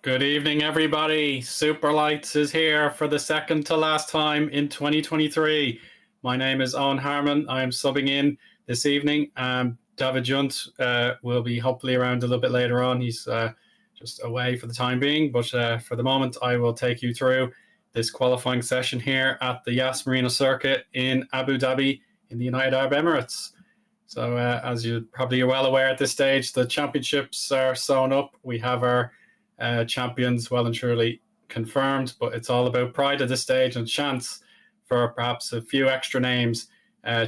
Good evening, everybody. Superlights is here for the second to last time in 2023. My name is Eoin Harmon. I am subbing in this evening. David Jundt will be hopefully around a little bit later on. He's just away for the time being, but for the moment, I will take you through this qualifying session here at the Yas Marina circuit in Abu Dhabi in the United Arab Emirates. So as you probably are well aware at this stage, the championships are sewn up. We have our champions well and truly confirmed, but it's all about pride at this stage and chance for perhaps a few extra names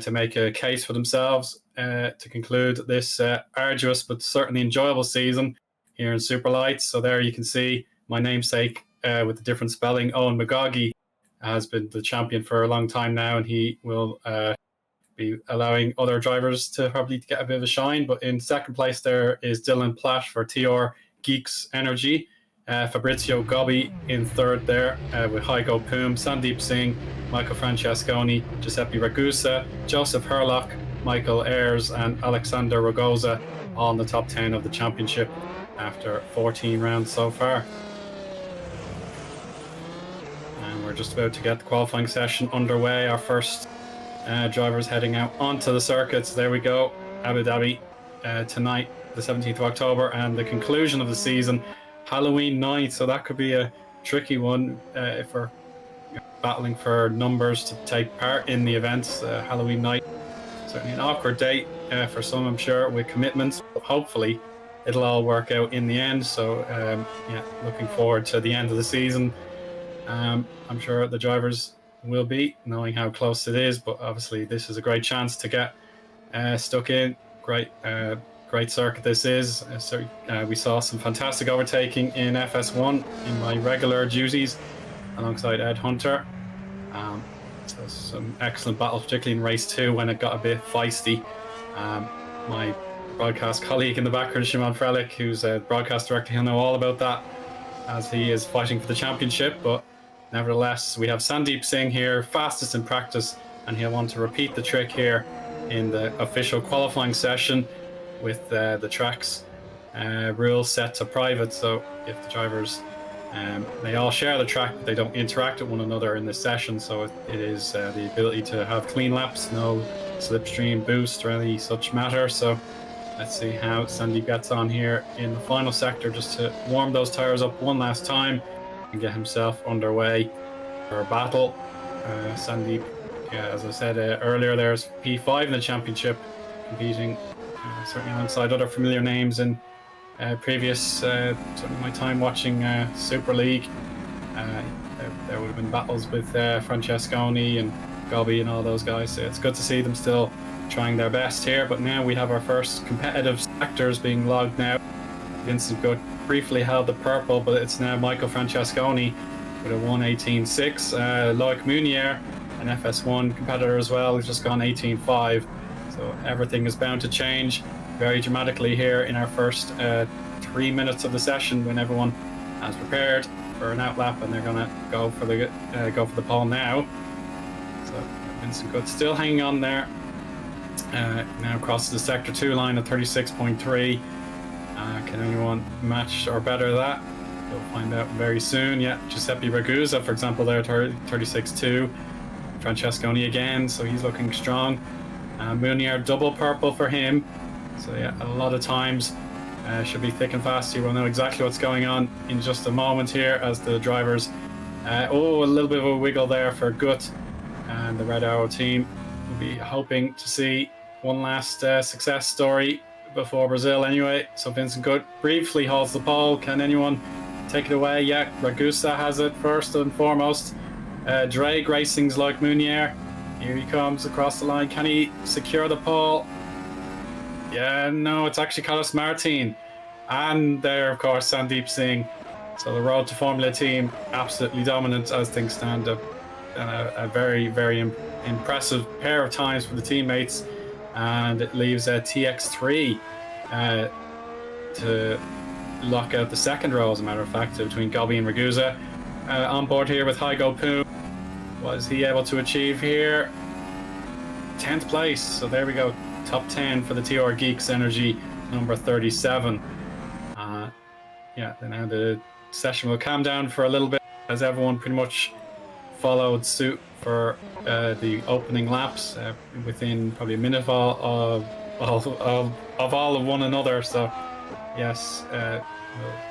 to make a case for themselves to conclude this arduous but certainly enjoyable season here in Superlights. So there you can see my namesake with the different spelling. Eoin McGoggy has been the champion for a long time now, and he will be allowing other drivers to probably get a bit of a shine. But in second place there is Dylan Platt for TR Geeks Energy. Fabrizio Gobbi in third there with Hygo Poom, Sandeep Singh, Michael Francesconi, Giuseppe Ragusa, Joseph Herlock, Michael Ayres and Alexander Ragoza all in the top 10 of the championship after 14 rounds so far. And we're just about to get the qualifying session underway. Our first drivers heading out onto the circuits. There we go, Abu Dhabi tonight, the 17th of October, and the conclusion of the season, Halloween night. So that could be a tricky one if we're battling for numbers to take part in the events. Halloween night, certainly an awkward date for some, I'm sure, with commitments, but hopefully it'll all work out in the end. So yeah, looking forward to the end of the season. I'm sure the drivers will be, knowing how close it is, but obviously this is a great chance to get stuck in. Great circuit this is. We saw some fantastic overtaking in FS1 in my regular duties alongside Ed Hunter. So some excellent battles, particularly in race 2 when it got a bit feisty. My broadcast colleague in the background, Szymon Frelik, who's a broadcast director, he'll know all about that as he is fighting for the championship. But nevertheless, we have Sandeep Singh here, fastest in practice, and he'll want to repeat the trick here in the official qualifying session with the tracks rules set to private. So if the drivers, they all share the track, but they don't interact with one another in this session. So it is the ability to have clean laps, no slipstream boost or any such matter. So let's see how Sandeep gets on here in the final sector, just to warm those tires up one last time and get himself underway for a battle. Sandeep, yeah, as I said earlier, there's P5 in the championship, competing certainly alongside other familiar names in previous, certainly my time watching Super League. There would have been battles with Francesconi and Gobbi and all those guys. So it's good to see them still trying their best here. But now we have our first competitive sectors being logged now. Vincent Good briefly held the purple, but it's now Michael Francesconi with a 1:18.6. Loic Munier, an FS1 competitor as well, who's just gone 18.5. So everything is bound to change very dramatically here in our first 3 minutes of the session, when everyone has prepared for an outlap and they're going to go for the pole now. So Vincent Good still hanging on there. Now crosses the sector 2 line at 36.3. Can anyone match or better that? We'll find out very soon. Yeah, Giuseppe Ragusa, for example, there 36.2. Francesconi again, so he's looking strong. Munier double purple for him. So yeah, a lot of times should be thick and fast here. We'll know exactly what's going on in just a moment here as the drivers. A little bit of a wiggle there for Gut and the Red Arrow team. We'll be hoping to see one last success story before Brazil anyway. So Vincent Gut briefly holds the pole. Can anyone take it away? Yeah, Ragusa has it first and foremost. Drake Racing's Loic Munier. Here he comes across the line. Can he secure the pole? Yeah, no, it's actually Carlos Martin. And there, of course, Sandeep Singh. So the Road to Formula team, absolutely dominant as things stand up. A very, very impressive pair of times for the teammates. And it leaves TX3 to lock out the second row, as a matter of fact, between Gobbi and Ragusa. On board here with Hygo Poom. Was he able to achieve here? 10th place. So there we go. Top 10 for the TR Geeks Energy, number 37. Yeah, now the session will calm down for a little bit as everyone pretty much followed suit for the opening laps within probably a minute of all of one another. So yes, we'll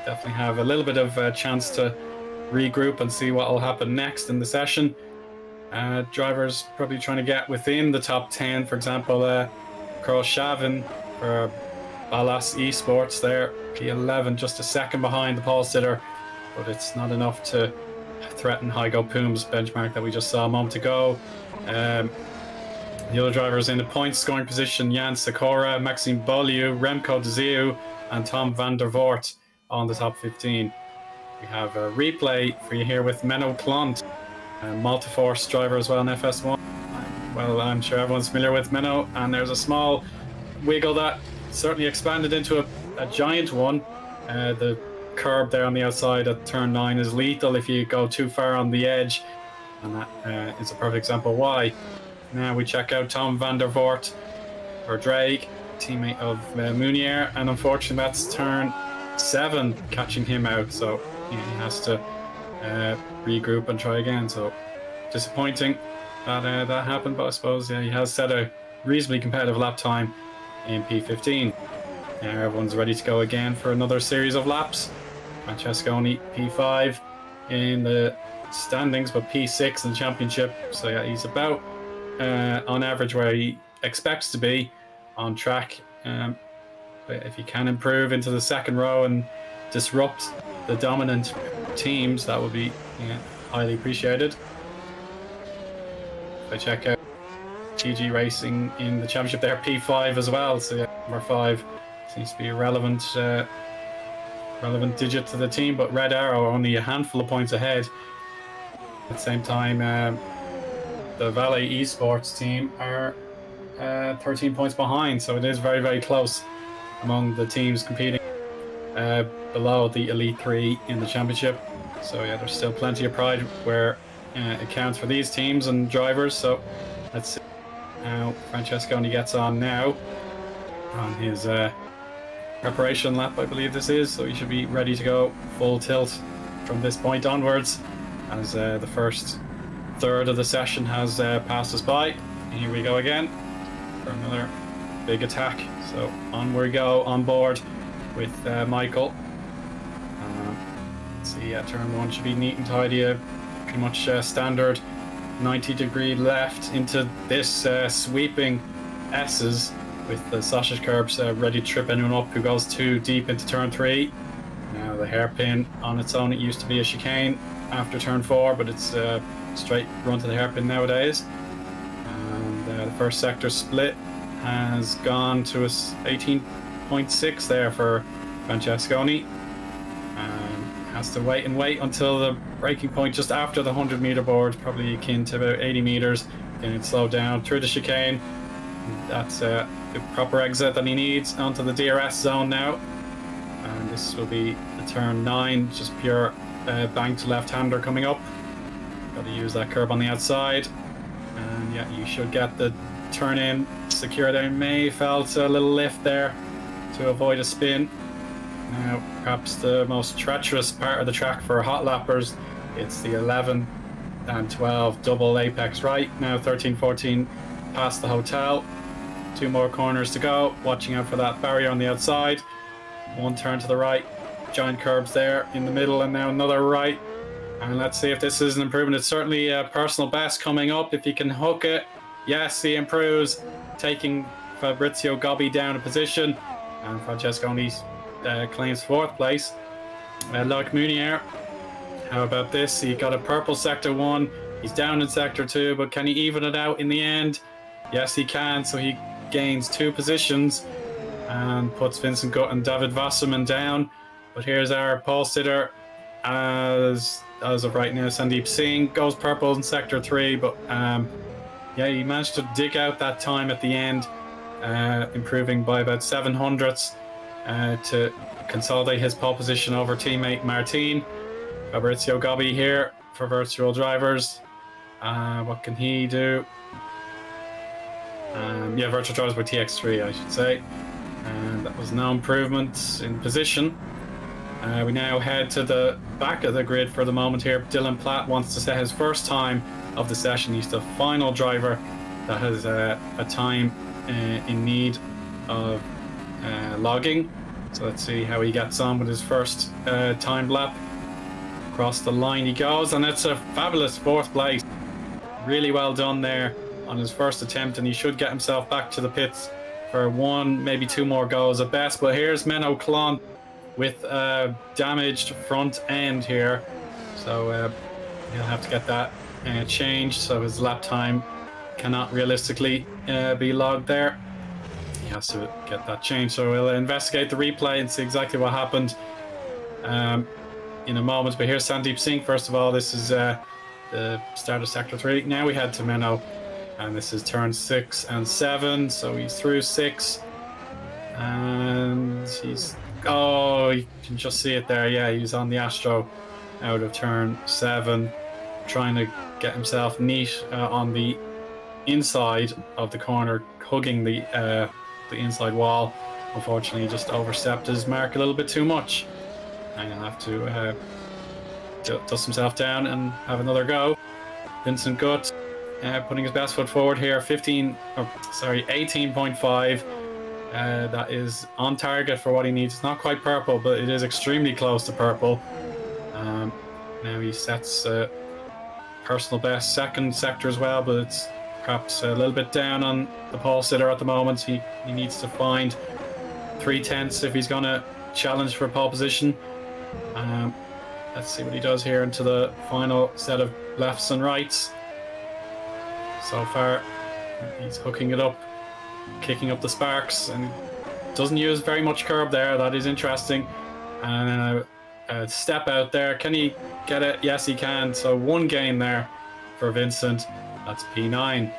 definitely have a little bit of a chance to regroup and see what will happen next in the session. Drivers probably trying to get within the top 10. For example, Shavin for Ballas Esports there, P11, just a second behind the pole sitter, but it's not enough to threaten Hygo Poom's benchmark that we just saw a moment ago. The other drivers in the point scoring position: Jan Sakura, Maxime Beaulieu, Remco de Zeeuw, and Tom van der Voort on the top 15. We have a replay for you here with Menno Klont, a Multiforce driver as well in FS1. Well, I'm sure everyone's familiar with Menno, and there's a small wiggle that certainly expanded into a giant one. The curb there on the outside at turn 9 is lethal if you go too far on the edge, and that is a perfect example why. Now we check out Tom van der Voort for Drake, teammate of Munier, and unfortunately that's turn 7 catching him out, so he has to regroup and try again. So disappointing that that happened, but I suppose he has set a reasonably competitive lap time in P15. Now everyone's ready to go again for another series of laps. Francesconi P5 in the standings, but P6 in the championship. So yeah, he's about on average where he expects to be on track. But if he can improve into the second row and disrupt the dominant teams, that would be highly appreciated. If I check out GG Racing in the championship, they're P5 as well. So yeah, number 5 seems to be a relevant digit to the team, but Red Arrow are only a handful of points ahead. At the same time, the Valet Esports team are 13 points behind, so it is very, very close among the teams competing below the Elite 3 in the championship. So yeah, there's still plenty of pride where it counts for these teams and drivers. So let's see how Francesconi gets on now on his preparation lap, I believe this is. So he should be ready to go full tilt from this point onwards, as the first third of the session has passed us by. And here we go again for another big attack. So on we go, on board with Michael. Let's see, turn 1 should be neat and tidy, pretty much standard 90-degree left into this sweeping S's with the sausage curbs ready to trip anyone up who goes too deep into turn 3. Now the hairpin on its own, it used to be a chicane after turn 4, but it's straight run to the hairpin nowadays. And the first sector split has gone to 18.6 there for Francesconi. Has to wait and wait until the braking point just after the 100-meter board, probably akin to about 80 meters. Then it slowed down through the chicane. That's the proper exit that he needs onto the DRS zone now. And this will be the turn 9, just pure banked left-hander coming up. Got to use that curb on the outside. And yeah, you should get the turn in secure there. May felt a little lift there to avoid a spin. Now, perhaps the most treacherous part of the track for hot lappers, it's the 11 and 12 double apex right. Now 13, 14 past the hotel. 2 more corners to go. Watching out for that barrier on the outside. 1 turn to the right. Giant curbs there in the middle, and now another right. And let's see if this is an improvement. It's certainly a personal best coming up. If he can hook it, yes, he improves, taking Fabrizio Gobbi down a position. And Francesconi's claims 4th place. Like Munier, how about this? He got a purple sector 1. He's down in sector 2, but can he even it out in the end? Yes, he can. So he gains 2 positions and puts Vincent Gutt and David Wasserman down. But here's our pole sitter as of right now. Sandeep Singh goes purple in sector 3, but yeah, he managed to dig out that time at the end, improving by about 700ths. To consolidate his pole position over teammate Martin. Fabrizio Gobbi here for virtual drivers. What can he do? Yeah, virtual drivers by TX3, I should say. And that was no improvement in position. We now head to the back of the grid for the moment here. Dylan Platt wants to set his first time of the session. He's the final driver that has a time in need of logging. So let's see how he gets on with his first timed lap. Across the line he goes, and it's a fabulous fourth place. Really well done there on his first attempt, and he should get himself back to the pits for one, maybe two more goes at best. But here's Menno Klon with a damaged front end here, so he'll have to get that changed, so his lap time cannot realistically be logged there. He has to get that changed, so we'll investigate the replay and see exactly what happened in a moment. But here's Sandeep Singh. First of all, this is the start of sector 3. Now we head to Menno, and this is turn 6 and 7, so he's through 6, and he's, oh, you can just see it there. Yeah, he's on the Astro out of turn 7, trying to get himself neat on the inside of the corner, hugging the inside wall. Unfortunately, he just overstepped his mark a little bit too much, and he'll have to dust himself down and have another go. Vincent Gutt putting his best foot forward here. 18.5. That is on target for what he needs. It's not quite purple, but it is extremely close to purple. Now he sets personal best second sector as well, but it's perhaps a little bit down on the pole sitter at the moment. He needs to find 3/10 if he's going to challenge for pole position. Let's see what he does here into the final set of lefts and rights. So far, he's hooking it up, kicking up the sparks, and doesn't use very much curb there. That is interesting. And then a step out there. Can he get it? Yes, he can. So one gain there for Vincent. That's P9.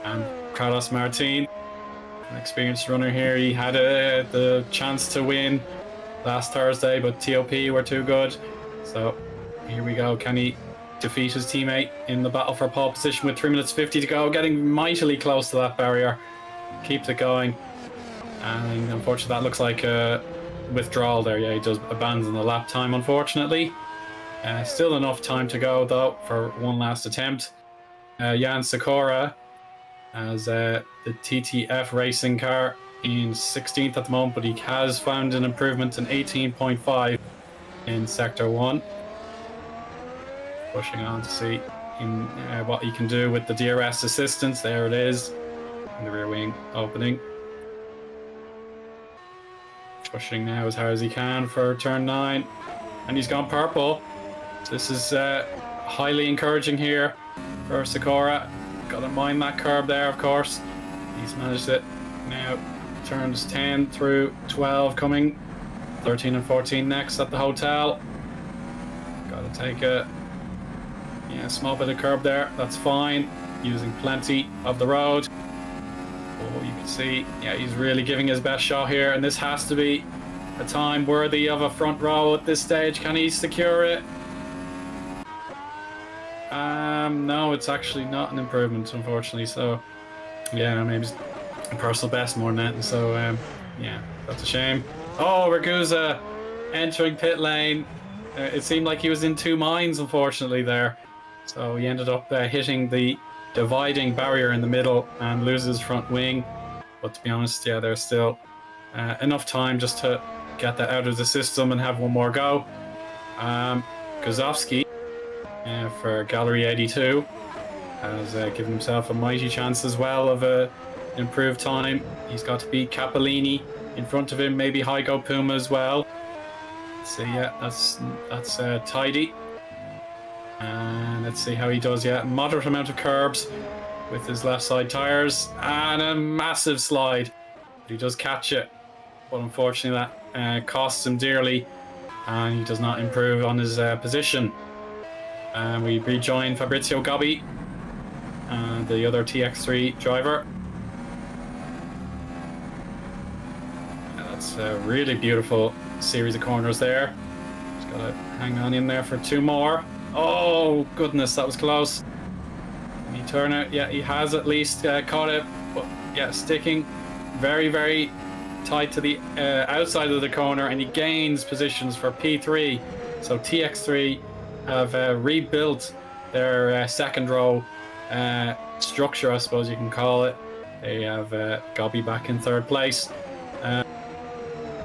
And Carlos Martin, an experienced runner here. He had the chance to win last Thursday, but TOP were too good. So here we go. Can he defeat his teammate in the battle for pole position with 3 minutes 50 to go? Getting mightily close to that barrier. Keeps it going. And unfortunately, that looks like a withdrawal there. Yeah, he does abandon the lap time, unfortunately. Still enough time to go, though, for one last attempt. Jan Sikora has the TTF racing car in 16th at the moment, but he has found an improvement in 18.5 in sector 1. Pushing on to see what he can do with the DRS assistance. There it is, in the rear wing opening. Pushing now as hard as he can for turn 9, and he's gone purple. This is highly encouraging here for Sikora. Got to mind that curb there, of course. He's managed it. Now turns 10 through 12 coming. 13 and 14 next at the hotel. Got to take a small bit of curb there. That's fine. Using plenty of the road. Oh, you can see, yeah, he's really giving his best shot here, and this has to be a time worthy of a front row at this stage. Can he secure it? No, it's actually not an improvement, unfortunately. So, yeah, maybe it's a personal best more than that. So, yeah, that's a shame. Oh, Ragusa entering pit lane. It seemed like he was in two minds, unfortunately, there. So he ended up hitting the dividing barrier in the middle and loses front wing. But to be honest, yeah, there's still enough time just to get that out of the system and have one more go. Gozowski for Gallery 82 has given himself a mighty chance as well of an improved time. He's got to beat Cappellini in front of him, maybe Hygo Puma as well. So yeah, that's tidy. And let's see how he does. Yeah, moderate amount of curbs with his left side tires and a massive slide. But he does catch it, but unfortunately that costs him dearly, and he does not improve on his position. And we rejoin Fabrizio Gobbi, the other TX3 driver. And that's a really beautiful series of corners there. Just gotta hang on in there for two more. Oh goodness, that was close. Can he turn it? Yeah, he has at least caught it, but yeah, sticking very, very tied to the outside of the corner, and he gains positions for P3. So TX3 have rebuilt their second row structure, I suppose you can call it. They have Gobby back in third place.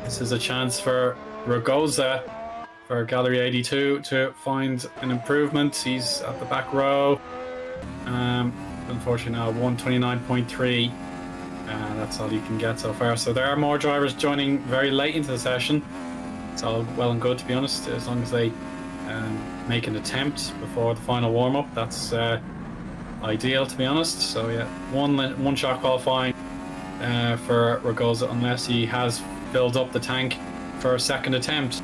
This is a chance for Ragoza, for Gallery 82, to find an improvement. He's at the back row. Unfortunately now 129.3. That's all you can get so far. So there are more drivers joining very late into the session. It's all well and good, to be honest, as long as they make an attempt before the final warm-up. That's ideal, to be honest. So yeah, one shot qualifying for Ragoza, unless he has filled up the tank for a second attempt.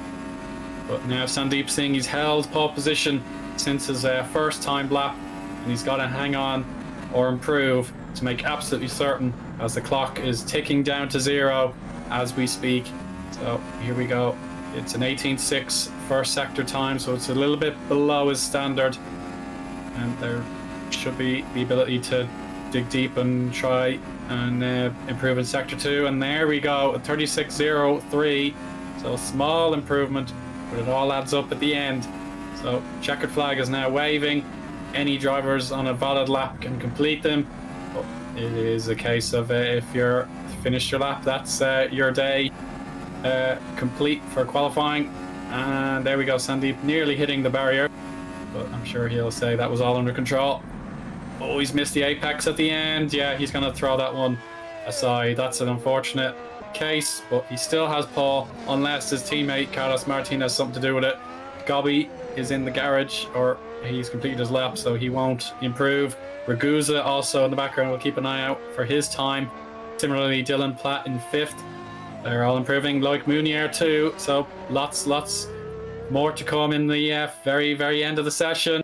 But now Sandeep Singh, he's held pole position since his first time lap, and he's got to hang on or improve to make absolutely certain, as the clock is ticking down to 0 as we speak. So here we go. It's an 18.6 first sector time, so it's a little bit below his standard, and there should be the ability to dig deep and try and improve in sector 2. And there we go, a 36.03. So a small improvement, but it all adds up at the end. So checkered flag is now waving. Any drivers on a valid lap can complete them. But it is a case of if you're finished your lap, that's your day complete for qualifying. And there we go, Sandeep nearly hitting the barrier, but I'm sure he'll say that was all under control. Oh, he's missed the apex at the end. Yeah, he's going to throw that one aside. That's an unfortunate case, but he still has pole, unless his teammate Carlos Martin has something to do with it. Gobby is in the garage, or he's completed his lap, so he won't improve. Ragusa also in the background, will keep an eye out for his time. Similarly, Dylan Platt in 5th. They're all improving. Like Munier too. So lots more to come in the very end of the session.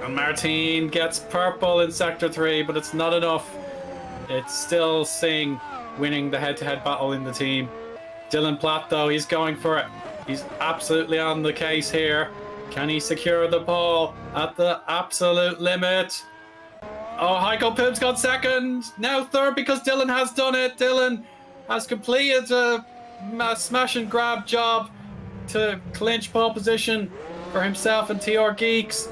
And Martin gets purple in sector 3, but it's not enough. It's still Singh winning the head-to-head battle in the team. Dylan Platt, though, he's going for it. He's absolutely on the case here. Can he secure the pole at the absolute limit? Oh, Heiko Poom's got second. Now third, because Dylan has done it. Dylan has completed a smash and grab job to clinch pole position for himself and TR Geeks.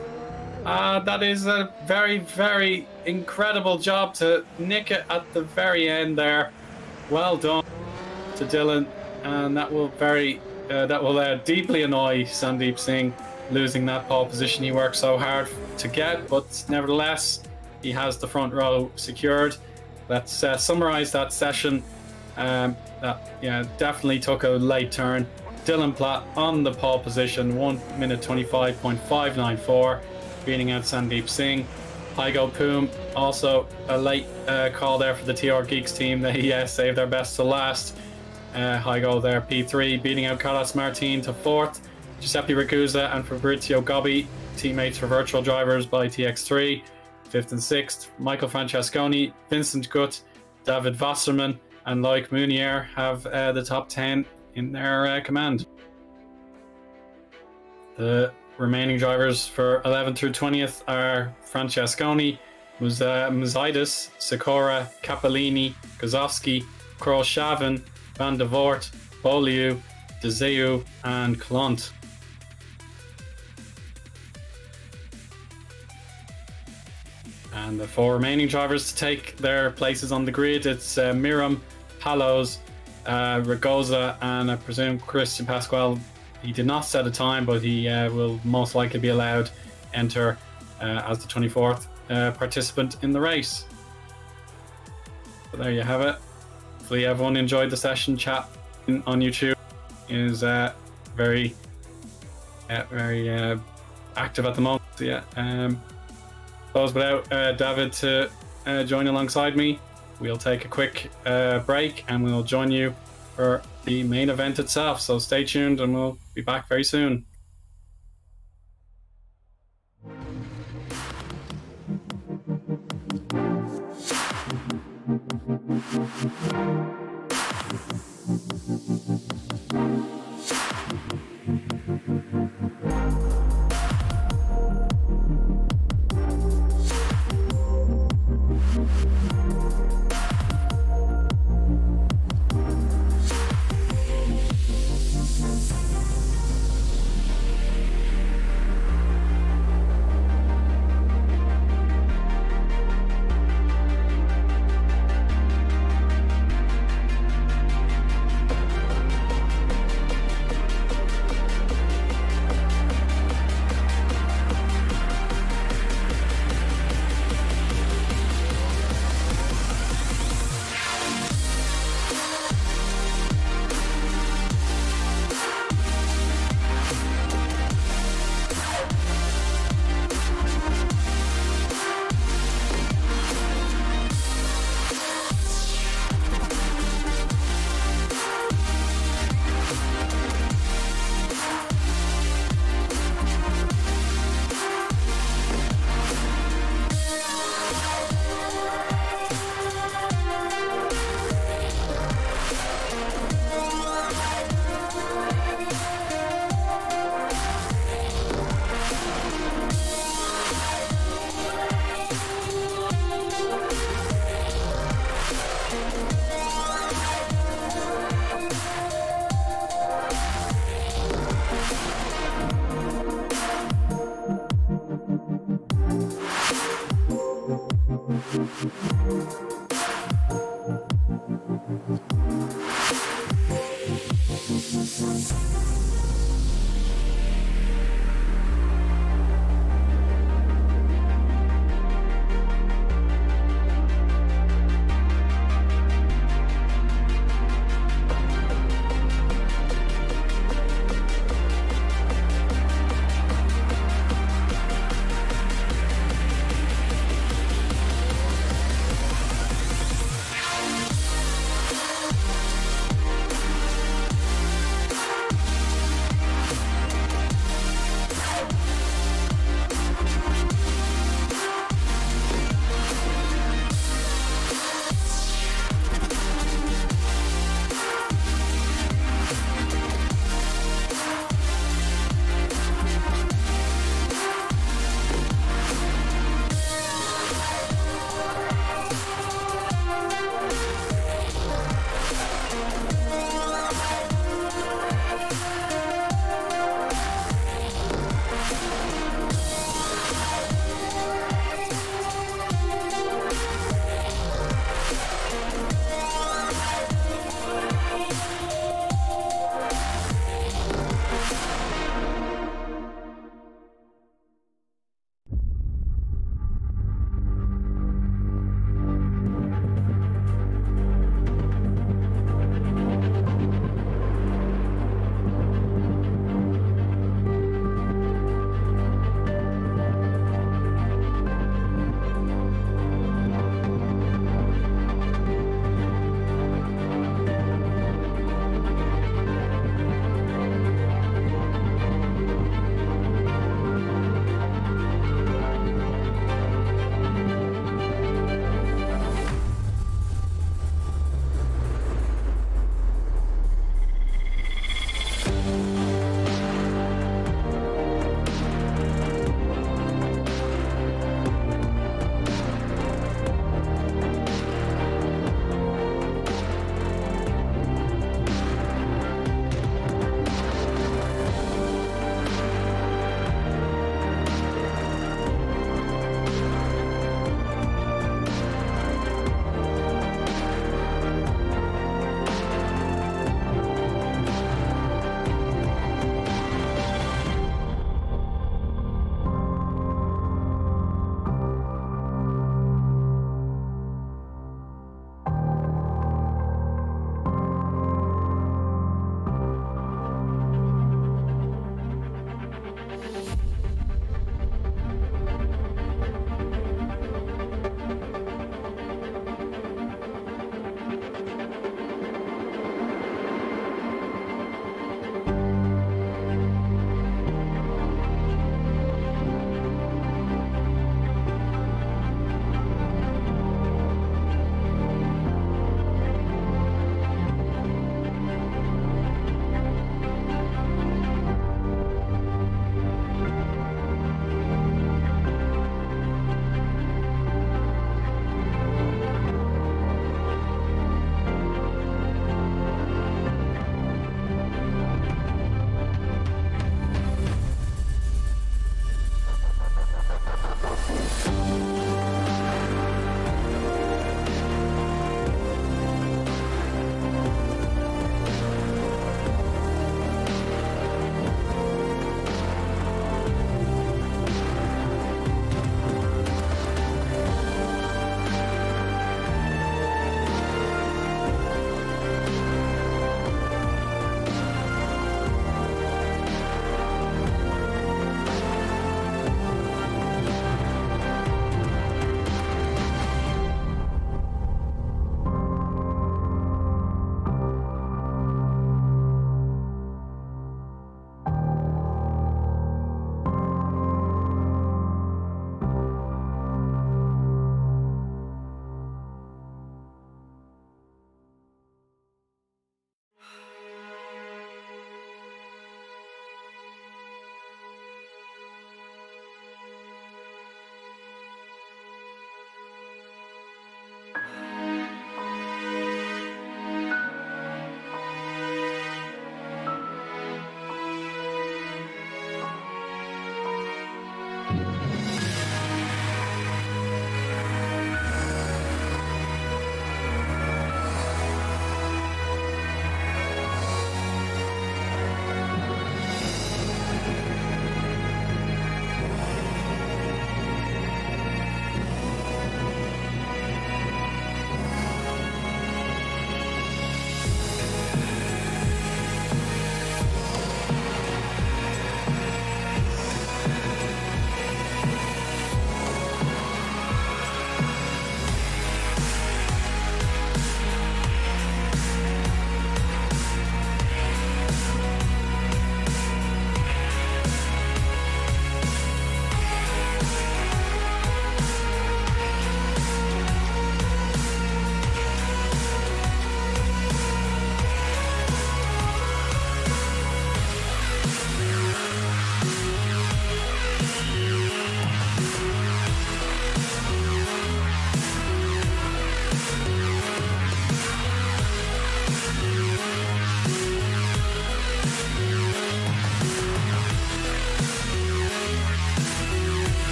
That is a very incredible job to nick it at the very end there. Well done to Dylan, and that will deeply annoy Sandeep Singh, losing that pole position he worked so hard to get, but nevertheless he has the front row secured. Let's summarize that session. That definitely took a late turn. Dylan Platt on the pole position, 1 minute 25.594, beating out Sandeep Singh. Heiko Poom, also a late call there for the TR Geeks team. They saved their best to last. Heiko there, P3, beating out Carlos Martin to 4th. Giuseppe Ragusa and Fabrizio Gobbi, teammates for virtual drivers by TX3, 5th and 6th. Michael Francesconi, Vincent Gutt, David Wasserman, and Loic Munier have the top 10 in their command. The remaining drivers for 11th through 20th are Francesconi, Muzaitis, Sikora, Capellini, Gazowski, Kroll-Shavin, Van de Voort, Beaulieu, Dezeu, and Klont. And the 4 remaining drivers to take their places on the grid, it's Miram, Palos, Ragoza, and I presume Christian Pasquale. He did not set a time, but he will most likely be allowed enter as the 24th participant in the race. So there you have it. Hopefully everyone enjoyed the session. Chat on YouTube is very active at the moment. So yeah, those without David to join alongside me, we'll take a quick break and we'll join you for the main event itself. So stay tuned and we'll be back very soon.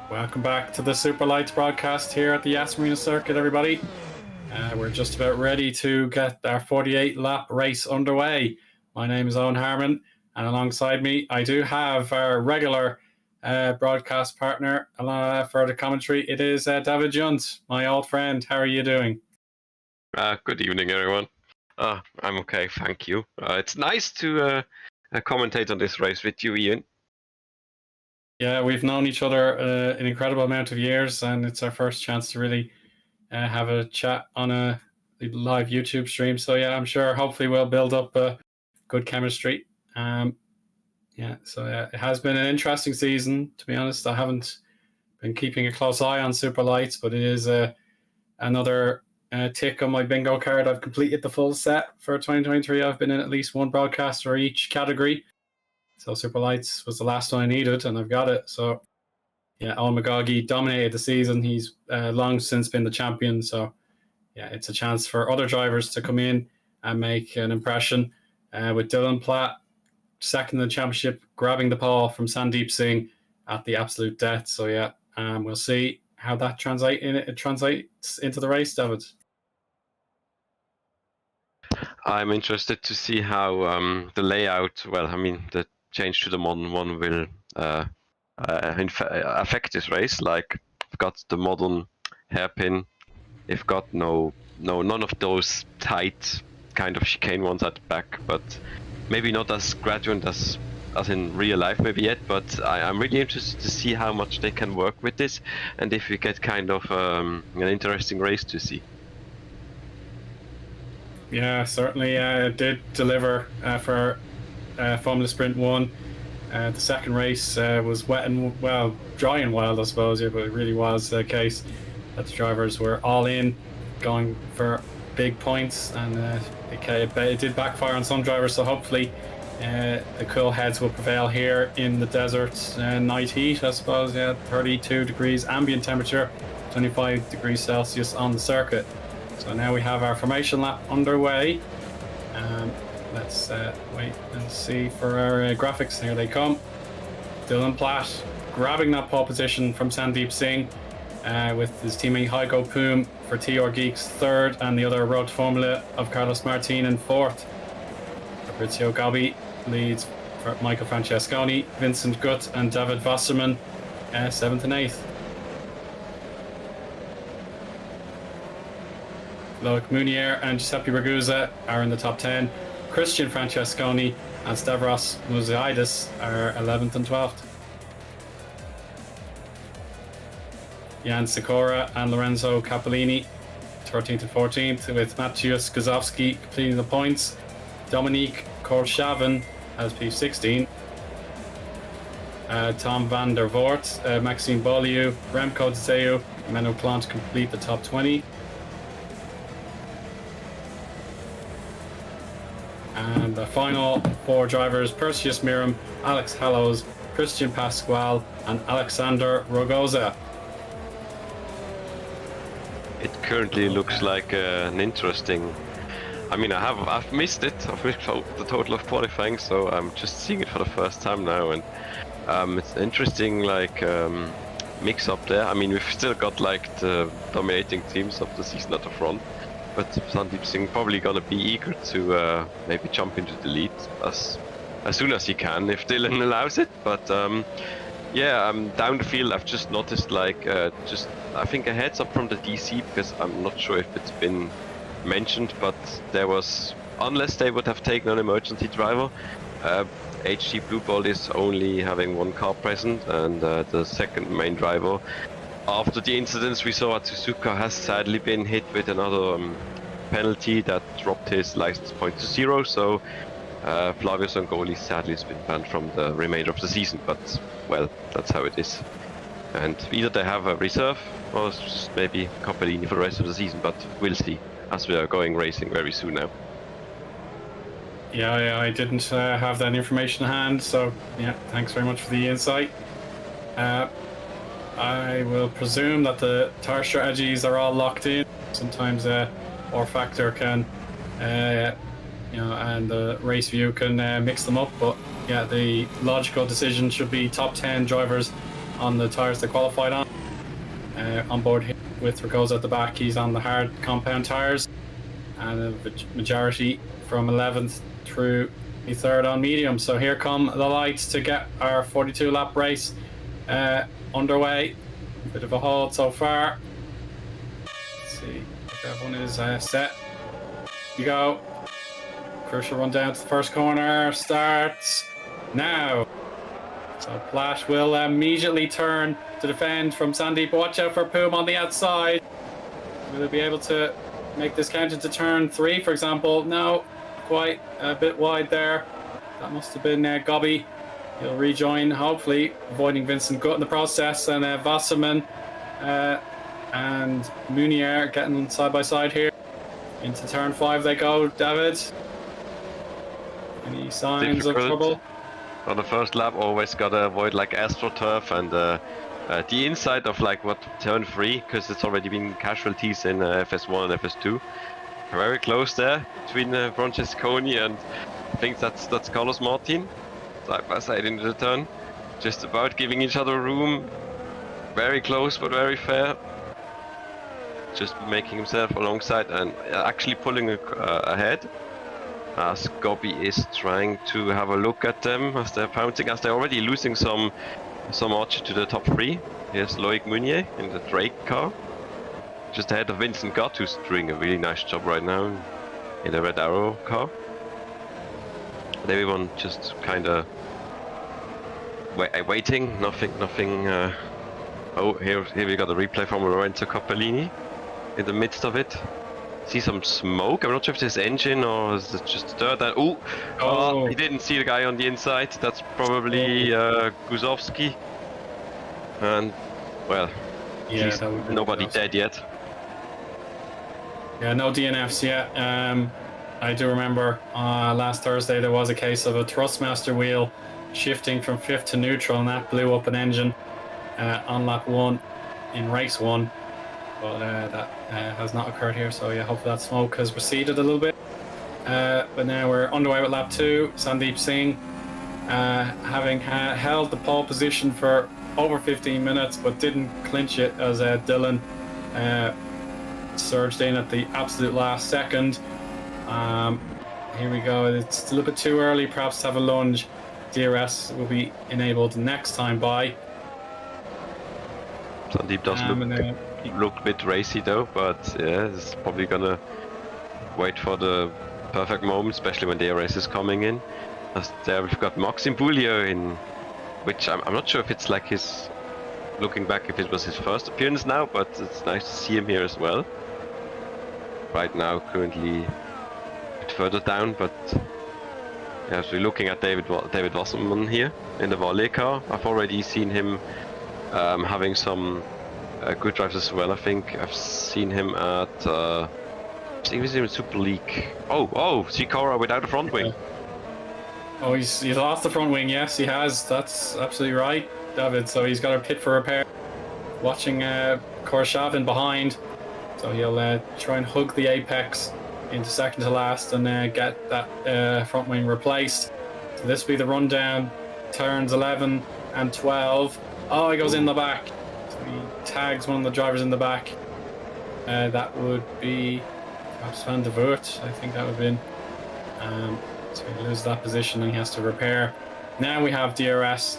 Welcome back to the Superlights broadcast here at the Yas Marina Circuit, everybody. We're just about ready to get our 48-lap race underway. My name is Eoin Harmon, and alongside me, I do have our regular broadcast partner for the commentary. It is David Jundt, my old friend. How are you doing? Good evening, everyone. I'm okay, thank you. It's nice to commentate on this race with you, Eoin. Yeah, we've known each other an incredible amount of years, and it's our first chance to really have a chat on a live YouTube stream. So yeah, I'm sure hopefully we'll build up a good chemistry. It has been an interesting season, to be honest. I haven't been keeping a close eye on Superlights, but it is another tick on my bingo card. I've completed the full set for 2023. I've been in at least one broadcast for each category. So Superlights was the last one I needed, and I've got it. So yeah, Eoin McGaughey dominated the season. He's long since been the champion. So yeah, it's a chance for other drivers to come in and make an impression. With Dylan Platt second in the championship, grabbing the pole from Sandeep Singh at the absolute death. So yeah, we'll see how that translates into the race, David. I'm interested to see how the layout, the change to the modern one will affect this race. Like, we've got the modern hairpin, they've got none of those tight kind of chicane ones at the back, but maybe not as gradient as in real life maybe yet, but I'm really interested to see how much they can work with this, and if we get kind of an interesting race to see. Yeah, certainly it did deliver for Formula Sprint 1. The second race was wet and, dry and wild, I suppose, yeah, but it really was the case that the drivers were all in, going for big points, and it did backfire on some drivers, so hopefully the cool heads will prevail here in the desert night heat, I suppose. Yeah, 32 degrees ambient temperature, 25 degrees Celsius on the circuit. So now we have our formation lap underway. Let's wait and see for our graphics. Here they come. Dylan Platt grabbing that pole position from Sandeep Singh with his teammate Heiko Poom for TR Geeks third, and the other Road to Formula of Carlos Martin in fourth. Fabrizio Gobbi leads for Michael Francesconi, Vincent Gutt and David Wasserman seventh and eighth. Loic Munier and Giuseppe Ragusa are in the top 10. Christian Francesconi and Stavros Musaidis are 11th and 12th. Jan Sikora and Lorenzo Cappellini 13th and 14th, with Matthias Gazowski completing the points. Dominique Korshaven has P16. Tom van der Voort, Maxime Beaulieu, Remco Dzeu, Menno Plant complete the top 20. And the final four drivers: Perseus Miram, Alex Hallows, Christian Pasquale, and Alexander Rogoza. It currently looks like an interesting. I've missed it. I've missed the total of qualifying, so I'm just seeing it for the first time now, and it's interesting, mix up there. We've still got the dominating teams of the season at the front. But Sandeep Singh probably gonna be eager to maybe jump into the lead as soon as he can, if Dylan allows it. But down the field, I've just noticed I think a heads up from the DC, because I'm not sure if it's been mentioned, but there was, unless they would have taken an emergency driver, HG Blue Bolt is only having one car present, and the second main driver, after the incidents we saw at Suzuka, has sadly been hit with another penalty that dropped his license point to 0. So Flavio Sangoli sadly has been banned from the remainder of the season. But well, that's how it is. And either they have a reserve or just maybe Cappellini for the rest of the season. But we'll see, as we are going racing very soon now. Yeah, I didn't have that information at hand. So yeah, thanks very much for the insight. I will presume that the tire strategies are all locked in. Sometimes or factor can, and the race view can mix them up. But yeah, the logical decision should be top 10 drivers on the tyres they qualified on. On board here with Rico's at the back, he's on the hard compound tyres, and the majority from 11th through the 3rd on medium. So here come the lights to get our 42 lap race underway. Bit of a hold so far. Let's see if everyone is set. You go. Crucial run down to the first corner starts now. So Plash will immediately turn to defend from Sandeep. Watch out for Poom on the outside. Will he be able to make this count into turn 3, for example? No, quite a bit wide there. That must have been Gobby. He'll rejoin, hopefully, avoiding Vincent Gutt in the process. And Wasserman and Munier getting side by side here. Into turn 5 they go, David. Any signs of trouble? On the first lap, always gotta avoid like AstroTurf and the inside of like turn 3, because it's already been casualties in FS1 and FS2. Very close there between Francesconi and I think that's Carlos Martin. Side by side into the turn, just about giving each other room. Very close but very fair. Just making himself alongside and actually pulling ahead. As Gobby is trying to have a look at them as they're pouncing, as they're already losing some archer to the top 3. Here's Loic Meunier in the Drake car, just ahead of Vincent Gutt, who's doing a really nice job right now in the Red Arrow car. And everyone just kind of waiting, nothing. Oh, here we got a replay from Lorenzo Coppellini in the midst of it. See some smoke. I'm not sure if this engine or is it just dirt. Oh, he didn't see the guy on the inside. That's probably Guzovsky. And well, yeah, nobody dead yet. Yeah, no DNFs yet. I do remember last Thursday there was a case of a Thrustmaster wheel shifting from 5th to neutral, and that blew up an engine on lap 1 in race 1. But that has not occurred here, so yeah, hopefully that smoke has receded a little bit. But now we're underway with lap 2. Sandeep Singh having held the pole position for over 15 minutes, but didn't clinch it as Dylan surged in at the absolute last second. Here we go. It's a little bit too early perhaps to have a lunge. DRS will be enabled next time by. Sandeep does look a bit racy though, but yeah, it's probably gonna wait for the perfect moment, especially when DRS is coming in. As there we've got Maxime Boulieu in, which I'm not sure if it's like his, looking back, if it was his first appearance now, but it's nice to see him here as well. Right now, currently a bit further down, but yeah, so we're looking at David Wasserman here in the Valle car. I've already seen him having some good drives as well. I think I've seen him at I think he was in Super League. Oh, Sikora without a front wing. Oh, he's lost the front wing. Yes, he has. That's absolutely right, David. So he's got a pit for repair. Watching Korshavin behind, so he'll try and hug the apex into second to last and get that front wing replaced. So this will be the rundown. Turns 11 and 12. Oh, he goes in the back. So he tags one of the drivers in the back. That would be perhaps Van der Voort. I think that would have been. So he loses that position and he has to repair. Now we have DRS.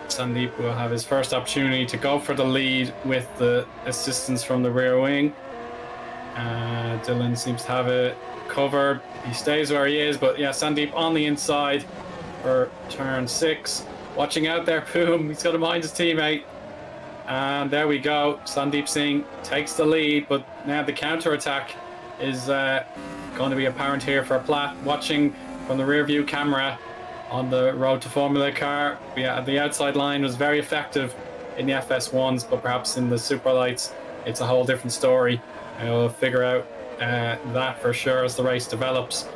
Sandeep will have his first opportunity to go for the lead with the assistance from the rear wing. Dylan seems to have it covered. He stays where he is, but yeah, Sandeep on the inside for turn 6. Watching out there, Poom. He's got to mind his teammate. And there we go. Sandeep Singh takes the lead, but now the counter-attack is going to be apparent here for Platt. Watching from the rear view camera on the road to Formula car. Yeah, the outside line was very effective in the FS1s, but perhaps in the Superlights, it's a whole different story. We'll figure out that for sure as the race develops.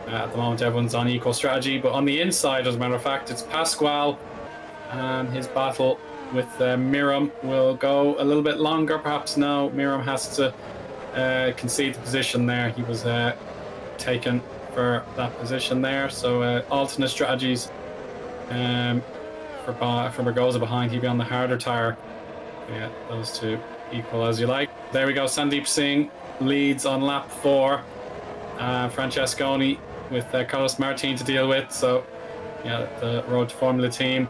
At the moment, everyone's on equal strategy, but on the inside, as a matter of fact, it's Pasquale, and his battle with Miram will go a little bit longer. Perhaps now Miram has to concede the position there. He was taken for that position there, so alternate strategies for Bergoza behind. He'd be on the harder tyre. Yeah, those two equal as you like. There we go. Sandeep Singh leads on lap 4. Francesconi with Carlos Martin to deal with. So, yeah, the Road to Formula team,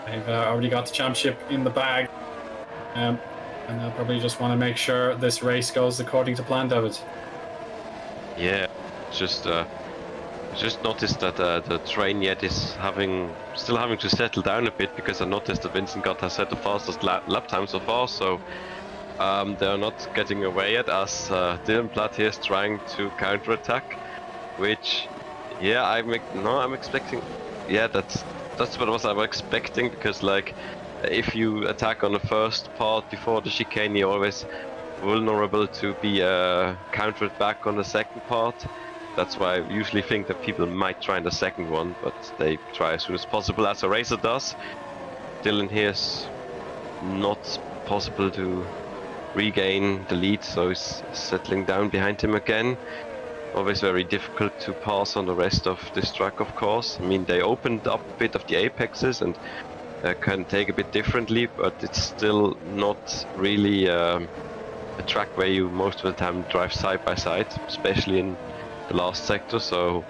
they've already got the championship in the bag. And they'll probably just want to make sure this race goes according to plan, David. Yeah, just noticed that the train yet is still having to settle down a bit, because I noticed that Vincent Gott has set the fastest lap time so far, so they're not getting away yet, as Dylan Platt here is trying to counter-attack, which, yeah, I'm expecting, yeah, that's what I was expecting, because like, if you attack on the first part before the chicane, you're always vulnerable to be countered back on the second part. That's why I usually think that people might try in the second one, but they try as soon as possible, as a racer does. Dylan here is not possible to regain the lead, so he's settling down behind him again. Always very difficult to pass on the rest of this track, of course. I mean, they opened up a bit of the apexes and can take a bit differently, but it's still not really a track where you most of the time drive side by side, especially in the last sector, so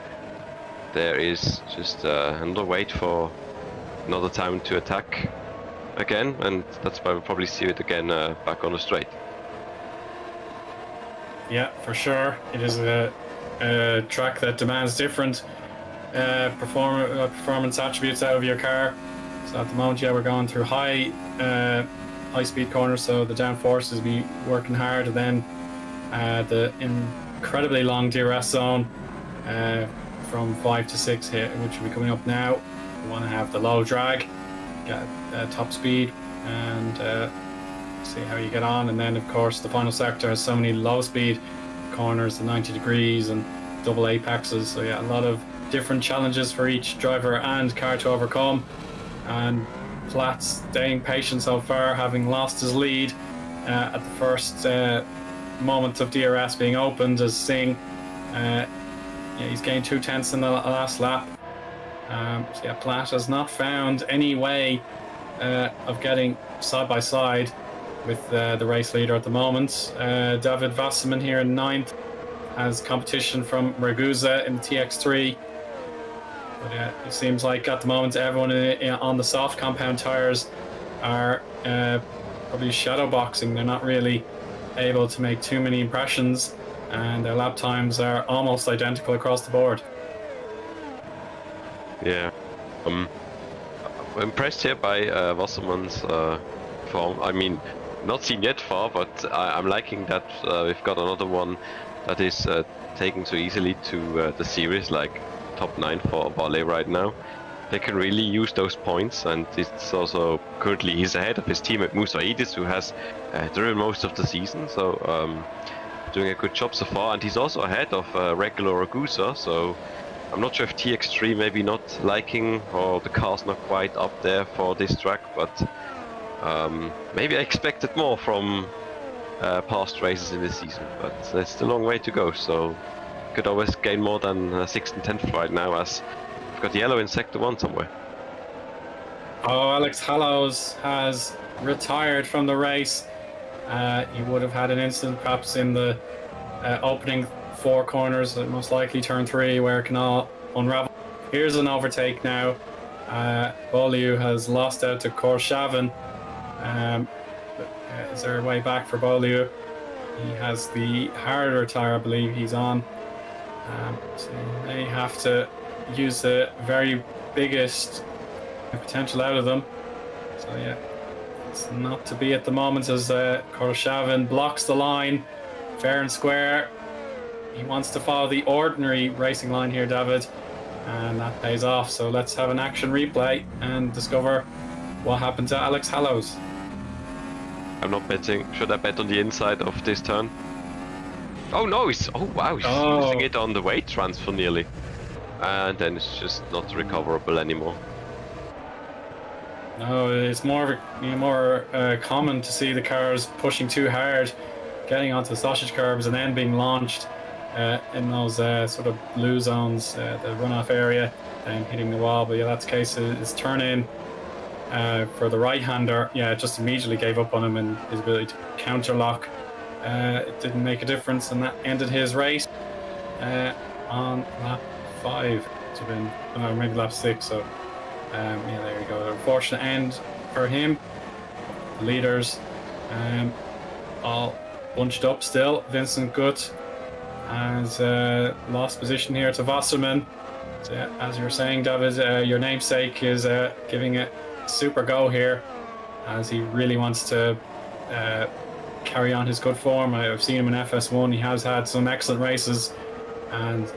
there is just another wait for another time to attack again, and that's why we'll probably see it again back on the straight. Yeah, for sure. It is a track that demands different performance attributes out of your car. So at the moment, yeah, we're going through high speed corners, so the downforce is be working hard, and then the incredibly long DRS zone from 5 to 6 here, which will be coming up now. We want to have the low drag, get top speed, and see how you get on. And then, of course, the final sector has so many low speed corners, the 90 degrees and double apexes. So yeah, a lot of different challenges for each driver and car to overcome. And Platt's staying patient so far, having lost his lead at the first moment of DRS being opened, as Singh, he's gained 2/10 in the last lap. So yeah, Platt has not found any way of getting side by side with the race leader at the moment. David Wasserman here in 9th has competition from Ragusa in the TX3. But it seems like at the moment everyone on the soft compound tires are probably shadow boxing. They're not really able to make too many impressions, and their lap times are almost identical across the board. Yeah, I'm impressed here by Wasserman's form. I mean, not seen yet far, but I'm liking that we've got another one that is taken so easily to the series, like top 9 for Barley right now. They can really use those points, and it's also currently he's ahead of his teammate Musaidis, who has driven most of the season, so doing a good job so far. And he's also ahead of regular Ragusa, so I'm not sure if TX3 maybe not liking, or the car's not quite up there for this track, but maybe I expected more from past races in this season, but there's still a long way to go, so could always gain more than 6th and 10th right now, as we've got yellow in sector 1 somewhere. Oh, Alex Hallows has retired from the race. He would have had an incident perhaps in the opening 4 corners, most likely turn 3, where it can all unravel. Here's an overtake now. Beaulieu has lost out to Korshavin. Is there a way back for Beaulieu? He has the harder tyre, I believe he's on. So they have to use the very biggest potential out of them. So yeah, it's not to be at the moment, as Korshavin blocks the line fair and square. He wants to follow the ordinary racing line here, David, and that pays off. So let's have an action replay and discover what happened to Alex Hallows. I'm not betting. Should I bet on the inside of this turn? Oh no, he's using it on the weight transfer nearly. And then it's just not recoverable anymore. No, it's more common to see the cars pushing too hard, getting onto the sausage curbs, and then being launched in those sort of blue zones, the runoff area, and hitting the wall. But yeah, that's the case. His turn in for the right-hander, yeah, just immediately gave up on him, and his ability to counter-lock it didn't make a difference, and that ended his race on lap 5. To been maybe lap 6. So yeah, there you go. Unfortunate end for him. The leaders all bunched up still. Vincent Gutt has lost position here to Wasserman. So, as you were saying, David, your namesake is giving it a super go here, as he really wants to carry on his good form. I've seen him in FS1. He has had some excellent races, and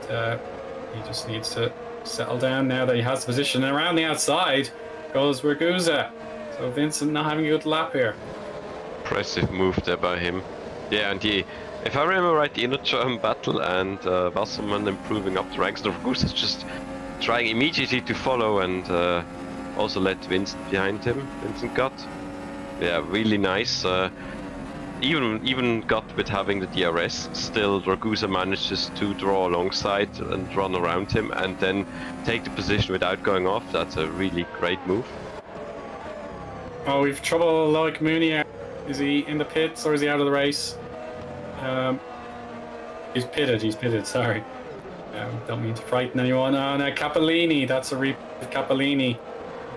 he just needs to settle down now that he has the position. And around the outside goes Ragusa. So Vincent not having a good lap here. Impressive move there by him. Yeah, and if I remember right, the inner German battle and Wasserman improving up the ranks. And Ragusa's just trying immediately to follow, and also let Vincent behind him. Vincent Gutt. Yeah, really nice. Even Gutt with having the DRS, still Ragusa manages to draw alongside and run around him, and then take the position without going off. That's a really great move. Oh, we've trouble like Munier. Is he in the pits or is he out of the race? He's pitted, sorry. Don't mean to frighten anyone. And Capellini, that's a replay of Capellini.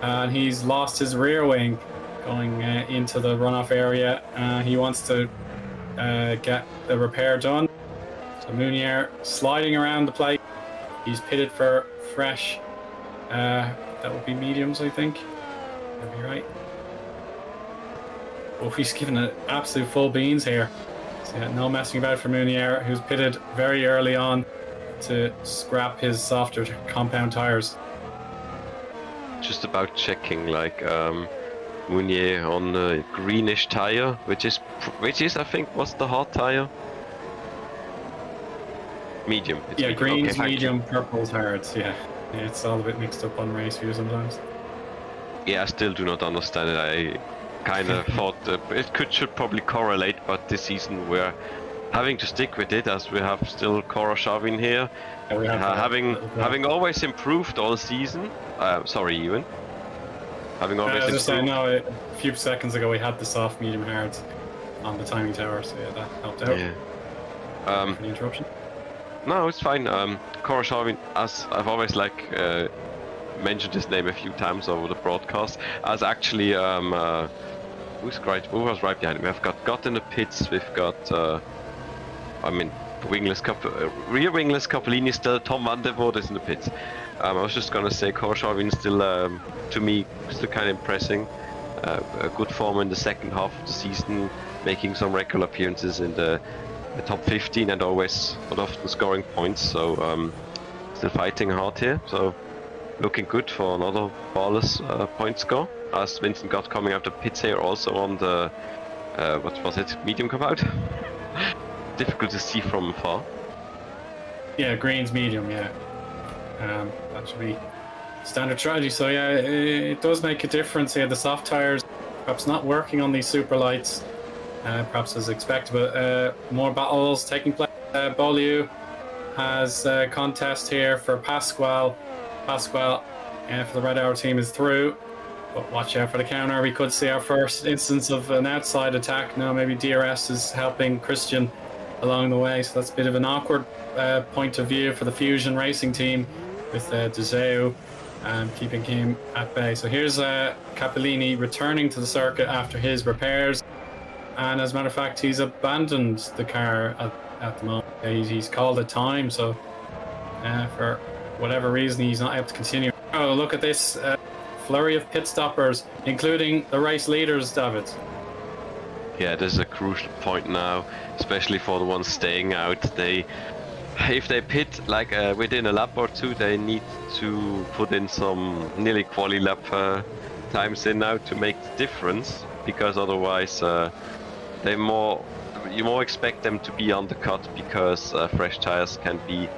And he's lost his rear wing going into the runoff area. He wants to get the repair done. So Munier sliding around the plate. He's pitted for fresh. That would be mediums, I think. That'd be right. Oh, he's given it absolute full beans here. So, yeah, no messing about for Munier, who's pitted very early on to scrap his softer compound tires. Just about checking, like Munier on a greenish tire, which is I think was the hard tire. Medium. It's yeah, green's okay, medium, purple's hard. Yeah, it's all a bit mixed up on race view sometimes. Yeah, I still do not understand it. I kind of thought it should probably correlate, but this season we're having to stick with it, as we have still Koroshavin here, having always improved all season. Sorry, Eoin. Having always improved. Saying, no, a few seconds ago we had the soft, medium, hard on the timing tower, so yeah, that helped out. Yeah. For the interruption. No, it's fine. Koroshavin, as I've always mentioned his name a few times over the broadcast, as actually who was right behind him? We've got in the pits. We've got rear wingless Capellini still. Tom van der Voort is in the pits. I was just gonna say Koroshavin still, to me, still kind of impressing. A good form in the second half of the season, making some regular appearances in the top 15 and always not often scoring points. So still fighting hard here. So looking good for another ballless point score. As Vincent got coming out of pits here also on the what was it? Medium come out. Difficult to see from afar. Yeah, green's medium. Yeah, that should be standard strategy. So yeah, it does make a difference here. The soft tires perhaps not working on these Superlights, perhaps as expected, but more battles taking place. Beaulieu has a contest here for Pasquale. Pasquale for the Red Hour team is through, but watch out for the counter. We could see our first instance of an outside attack. Now maybe DRS is helping Christian along the way, so that's a bit of an awkward point of view for the Fusion Racing team with Dezeu keeping him at bay. So here's Capellini returning to the circuit after his repairs, and as a matter of fact he's abandoned the car at the moment. He's called it time, so for whatever reason he's not able to continue. Oh, look at this flurry of pit stoppers, including the race leaders, David. Yeah, this is a crucial point now, especially for the ones staying out. If they pit within a lap or two, they need to put in some nearly quali lap times in now to make the difference, because otherwise you more expect them to be undercut, because fresh tires can be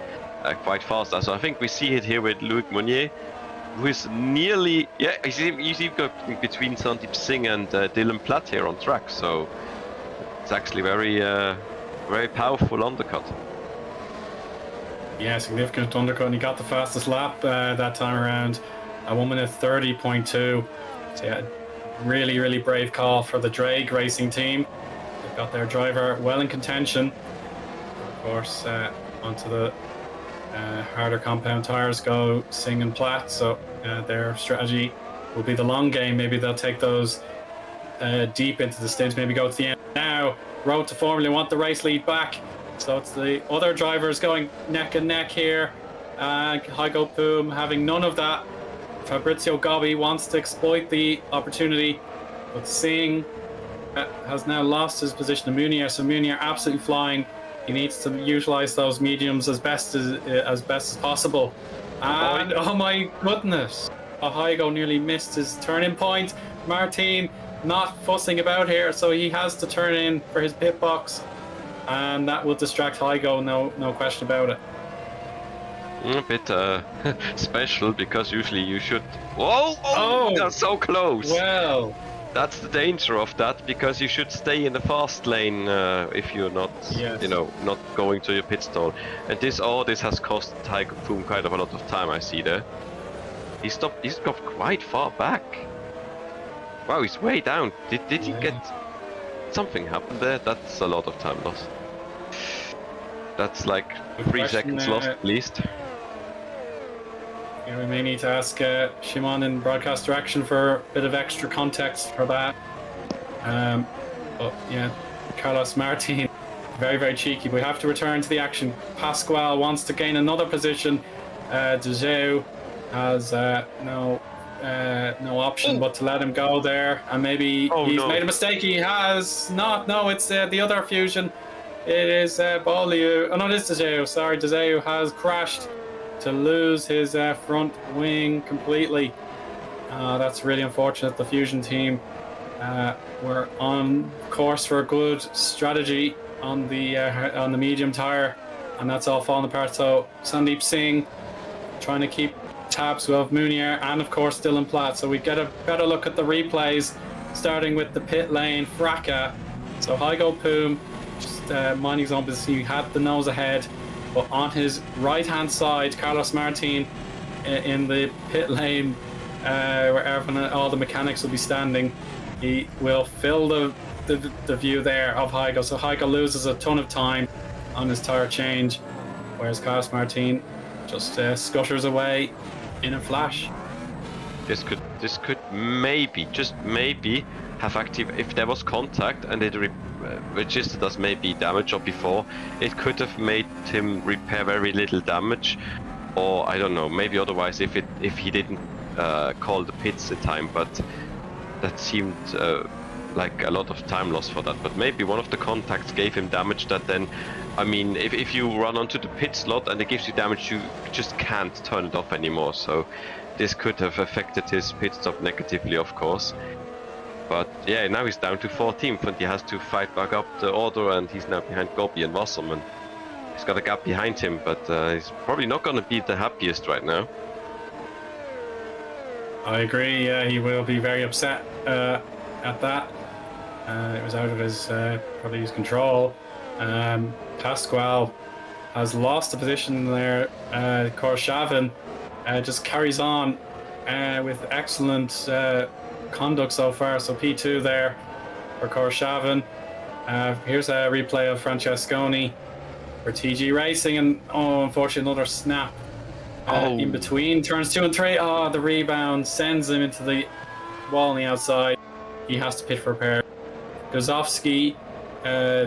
quite fast. So I think we see it here with Loic Monnier, who is nearly, he's even between Sandeep Singh and Dylan Platt here on track. So it's actually very, very powerful undercut. Yeah, significant undercut, and he got the fastest lap that time around, 1:30.2. So yeah, really, really brave call for the Drake racing team. They've got their driver well in contention. Of course, onto the harder compound tires go Singh and Platt. So their strategy will be the long game. Maybe they'll take those deep into the stints, maybe go to the end. Now, Road to Formula want the race lead back. So it's the other drivers going neck and neck here. Hygo Poom having none of that. Fabrizio Gobbi wants to exploit the opportunity, but Singh has now lost his position to Munier. So Munier absolutely flying. He needs to utilize those mediums as best as possible. And oh my goodness, Hygo nearly missed his turning point. Martin not fussing about here, so he has to turn in for his pit box, and that will distract Hygo, no question about it. A bit special, because usually you should. Oh, that's so close. Well, that's the danger of that, because you should stay in the fast lane if you're not, not going to your pit stall. And this has cost Hygo Poom quite a lot of time. I see there. He stopped quite far back. Wow, he's way down. Did he get something happen there? That's a lot of time lost. That's like 3 seconds lost at least. Yeah, we may need to ask Szymon in broadcast direction for a bit of extra context for that. But yeah, Carlos Martin, very, very cheeky. We have to return to the action. Pasquale wants to gain another position. Dejeu has no option but to let him go there, and maybe he's made a mistake. He has not. No, it's the other fusion. It is Beaulieu. Oh no, it is Dejeu. Sorry, Dejeu has crashed to lose his front wing completely. That's really unfortunate. The fusion team were on course for a good strategy on the medium tire, and that's all falling apart. So Sandeep Singh trying to keep tabs of Munier and of course Dylan Platt. So we get a better look at the replays, starting with the pit lane fracas. So Hygo Poom just minding his own business. He had the nose ahead, but on his right hand side, Carlos Martin in the pit lane where all the mechanics will be standing, he will fill the view there of Hygo. So Hygo loses a ton of time on his tire change, whereas Carlos Martin just scutters away in a flash. This could maybe, just maybe, have active. If there was contact and it registered as maybe damage or before, it could have made him repair very little damage, or I don't know, maybe otherwise if he didn't call the pits in time. But that seemed like a lot of time lost for that. But maybe one of the contacts gave him damage that then, I mean, if you run onto the pit slot and it gives you damage, you just can't turn it off anymore. So this could have affected his pit stop negatively, of course. But yeah, now he's down to 14th and he has to fight back up the order, and he's now behind Gobbi and Wasserman. He's got a gap behind him, but he's probably not going to be the happiest right now. I agree, yeah, he will be very upset at that. It was out of his probably his control. Pasquale has lost the position there. Korshavin just carries on with excellent conduct so far. So P2 there for Korshavin. Here's a replay of Francesconi for TG Racing, and unfortunately another snap in between turns 2 and 3. The rebound sends him into the wall on the outside. He has to pit for repair. Gozowski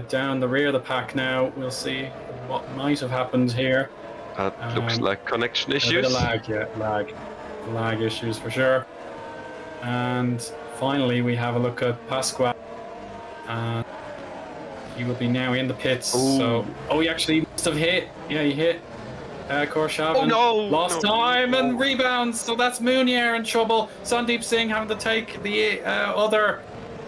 down the rear of the pack now. We'll see what might have happened here. That looks like connection issues. A bit of lag issues for sure. And finally, we have a look at Pasquale. He will be now in the pits. Ooh. So, he actually must have hit. Yeah, he hit Korshavin. Lost time and rebounds. So that's Munier in trouble. Sandeep Singh having to take the other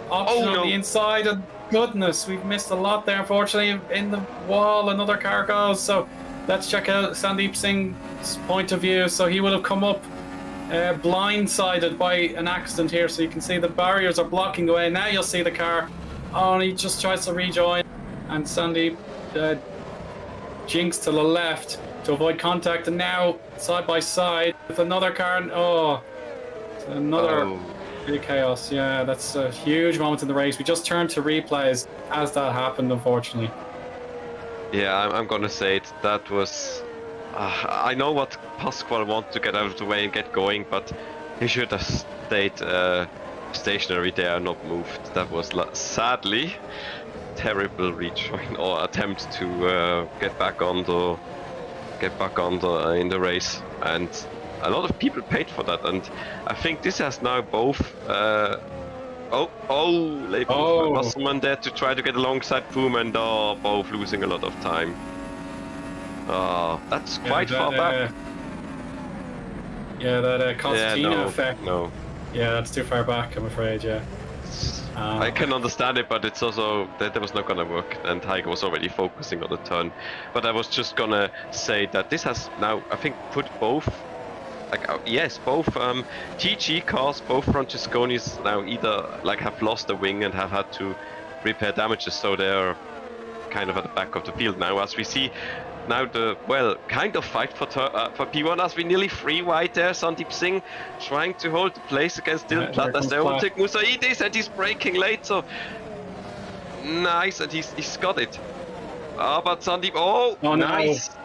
option on the inside. And goodness, we've missed a lot there. Unfortunately, in the wall, another car goes. So let's check out Sandeep Singh's point of view. So he would have come up blindsided by an accident here. So you can see the barriers are blocking away. Now you'll see the car. And he just tries to rejoin. And Sandeep jinks to the left to avoid contact. And now side by side with another car. Big chaos. Yeah, that's a huge moment in the race. We just turned to replays as that happened, unfortunately. Yeah, I'm gonna say it. That was. I know what Pasquale wanted to get out of the way and get going, but he should have stayed stationary there, not moved. That was sadly terrible rejoin or attempt to get back on the in the race, and a lot of people paid for that. And I think this has now both. Was someone there to try to get alongside Boom, and both losing a lot of time. That's quite far back. Yeah, that Constantina effect. No. Yeah, that's too far back, I'm afraid, yeah. I can understand it, but it's also that was not gonna work, and Tiger was already focusing on the turn. But I was just gonna say that this has now, I think, put both, both TG cars, both Francesconis now either have lost the wing and have had to repair damages, so they're kind of at the back of the field now, as we see. Now the kind of fight for P1 as we nearly 3 wide there. Sandeep Singh trying to hold the place against Dylan Platt as they overtake Musaidis, and he's braking late, so nice, and he's got it. But Sandeep, nice. No.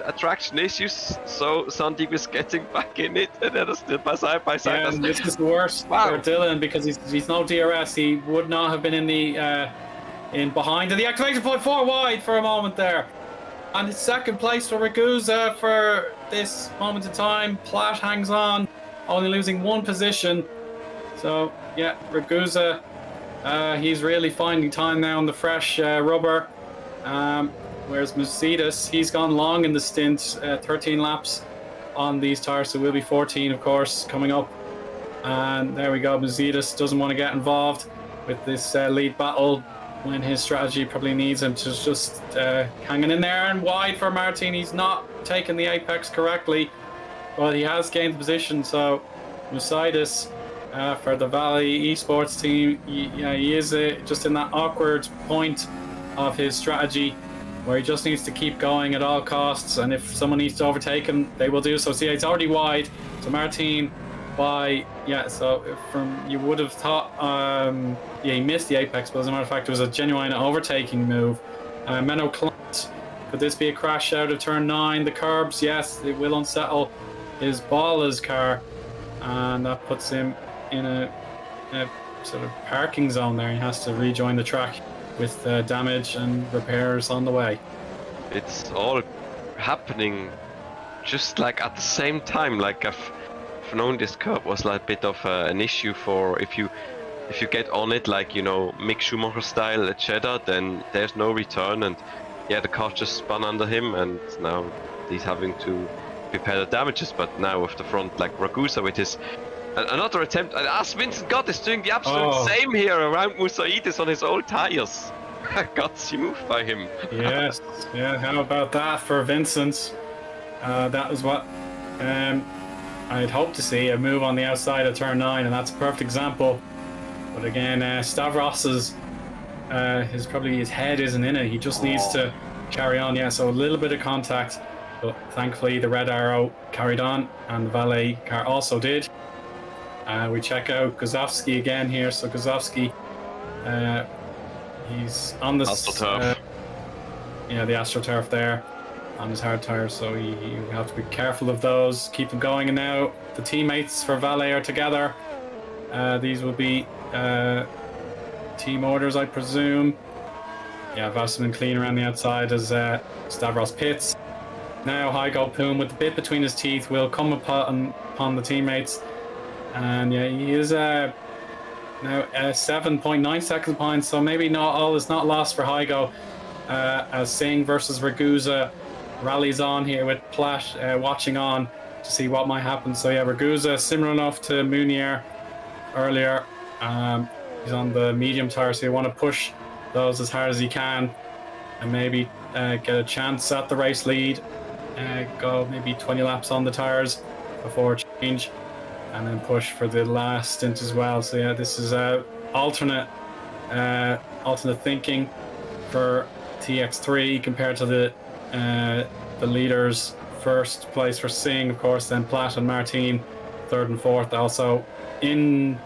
Attraction issues, so Sandeep is getting back in it, and they're still side by side. Yeah, and this is the worst for Dylan because he's no DRS. He would not have been in the behind, and the activation point 4 wide for a moment there. And it's second place for Ragusa for this moment in time. Platt hangs on, only losing 1 position. So, yeah, Ragusa, he's really finding time now on the fresh rubber. Whereas Mercedes, he's gone long in the stint, 13 laps on these tyres, so we'll be 14, of course, coming up. And there we go, Mercedes doesn't want to get involved with this lead battle when his strategy probably needs him to just hanging in there. And wide for Martin. He's not taken the apex correctly, but he has gained the position. So Musaidis for the Valley Esports team, he is just in that awkward point of his strategy where he just needs to keep going at all costs, and if someone needs to overtake him, they will do so. See, it's already wide, so Martin you would have thought he missed the apex, but as a matter of fact it was a genuine overtaking move. Menno Klint, could this be a crash out of turn 9? The curbs, yes, it will unsettle his Bala's car, and that puts him in a sort of parking zone there. He has to rejoin the track with damage and repairs on the way. It's all happening just at the same time. I've known this curb was a bit of an issue for if you get on it Mick Schumacher style at Cheddar, then there's no return, and the car just spun under him, and now he's having to repair the damages. But now with the front, Ragusa with his another attempt, and as Vincent Gott is doing the absolute same here around Musaidis on his old tires. Gutsy move by him. Yes, yeah, how about that for Vincent? That was what I'd hope to see, a move on the outside of turn 9, and that's a perfect example. But again, Stavros's his head isn't in it. He just needs to carry on. Yeah, so a little bit of contact, but thankfully the red arrow carried on, and the valet car also did. We check out Gozowski again here. So Gozowski, he's on this AstroTurf. The AstroTurf there on his hard tires, so you have to be careful of those, keep them going. And now the teammates for Valet are together. These will be team orders, I presume. Yeah, Vasselman clean around the outside as Stavros pits. Now Hygo Poom with the bit between his teeth will come upon the teammates, and he is now 7.9 seconds behind, so maybe not all is not lost for Hygo, as Singh versus Ragusa rallies on here with Platt watching on to see what might happen. So Ragusa similar enough to Munier earlier. He's on the medium tire, so you want to push those as hard as you can and maybe get a chance at the race lead. Go maybe 20 laps on the tires before change, and then push for the last stint as well. So this is alternate thinking for TX3 compared to the leaders. First place for Singh, of course, then Platt and Martin, third and fourth. Also in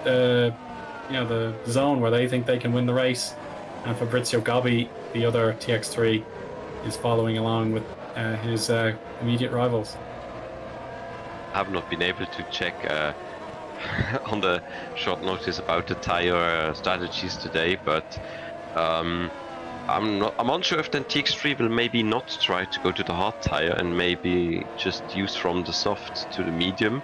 the zone where they think they can win the race. And Fabrizio Gobbi, the other TX3, is following along with his immediate rivals. I have not been able to check on the short notice about the tire strategies today, but I'm unsure if the TX3 will maybe not try to go to the hard tire and maybe just use from the soft to the medium.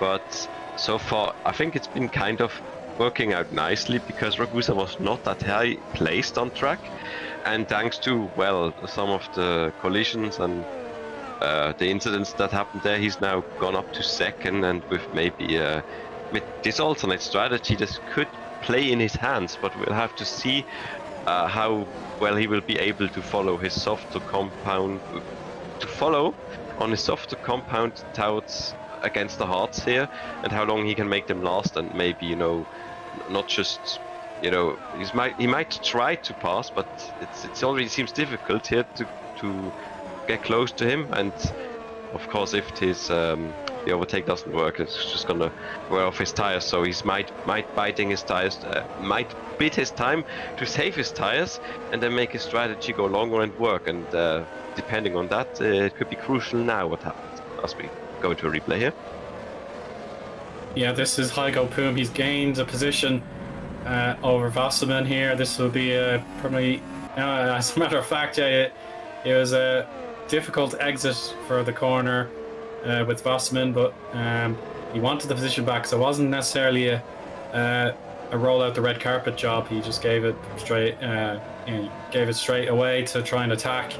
But so far, I think it's been kind of working out nicely because Ragusa was not that high placed on track, and thanks to, well, some of the collisions and the incidents that happened there, he's now gone up to second, and with maybe with this alternate strategy, this could play in his hands, but we'll have to see how well he will be able to follow his softer compound, on his softer compound towards against the hards here, and how long he can make them last, and maybe, not just, he might try to pass, but it already seems difficult here to get close to him. And of course, if the overtake doesn't work, it's just gonna wear off his tires, so he's might biting his tires, might bid his time to save his tires and then make his strategy go longer and work. And depending on that, it could be crucial now what happens as we go to a replay here. Yeah, this is Heiko Poom. He's gained a position over Wasserman here. This will be probably, as a matter of fact, it was a difficult exit for the corner with Wasserman, but he wanted the position back, so it wasn't necessarily a roll out the red carpet job. He just gave it straight away to try and attack.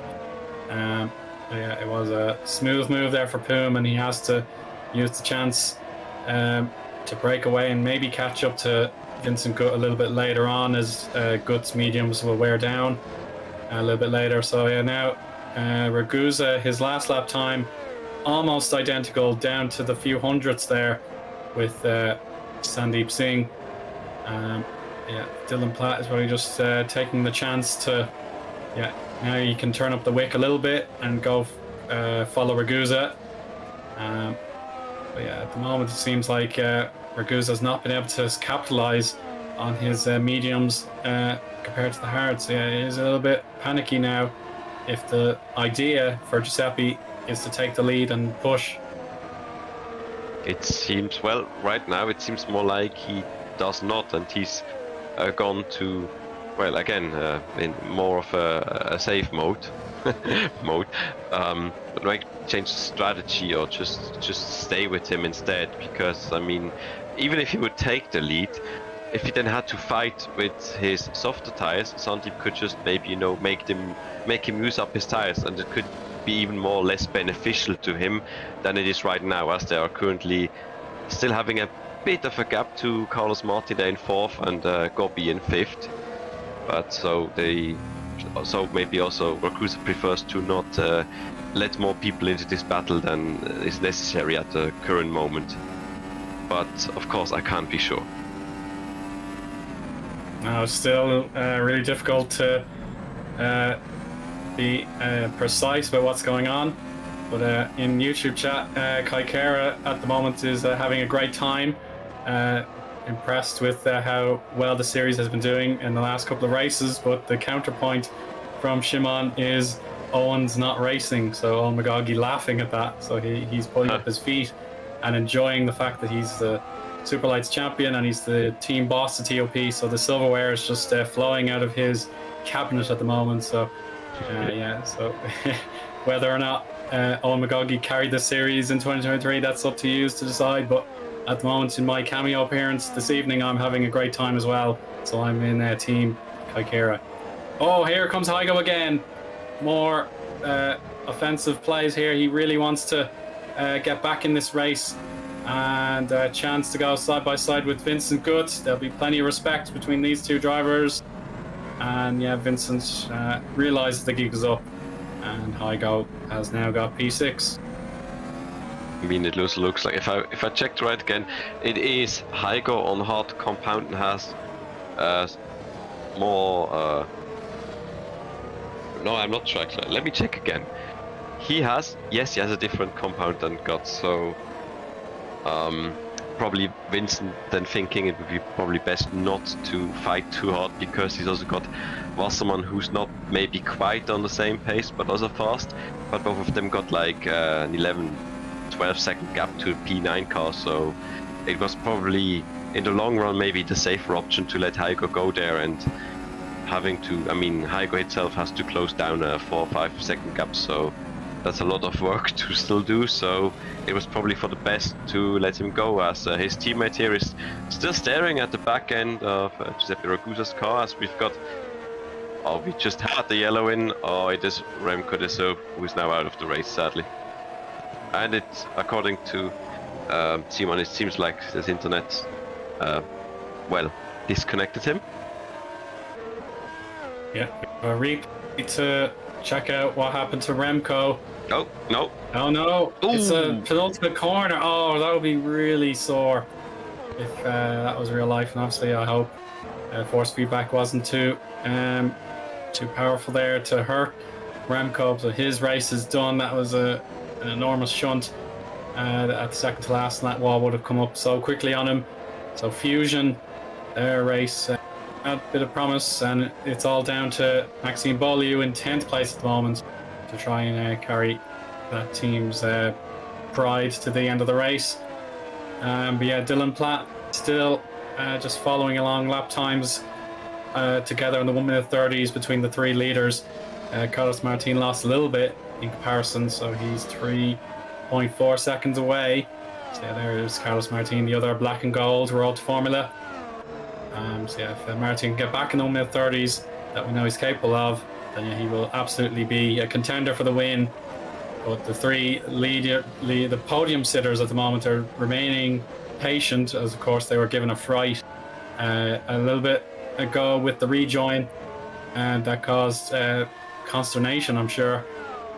Yeah, it was a smooth move there for Poom, and he has to use the chance to break away and maybe catch up to Vincent Gut a little bit later on, as Gut's mediums will wear down a little bit later. So yeah, now Ragusa, his last lap time almost identical, down to the few hundredths there with Sandeep Singh. Yeah, Dylan Platt is probably just taking the chance to, now you can turn up the wick a little bit and go follow Ragusa. But yeah, at the moment it seems like Ragusa has not been able to capitalize on his mediums compared to the hards. So yeah, it is a little bit panicky now if the idea for Giuseppe is to take the lead and push. It seems, well, right now it seems more like he does not, and he's gone to, well, again, in more of a safe mode. But might change the strategy or just stay with him instead, because I mean, even if he would take the lead, if he then had to fight with his softer tires, Sandeep could just maybe make him use up his tires, and it could be even more less beneficial to him than it is right now, as they are currently still having a bit of a gap to Carlos Martin in fourth and Gobbi in fifth. But so maybe also Ragusa prefers to not let more people into this battle than is necessary at the current moment. But of course, I can't be sure. Now, it's still really difficult to be precise about what's going on. But in YouTube chat, Kaikera at the moment is having a great time. Impressed with how well the series has been doing in the last couple of races. But the counterpoint from Szymon is Eoin's not racing. So Eoin McGoggy laughing at that. So he's pulling up his feet and enjoying the fact that he's the Superlights champion and he's the team boss of TOP. So the silverware is just flowing out of his cabinet at the moment. So yeah, so whether or not Eoin McGoggy carried the series in 2023, that's up to you to decide. But at the moment, in my cameo appearance this evening, I'm having a great time as well. So I'm in team Kaikera. Oh, here comes Heiko again. More offensive plays here. He really wants to get back in this race, and a chance to go side by side with Vincent Gut. There'll be plenty of respect between these two drivers. And yeah, Vincent realizes the gig is up, and Heiko has now got P6. I mean, it looks like, if I checked right again, it is Heiko on hard compound and has more. No, I'm not tracked. Let me check again. He has a different compound than Guts. So probably Vincent then thinking it would be probably best not to fight too hard, because he's also got Wasserman, who's not maybe quite on the same pace but also fast, but both of them got like an 11-12 second gap to P9 car, so it was probably in the long run maybe the safer option to let Heiko go there, and having to, I mean, Heiko itself has to close down a 4 or 5 second gap, so that's a lot of work to still do, so it was probably for the best to let him go, as his teammate here is still staring at the back end of Giuseppe Ragusa's car, as we've got, we just had the yellow in, it is Remco Dessau, who is now out of the race, sadly. And it's, according to Szymon, it seems like his internet, disconnected him. Yeah, a replay to check out what happened to Remco. Oh, no. Oh no, Ooh. It's a penultimate corner. Oh, that would be really sore if that was real life. And obviously I hope force feedback wasn't too powerful there to hurt Remco. So his race is done. That was an enormous shunt at the second to last, and that wall would have come up so quickly on him. So Fusion, their race had a bit of promise, and it's all down to Maxime Beaulieu in 10th place at the moment to try and carry that team's pride to the end of the race. But yeah, Dylan Platt still just following along lap times together in the 1 minute 30s between the three leaders. Carlos Martin lost a little bit in comparison, so he's 3.4 seconds away. So yeah, there's Carlos Martin, the other black and gold World Formula. So yeah, if Martin can get back in the 1 minute 30s that we know he's capable of, then yeah, he will absolutely be a contender for the win. But the three the podium sitters at the moment are remaining patient, as of course they were given a fright a little bit ago with the rejoin, and that caused consternation, I'm sure.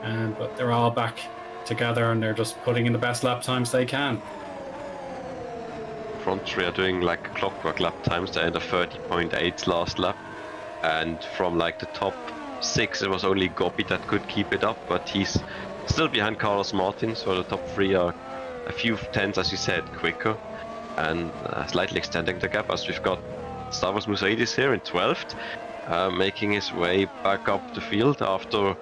But they're all back together and they're just putting in the best lap times they can. Front three are doing like clockwork lap times. They ended 30.8 last lap, and from like the top 6 it was only Gopi that could keep it up, but he's still behind Carlos Martin, so the top 3 are a few tenths, as you said, quicker, and slightly extending the gap, as we've got Stavros Moussaidis here in 12th, making his way back up the field after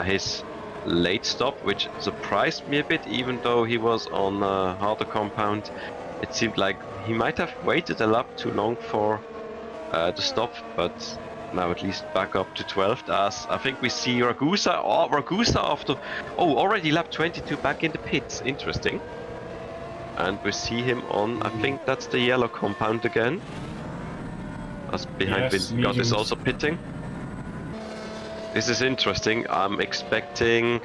his late stop, which surprised me a bit, even though he was on a harder compound. It seemed like he might have waited a lap too long for the stop, but now at least back up to 12th, as I think we see Ragusa after, already lap 22 back in the pits, interesting. And we see him on, I think that's the yellow compound again, as behind Vincent Gott is also pitting. This is interesting. I'm expecting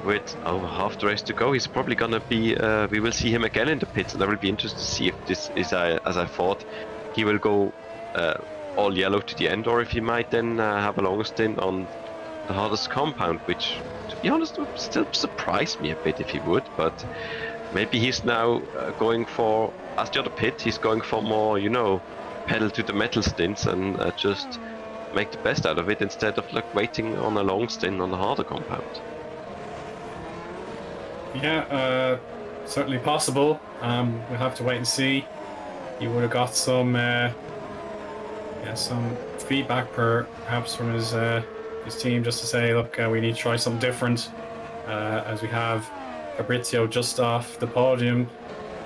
with half the race to go, he's probably gonna be, we will see him again in the pits, and I will be interested to see if this is, as I thought, he will go all yellow to the end, or if he might then have a longer stint on the hardest compound, which, to be honest, would still surprise me a bit if he would, but maybe he's now going for, as the other pit, he's going for more, you know, pedal to the metal stints and just make the best out of it, instead of like waiting on a long stint on the harder compound. Yeah, certainly possible. We'll have to wait and see. He would have got some feedback perhaps from his team, just to say, look, we need to try something different, as we have Fabrizio just off the podium.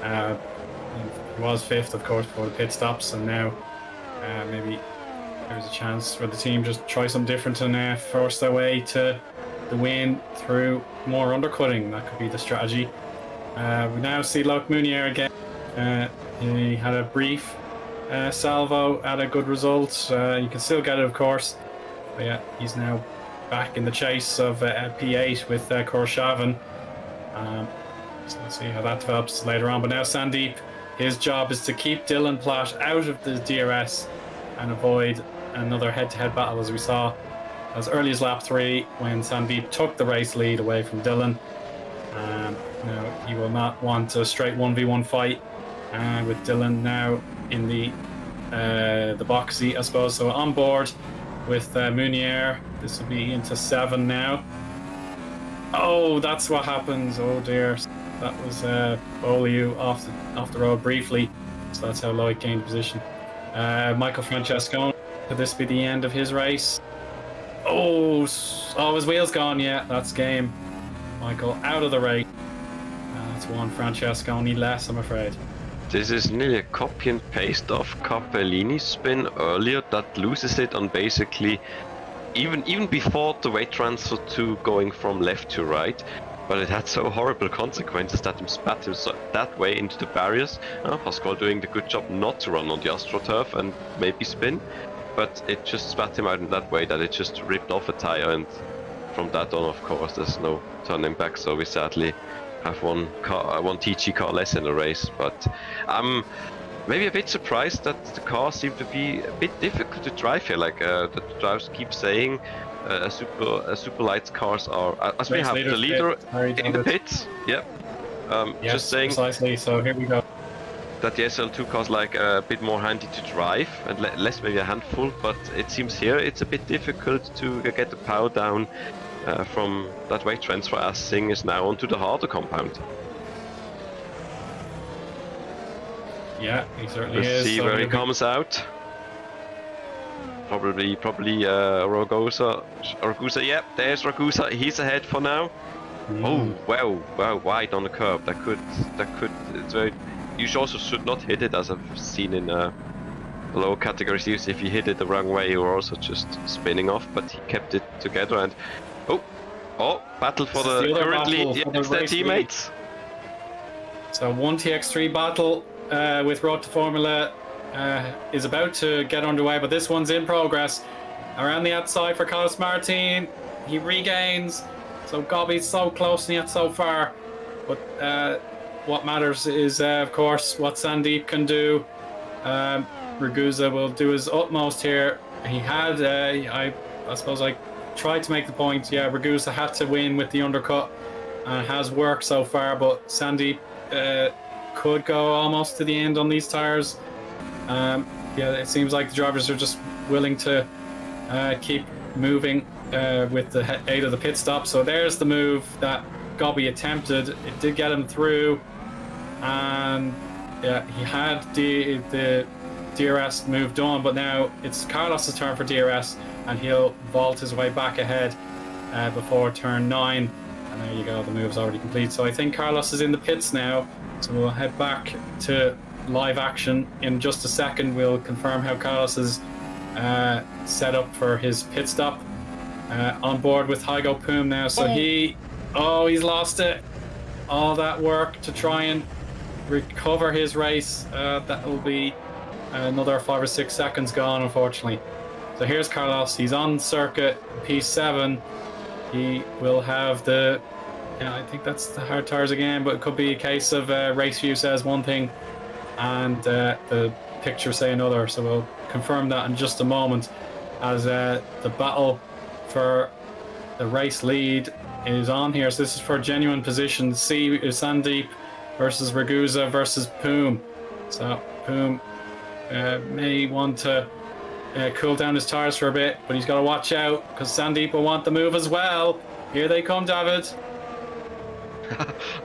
He was 5th, of course, before the pit stops, and now maybe there's a chance for the team just try something different and force their way to the win through more undercutting. That could be the strategy. We now see Loic Mounier again. He had a brief salvo at a good result. You can still get it, of course. But yeah, he's now back in the chase of P8 with Korshavin. So we'll see how that develops later on. But now Sandeep, his job is to keep Dylan Platt out of the DRS and avoid another head-to-head battle, as we saw as early as lap 3 when Sandeep took the race lead away from Dylan. Now he will not want a straight 1v1 fight with Dylan now in the box seat, I suppose. So on board with Mounier. This will be into 7 now. Oh, that's what happens. Oh dear. that was Oliu off the road briefly, so that's how Lloyd gained position. Michael Francescone, could this be the end of his race? Oh, his wheel's gone. Yeah, that's game. Michael out of the race. That's one Francescone less, I'm afraid. This is nearly a copy and paste of Capellini's spin earlier that loses it on basically even before the weight transfer to going from left to right. But it had so horrible consequences that him spat him that way into the barriers. Pascal doing the good job not to run on the AstroTurf and maybe spin, but it just spat him out in that way that it just ripped off a tire, and from that on, of course, there's no turning back. So we sadly have one TG car less in the race. But I'm maybe a bit surprised that the cars seem to be a bit difficult to drive here. Like the drivers keep saying. Superlights cars are, as we have the leader in the pits. Yep. Yes, just saying precisely. So here we go. That the SL2 cars like a bit more handy to drive and less maybe a handful, but it seems here it's a bit difficult to get the power down from that weight transfer, as Singh is now onto the harder compound. Yeah, he certainly Let's is. see so where he comes out. Probably Ragusa. Yep, there's Ragusa. He's ahead for now. Oh, wow, wide on the curb. That could. It's very. You also should not hit it, as I've seen in the lower categories. If you hit it the wrong way, you're also just spinning off. But he kept it together, and battle for the currently against their teammates. So one TX3 battle with Road to Formula. Is about to get underway, but this one's in progress. Around the outside for Carlos Martin. He regains. So Gobby's so close and yet so far. But what matters is, of course, what Sandeep can do. Ragusa will do his utmost here. He had, I suppose I tried to make the point, yeah, Ragusa had to win with the undercut. And it has worked so far, but Sandeep could go almost to the end on these tyres. Yeah, it seems like the drivers are just willing to keep moving with the aid of the pit stop. So there's the move that Gobby attempted. It did get him through, and yeah, he had the DRS move done, but now it's Carlos's turn for DRS, and he'll vault his way back ahead before turn 9. And there you go, the move's already complete. So I think Carlos is in the pits now, so we'll head back to live action in just a second. We'll confirm how Carlos is set up for his pit stop. On board with Hygo Poom now, so he's lost it. All that work to try and recover his race, that will be another 5 or 6 seconds gone, unfortunately. So here's Carlos, he's on circuit P7. He will have I think that's the hard tires again, but it could be a case of race view says one thing and the picture say another, so we'll confirm that in just a moment, as the battle for the race lead is on here. So this is for genuine position. C is Sandeep versus Ragusa versus Poom. So Poom may want to cool down his tires for a bit, but he's got to watch out because Sandeep will want the move as well. Here they come, David.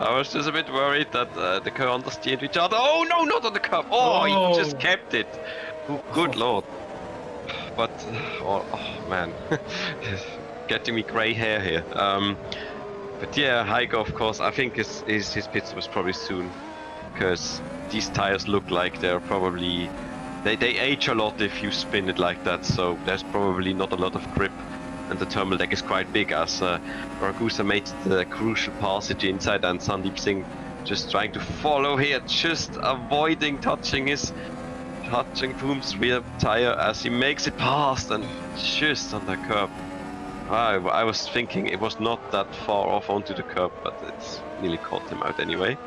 I was just a bit worried that the car understeered each other. Oh no, not on the curb. He just kept it. Good lord. But man, getting me grey hair here. But yeah, Hygo, of course, I think his pit was probably soon, because these tires look like they're probably they age a lot if you spin it like that. So there's probably not a lot of grip. And the thermal deck is quite big, as Ragusa made the crucial passage inside, and Sandeep Singh just trying to follow here, just avoiding touching Poom's rear tire as he makes it past and just on the curb. I was thinking it was not that far off onto the curb, but it's nearly caught him out anyway.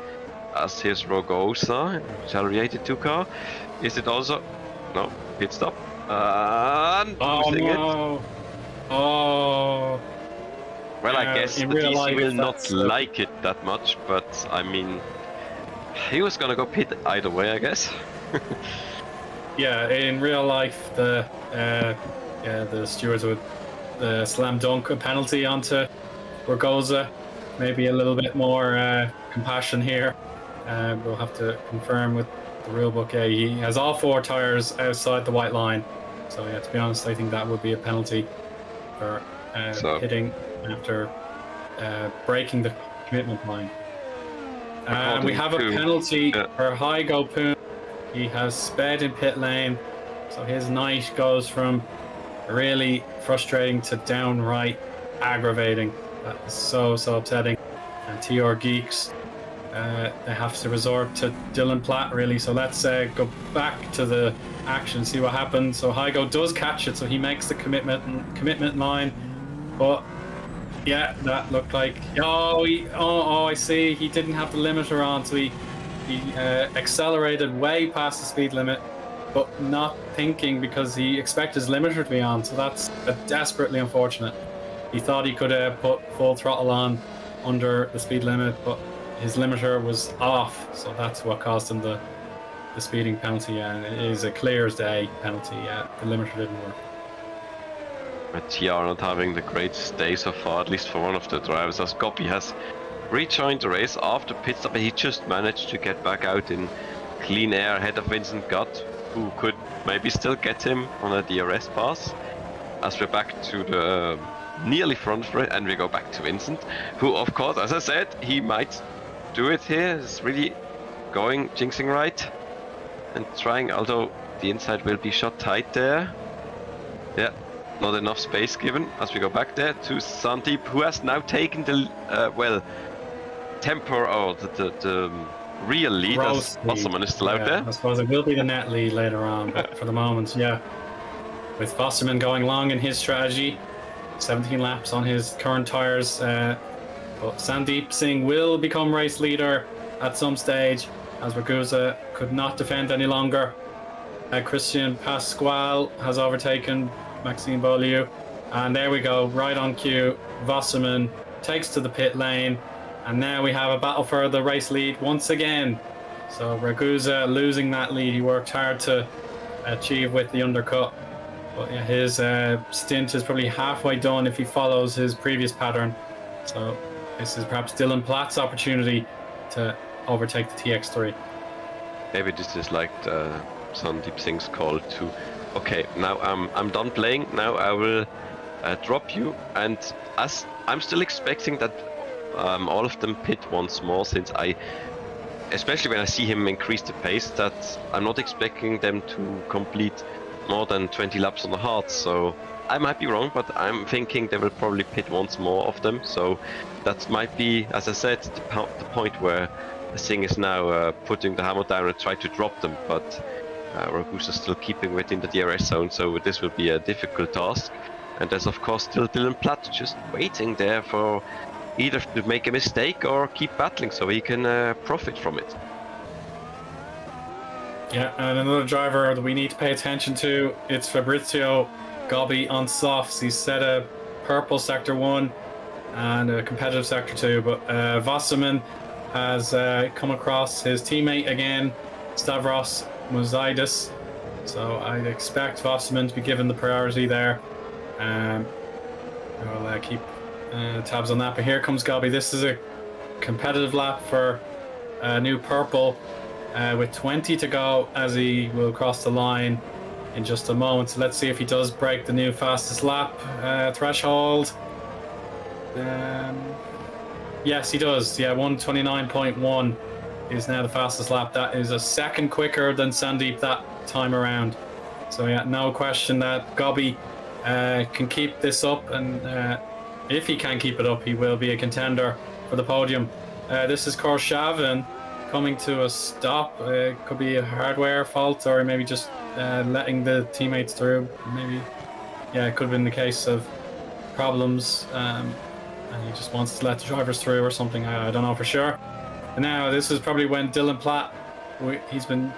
As here's Ragusa, accelerated 2 car. Is it also? No, pit stop. And losing it. Oh. Well, I guess the DC will not like it that much, but I mean, he was gonna go pit either way, I guess. Yeah, in real life, the stewards would slam dunk a penalty onto Ragusa maybe a little bit more compassion here. We'll have to confirm with the rule book. Yeah, he has all 4 tires outside the white line. So yeah, to be honest, I think that would be a penalty for hitting after breaking the commitment line. And we have a penalty for Hygo Poon. He has sped in pit lane, so his night goes from really frustrating to downright aggravating. That is so upsetting. And TR Geeks, they have to resort to Dylan Platt really. So let's go back to the action, see what happens. So Hygo does catch it, so he makes the commitment line, but yeah, that looked like I see, he didn't have the limiter on, so he accelerated way past the speed limit, but not thinking, because he expected his limiter to be on. So that's desperately unfortunate. He thought he could put full throttle on under the speed limit, but his limiter was off, so that's what caused him the speeding penalty, and it is a clear as day penalty. The limiter didn't work. TR not having the greatest day so far, at least for one of the drivers, as Gopi has rejoined the race after pit stop, and he just managed to get back out in clean air ahead of Vincent Gott, who could maybe still get him on a DRS pass. As we're back to the nearly front of it, and we go back to Vincent, who of course, as I said, he might do it here. It's really jinxing right and trying, although the inside will be shot tight there. Yeah, not enough space given. As we go back there to Sandeep, who has now taken the the real lead, as Wasserman is still out there. I suppose it will be the net lead later on, but for the moment, yeah. With Wasserman going long in his strategy, 17 laps on his current tyres, but Sandeep Singh will become race leader at some stage, as Ragusa could not defend any longer. Christian Pasquale has overtaken Maxime Beaulieu, and there we go, right on cue. Wasserman takes to the pit lane, and now we have a battle for the race lead once again. So Ragusa losing that lead, he worked hard to achieve with the undercut, but yeah, his stint is probably halfway done if he follows his previous pattern. So this is perhaps Dylan Platt's opportunity to overtake the TX3. Maybe this is like Sandeep Singh's call to, okay, now I'm done playing, now I will drop you. And as I'm still expecting that all of them pit once more, since especially when I see him increase the pace, that I'm not expecting them to complete more than 20 laps on the hard. So I might be wrong, but I'm thinking they will probably pit once more of them. So that might be, as I said, the point where Singh is now putting the hammer down and try to drop them, but Ragusa is still keeping within the DRS zone, so this will be a difficult task. And there's of course still Dylan Platt just waiting there for either to make a mistake or keep battling so he can profit from it. Yeah, and another driver that we need to pay attention to, it's Fabrizio Gobbi on softs. He's set a purple sector 1 and a competitive sector 2, but Wasserman has come across his teammate again, Stavros Mouzidis. So I'd expect Wasserman to be given the priority there. I'll keep tabs on that. But here comes Gobbi. This is a competitive lap for new purple, with 20 to go as he will cross the line in just a moment. So let's see if he does break the new fastest lap threshold. Yes, he does. Yeah, 1:29.1 is now the fastest lap. That is a second quicker than Sandeep that time around. So yeah, no question that Gobbi can keep this up, and if he can keep it up, he will be a contender for the podium. This is Korshavin coming to a stop. It could be a hardware fault, or maybe just letting the teammates through. Maybe, yeah, it could have been the case of problems, and he just wants to let the drivers through or something. I don't know for sure. And now this is probably when Dylan Platt, he's been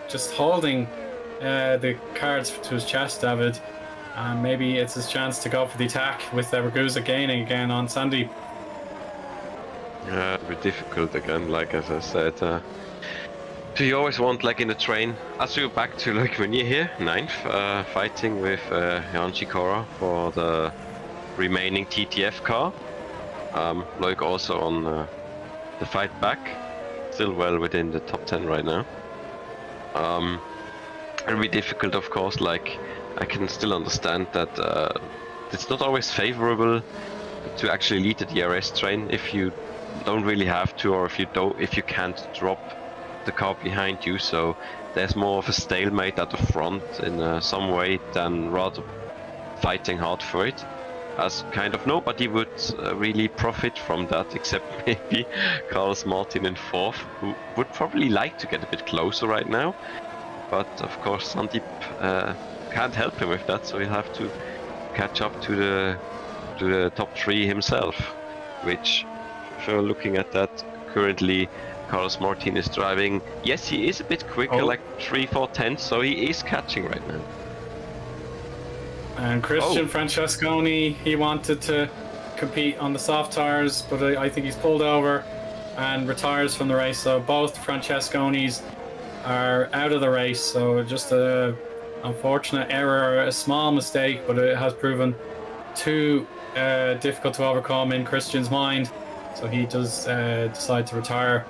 just holding the cards to his chest, David, and maybe it's his chance to go for the attack with Ragusa gaining again on Sandeep. Yeah, it'll be difficult again, like as I said. So you always want, like in the train, as you back to like when you're here, 9th, fighting with Jan Chikora for the remaining TTF car. Loic also on the fight back, still well within the top 10 right now. Very difficult, of course. Like, I can still understand that it's not always favorable to actually lead the DRS train if you don't really have to, or if you can't drop the car behind you. So there's more of a stalemate at the front in some way than rather fighting hard for it, as kind of nobody would really profit from that except maybe Carlos Martin in 4th, who would probably like to get a bit closer right now. But of course Sandeep can't help him with that, so he'll have to catch up to the top 3 himself, which, if you're looking at that, currently Carlos Martin is driving. Yes, he is a bit quicker, like 3-4 tenths, so he is catching right now. And Christian Francesconi, he wanted to compete on the soft tires, but I think he's pulled over and retires from the race. So both Francesconis are out of the race. So just a unfortunate error, a small mistake, but it has proven too difficult to overcome in Christian's mind. So he does decide to retire,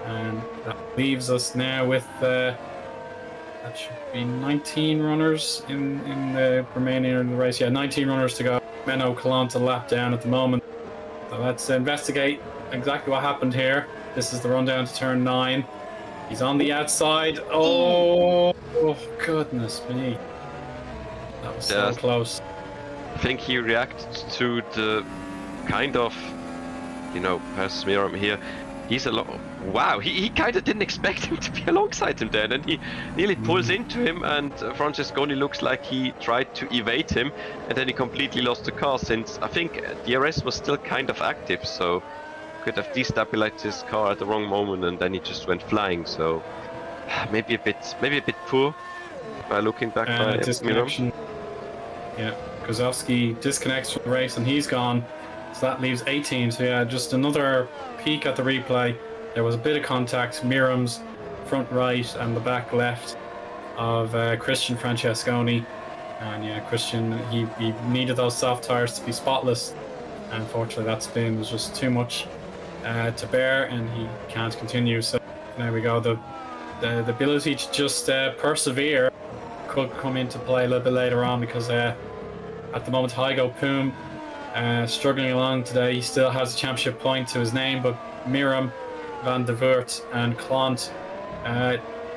and that leaves us now with that should be 19 runners in the remaining in the race. Yeah, 19 runners to go. Menno Kalanta lap down at the moment. So let's investigate exactly what happened here. This is the rundown to turn 9. He's on the outside. Oh goodness me. That was so close. I think he reacted to the kind of, Perez Miram here. He's a lot. Wow, he kind of didn't expect him to be alongside him there. And then he nearly pulls into him, and Francesconi looks like he tried to evade him, and then he completely lost the car, since I think DRS was still kind of active, so could have destabilized his car at the wrong moment, and then he just went flying. So maybe a bit poor by looking back by disconnection. Yeah, Kozowski disconnects from the race, and he's gone. So that leaves 18. So yeah, just another peek at the replay. There was a bit of contact, Miram's front right and the back left of Christian Francesconi. And yeah, Christian, he needed those soft tires to be spotless. Unfortunately, that spin was just too much to bear, and he can't continue. So there we go. The ability to just persevere could come into play a little bit later on, because at the moment, Hygo Poom struggling along today. He still has a championship point to his name, but Miram, Van der Voort and Klant,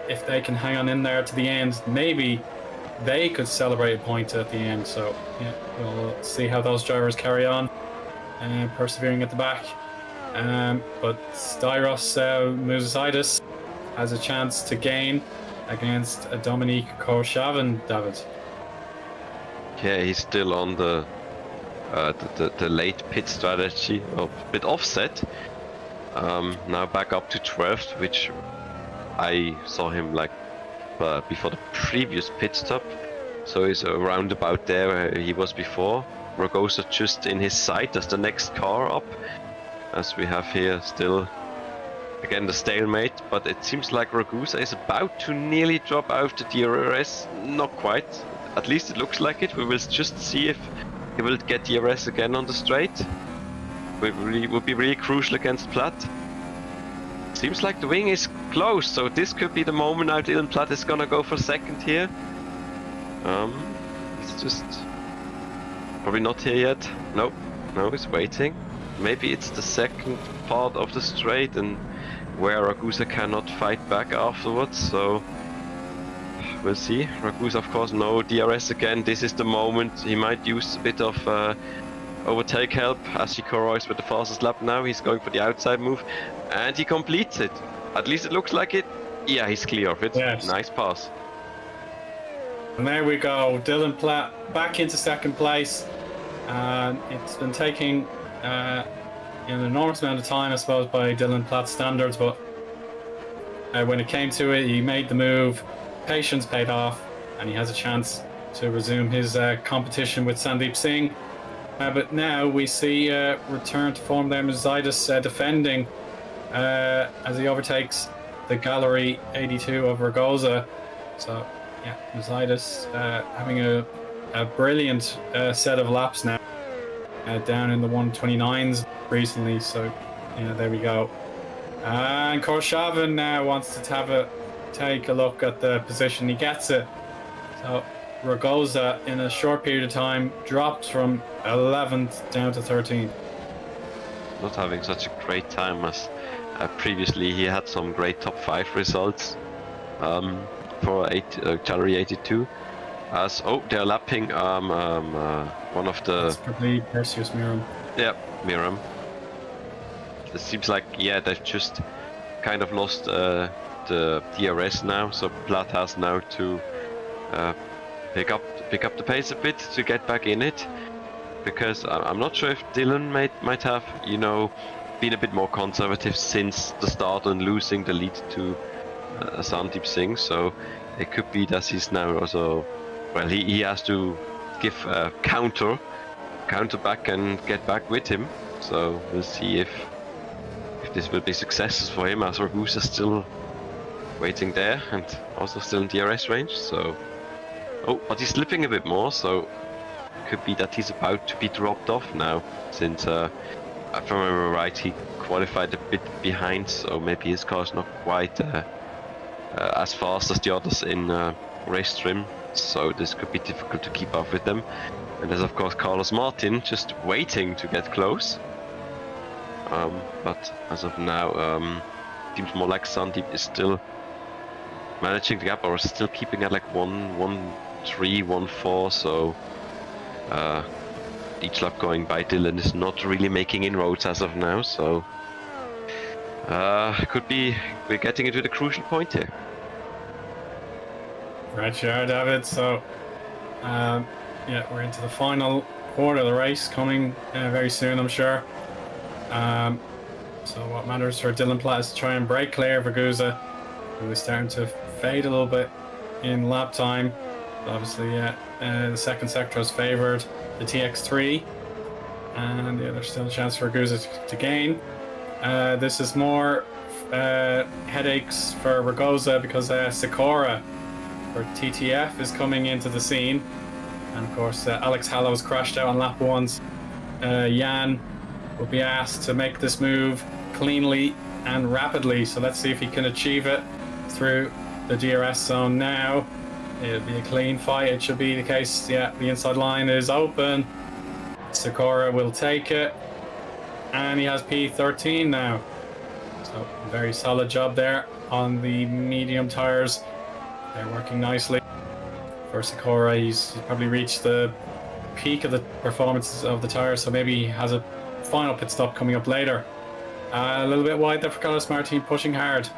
if they can hang on in there to the end, maybe they could celebrate a point at the end. So yeah, we'll see how those drivers carry on, persevering at the back. But Styros Moussaidis has a chance to gain against Dominique Korshavin, David. Yeah, he's still on the late pit strategy, a bit offset. Now back up to 12th, which I saw him like before the previous pit stop. So he's around about there where he was before. Ragosa just in his sight as the next car up. As we have here still, again, the stalemate, but it seems like Ragusa is about to nearly drop out the DRS. Not quite. At least it looks like it. We will just see if he will get DRS again on the straight. Would be really crucial against Platt. Seems like the wing is close, so this could be the moment now Dylan Platt is gonna go for second here. It's just probably not here yet. No, he's waiting. Maybe it's the second part of the straight, and where Ragusa cannot fight back afterwards, so we'll see. Ragusa, of course, no DRS again. This is the moment he might use a bit of overtake help, as Shikoro is with the fastest lap now. He's going for the outside move, and he completes it. At least it looks like it. Yeah, he's clear of it. Yes. Nice pass. And there we go. Dylan Platt back into second place. It's been taking an enormous amount of time, I suppose, by Dylan Platt's standards, but when it came to it, he made the move. Patience paid off, and he has a chance to resume his competition with Sandeep Singh. But now we see return to form there, Moussaidis defending as he overtakes the Gallery 82 of Ragosa. So yeah, Moussaidis having a brilliant set of laps now. down in the 129s recently. So, yeah, there we go. And Korshavin now wants to take a look at the position. He gets it. So Ragosa, in a short period of time, drops from 11th down to 13th. Not having such a great time as previously. He had some great top 5 results for January 82. They're lapping one of the... That's probably Perseus Miram. Yeah, Miram. It seems like, yeah, they've just kind of lost the DRS now, so Platt has now to pick up the pace a bit to get back in it, because I'm not sure if Dylan might have, you know, been a bit more conservative since the start and losing the lead to Sandeep Singh, so it could be that he's now also, well, he has to give a counter back and get back with him, so we'll see if this will be successes for him, as Ragusa still waiting there and also still in DRS range. So, but he's slipping a bit more, so it could be that he's about to be dropped off now, since if I remember right, he qualified a bit behind, so maybe his car's not quite as fast as the others in race trim, so this could be difficult to keep up with them. And there's of course Carlos Martin just waiting to get close. But as of now, seems more like Sandeep is still managing the gap, or still keeping at like 1-1-3, 1-4. So each lap going by, Dylan is not really making inroads as of now. So could be we're getting into the crucial point here. Right, sure, David. So yeah, we're into the final quarter of the race, coming very soon, I'm sure. So what matters for Dylan Platt is to try and break clear of Ragusa, who is starting to fade a little bit in lap time. But obviously, yeah, the second sector has favoured the TX3, and yeah, there's still a chance for Ragusa to gain. This is more headaches for Ragosa because Sikora for TTF is coming into the scene, and of course Alex Hallows crashed out on lap 1's. Jan will be asked to make this move cleanly and rapidly, so let's see if he can achieve it through the DRS zone now. It'll be a clean fight, it should be the case. Yeah, the inside line is open. Sikora will take it, and he has P13 now, so very solid job there on the medium tires. They're working nicely for Sikora. He's probably reached the peak of the performance of the tires, so maybe he has a final pit stop coming up later. A little bit wide there for Carlos Martin, pushing hard.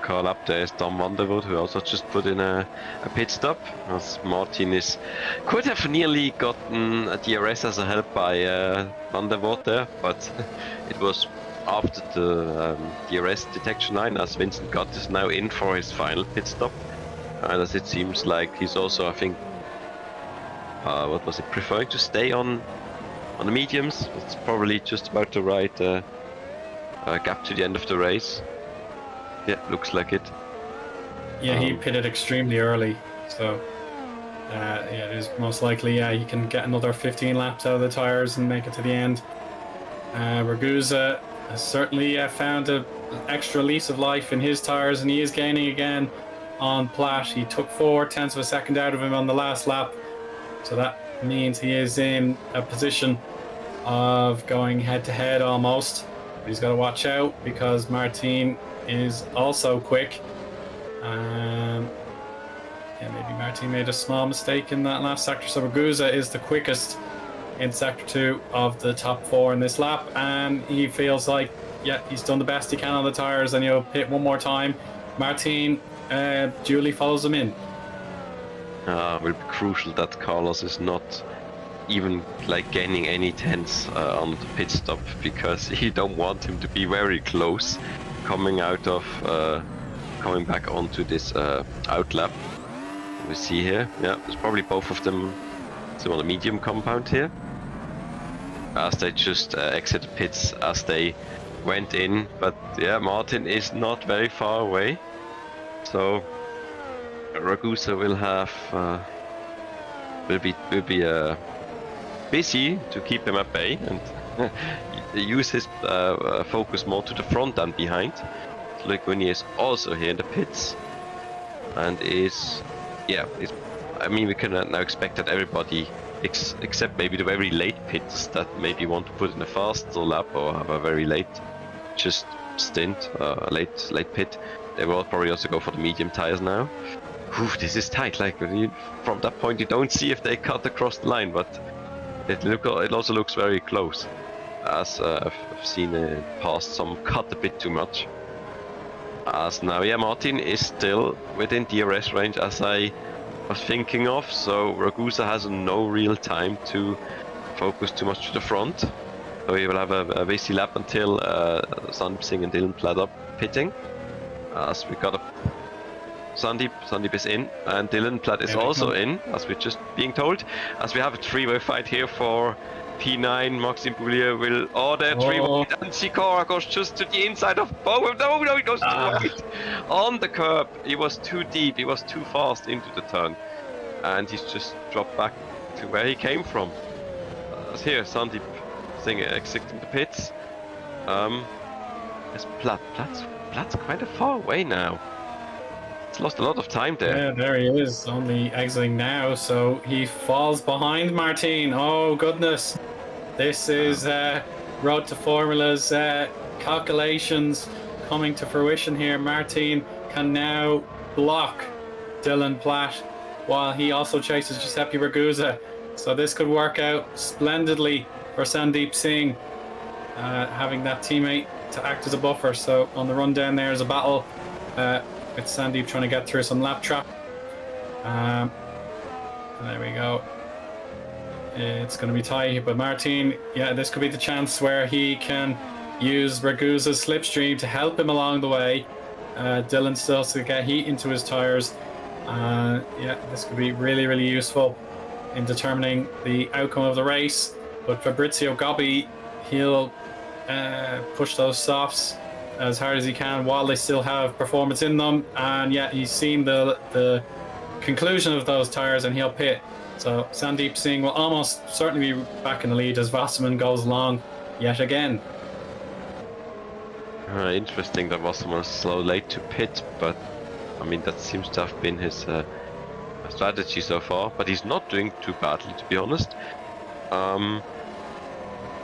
Call up there is Tom Vanderwood, who also just put in a pit stop, as Martin could have nearly gotten a DRS as a help by Vanderwood there, but it was after the DRS detection line, as Vincent Gott is now in for his final pit stop, and as it seems like he's also, I think, what was it, preferring to stay on the mediums. It's probably just about the right gap to the end of the race. Yeah, looks like it. Yeah, he pitted extremely early, so yeah, it is most likely, yeah, he can get another 15 laps out of the tires and make it to the end. Ragusa has certainly found an extra lease of life in his tires, and he is gaining again on Platt. He took 4/10 of a second out of him on the last lap, so that means he is in a position of going head-to-head almost. But he's got to watch out because Martin is also quick. Yeah, maybe Martin made a small mistake in that last sector. So Ragusa is the quickest in sector 2 of the top 4 in this lap, and he feels like, yeah, he's done the best he can on the tires, and he'll pit one more time. Martin duly follows him in. Will be crucial that Carlos is not even like gaining any tenths on the pit stop, because you don't want him to be very close coming out of coming back onto this outlap. We see here, yeah, there's probably both of them still on the medium compound here, as they just exited pits as they went in. But yeah, Martin is not very far away, so Ragusa will have will be busy to keep him at bay and use his focus more to the front than behind. Eoin is also here in the pits, and I mean, we can now expect that everybody, except maybe the very late pits that maybe want to put in a faster lap or have a very late just stint, late pit, they will probably also go for the medium tires now. Whew, this is tight. Like from that point, you don't see if they cut across the line, but it also looks very close. As I've seen past some cut a bit too much. As now, yeah, Martin is still within DRS range as I was thinking of, so Ragusa has no real time to focus too much to the front. So he will have a busy lap until Sandeep Singh and Dylan Platt up pitting. As we got a Sandeep is in, and Dylan Platt is also in, as we're just being told. As we have a three-way fight here for P9, Maxime Boulier will order three-way, and Sikora goes just to the inside of both. No, he goes too wide. On the curb, he was too deep, he was too fast into the turn. And he's just dropped back to where he came from. Here, Sandeep Singh exiting the pits. It's Platt's quite a far away now. He's lost a lot of time there. Yeah, there he is, only exiting now, so he falls behind Martin. Oh goodness, this is Road to Formula's calculations coming to fruition here. Martin can now block Dylan Platt while he also chases Giuseppe Ragusa, so this could work out splendidly for Sandeep Singh, having that teammate to act as a buffer. So on the run down there is a battle with Sandeep trying to get through some lap trap. There we go. It's going to be tight, but Martin, yeah, this could be the chance where he can use Ragusa's slipstream to help him along the way. Dylan still to get heat into his tires. Yeah, this could be really, really useful in determining the outcome of the race. But Fabrizio Gobbi, he'll push those softs as hard as he can while they still have performance in them, and yeah, he's seen the conclusion of those tires and he'll pit. So Sandeep Singh will almost certainly be back in the lead as Wasserman goes along yet again. Interesting that Wasserman was so late to pit, but I mean that seems to have been his strategy so far, but he's not doing too badly, to be honest.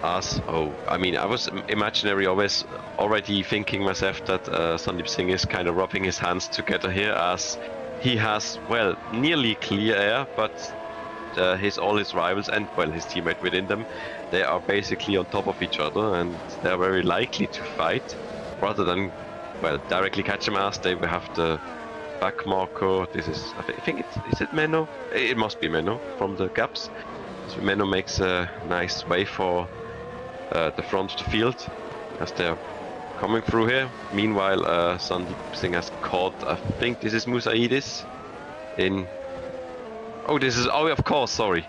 I mean, I was imaginary already thinking myself that Sandeep Singh is kind of rubbing his hands together here, as he has, well, nearly clear air, but all his rivals and, well, his teammate within them, they are basically on top of each other, and they're very likely to fight rather than, well, directly catch him, as they will have the back marker. This is, I think is it Menno? It must be Menno from the gaps. So Menno makes a nice way for the front of the field as they're coming through here. Meanwhile, Sandeep Singh has caught, I think this is Musaidis in. Oh, this is, oh, of course, sorry.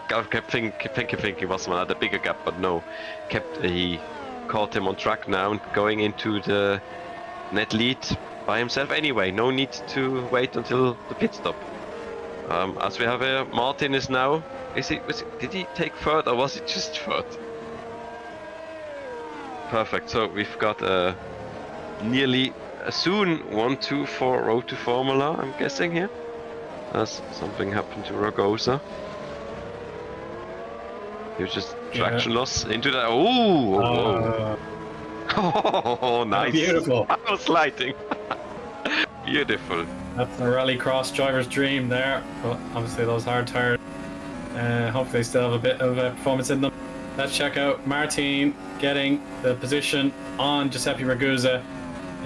I kept thinking Wasserman had a bigger gap, but no. He caught him on track now and going into the net lead by himself anyway. No need to wait until the pit stop. As we have here, Martin is now. Did he take third or was it just third? Perfect. So we've got nearly soon 1-2 for Road to Formula, I'm guessing here. As something happened to Ragusa. He was just traction loss into that. Oh, nice. Beautiful. I was lighting. Beautiful. That's a rallycross driver's dream there. But obviously those hard tires, hopefully they still have a bit of performance in them. Let's check out Martin getting the position on Giuseppe Ragusa.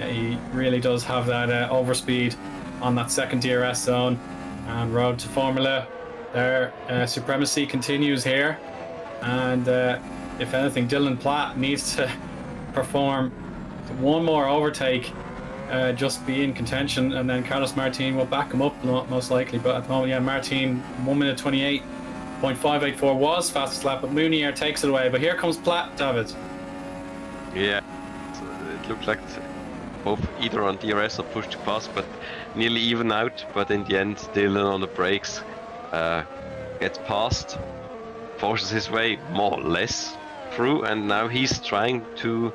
He really does have that overspeed on that second DRS zone. And Road to Formula, their supremacy continues here. And if anything, Dylan Platt needs to perform one more overtake, just be in contention, and then Carlos Martin will back him up most likely. But at the moment, yeah, Martin 1:28.584 was fastest lap, but Mounier takes it away. But here comes Platt, David. Yeah, so it looked like both either on DRS or push to pass, but nearly even out. But in the end, Dylan on the brakes gets past, forces his way more or less through, and now he's trying to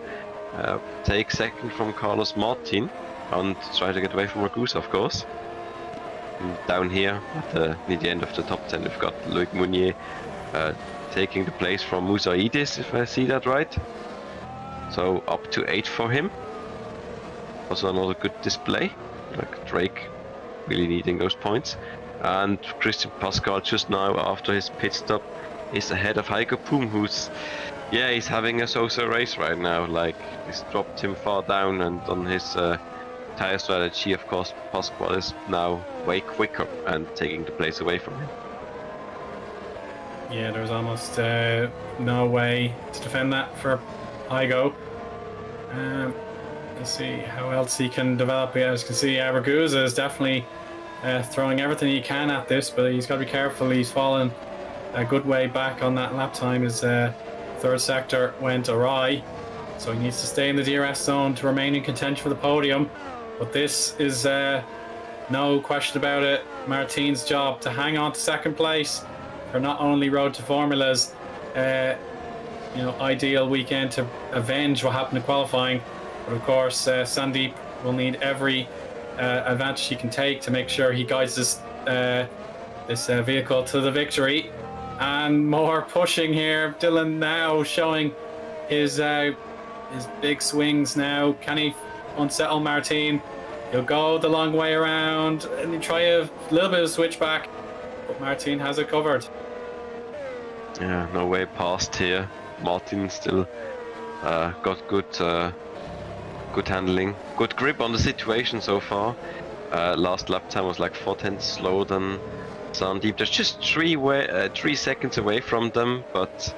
take second from Carlos Martin and try to get away from Ragusa, of course. And down here, near the end of the top 10, we've got Loic Mounier taking the place from Musaidis, if I see that right. So up to 8 for him. Also another good display, like Drake really needing those points. And Christian Pascal just now, after his pit stop, is ahead of Heiko Poom, who's, yeah, he's having a so-so race right now. Like, he's dropped him far down, and on his tire strategy, of course, Pascal is now way quicker and taking the place away from him. Yeah, there's almost no way to defend that for Heiko. Let's see how else he can develop. Yeah, as you can see, Ragusa is definitely throwing everything he can at this, but he's got to be careful. He's fallen a good way back on that lap time. His third sector went awry, so he needs to stay in the DRS zone to remain in contention for the podium. But this is no question about it, Martin's job to hang on to second place for not only Road to Formulas, ideal weekend to avenge what happened in qualifying, but of course Sandeep will need every advantage he can take to make sure he guides this vehicle to the victory. And more pushing here. Dylan now showing his big swings now. Can he unsettle Martin? He'll go the long way around and he try a little bit of switchback, but Martin has it covered. Yeah, no way past here. Martin still got good handling, good grip on the situation so far. Last lap time was like 4/10 slower than Sandeep. There's just 3 seconds away from them, but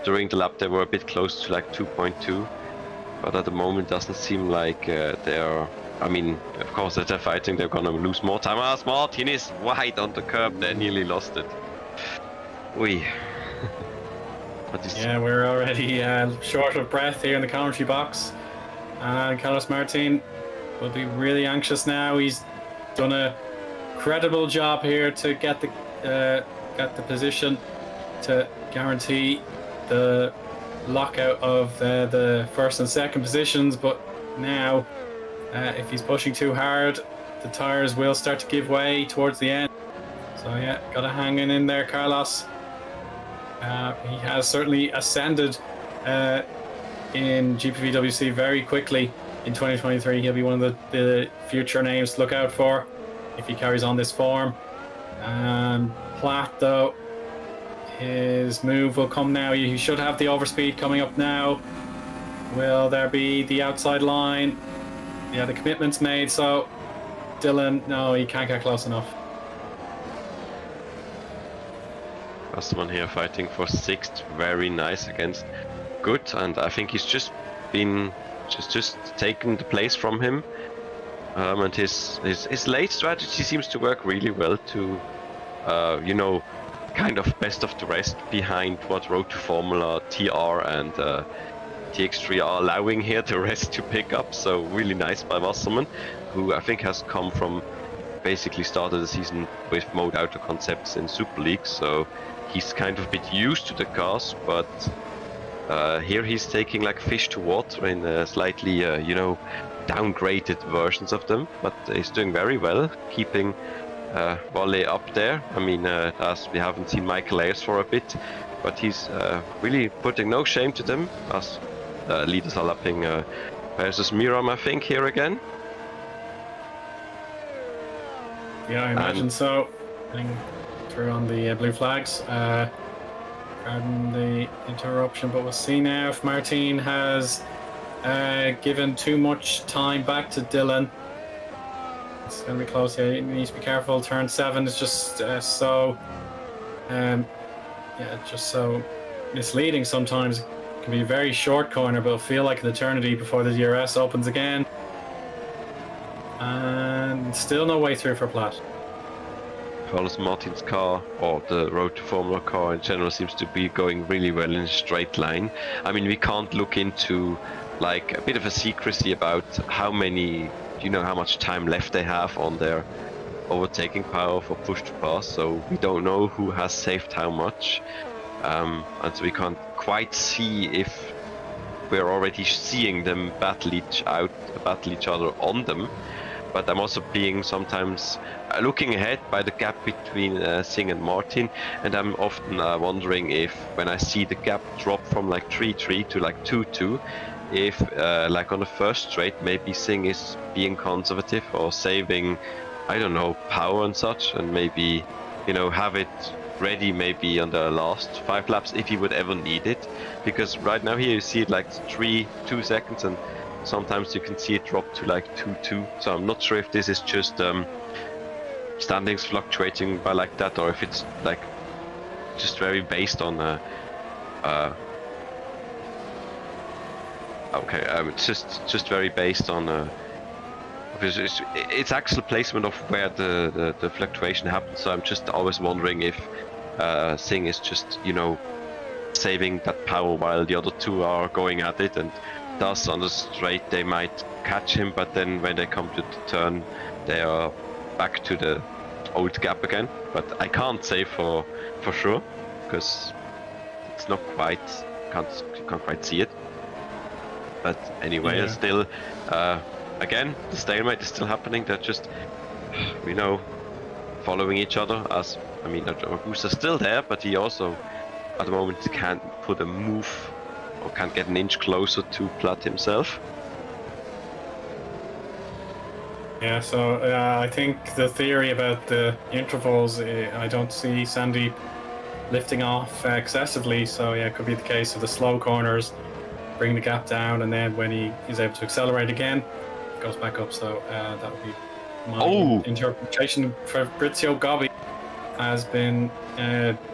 during the lap they were a bit close to like 2.2. But at the moment doesn't seem like they're. I mean, of course, if they're fighting, they're gonna lose more time. As Martin is wide on the curb, they nearly lost it. Oi. Yeah, we're already short of breath here in the commentary box. And Carlos Martin will be really anxious now. He's done a credible job here to get the position to guarantee the lockout of the first and second positions. But now, if he's pushing too hard, the tires will start to give way towards the end. So yeah, gotta hang in there, Carlos. He has certainly ascended in GPVWC very quickly in 2023. He'll be one of the future names to look out for if he carries on this form. Platt, though, his move will come now. He should have the overspeed coming up now. Will there be the outside line? Yeah, the commitment's made, so Dylan, no, he can't get close enough. Szymon here fighting for 6th, very nice against Good, and I think he's just been just taken the place from him. And his late strategy seems to work really well to, kind of best of the rest behind what Road to Formula, TR and TX3 are allowing here the rest to pick up. So really nice by Szymon, who I think has come from basically started the season with mode auto concepts in Super League, so he's kind of a bit used to the cars, but here he's taking like fish to water in slightly, downgraded versions of them, but he's doing very well, keeping Wale up there. I mean, as we haven't seen Michael Ayers for a bit, but he's really putting no shame to them, as leaders are lapping versus Miram, I think, here again. Yeah, I imagine so. Getting through on the blue flags. Pardon the interruption, but we'll see now if Martin has given too much time back to Dylan. It's going to be close here. He needs to be careful. Turn 7 is just so misleading sometimes. It can be a very short corner, but it'll feel like an eternity before the DRS opens again. And still no way through for Platt. Carlos Martin's car, or the Road to Formula car in general, seems to be going really well in a straight line. I mean, we can't look into like a bit of a secrecy about how much time left they have on their overtaking power for push to pass, so we don't know who has saved how much, and so we can't quite see if we're already seeing them battle each other on them. But I'm also being sometimes looking ahead by the gap between Singh and Martin, and I'm often wondering if when I see the gap drop from like 3-3 to like 2-2, if like on the first straight maybe Singh is being conservative or saving, I don't know, power and such, and maybe, you know, have it ready maybe on the last 5 laps if he would ever need it, because right now here you see it like 2 seconds, and sometimes you can see it drop to like 2-2. So I'm not sure if this is just standings fluctuating by like that, or if it's like just very based on it's just very based on it's actual placement of where the fluctuation happens. So I'm just always wondering if Singh is just, you know, saving that power while the other two are going at it, and thus on the straight they might catch him, but then when they come to the turn they are back to the old gap again. But I can't say for sure, because it's not quite, can't quite see it. But anyway, it's still again, the stalemate is still happening. They're just, you know, following each other. As I mean, Ragusa's still there, but he also at the moment can't put a move or can't get an inch closer to Platt himself. Yeah, so I think the theory about the intervals, I don't see Sandeep lifting off excessively. So yeah, it could be the case of the slow corners, bring the gap down, and then when he's able to accelerate again, it goes back up. So that would be my interpretation. Fabrizio Gobbi has been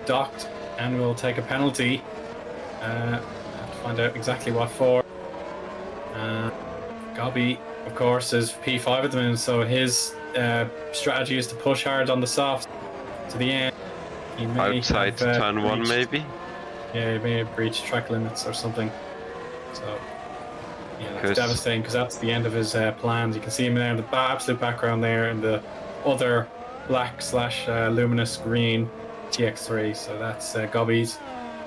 docked and will take a penalty. I have to find out exactly what for. Gobbi, of course, is P5 at the minute, so his strategy is to push hard on the soft to the end. He may outside have, turn breached, 1 maybe? Yeah, he may have breached track limits or something. So yeah, that's devastating, because that's the end of his plans. You can see him there in the absolute background there in the other black / luminous green TX3. So that's Gobbi's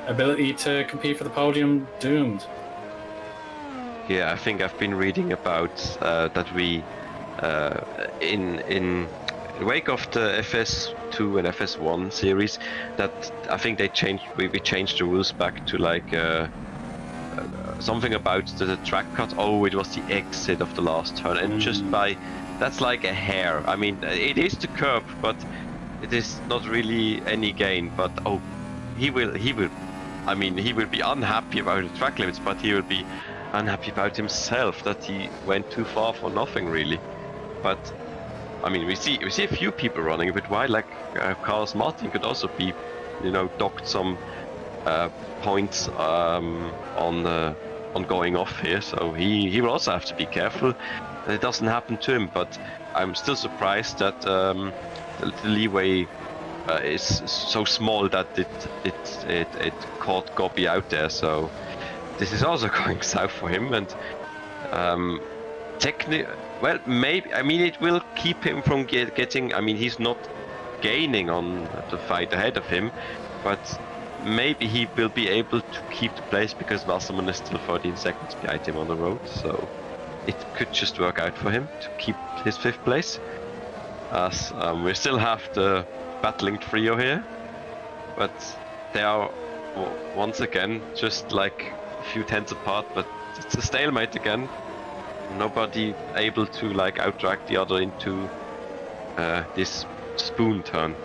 ability to compete for the podium doomed. Yeah, I think I've been reading about that we in the wake of the FS2 and FS1 series, that I think they changed. We changed the rules back to like something about the track cut. Oh, it was the exit of the last turn, and just by that's like a hair. I mean, it is the curb, but it is not really any gain. But oh, he will. I mean, he will be unhappy about the track limits, but he will be unhappy about himself that he went too far for nothing, really. But I mean, we see a few people running a bit wide, like Carlos Martin could also be, you know, docked some points on going off here, so he will also have to be careful that it doesn't happen to him. But I'm still surprised that the leeway is so small that it caught Gobbi out there. So this is also going south for him, and well, maybe, I mean, it will keep him from getting, I mean, he's not gaining on the fight ahead of him, but maybe he will be able to keep the place because Wasserman is still 14 seconds behind him on the road, so it could just work out for him to keep his 5th place. As we still have the battling trio here, but they are once again just like a few tenths apart, but it's a stalemate again. Nobody able to like outdrag the other into this spoon turn.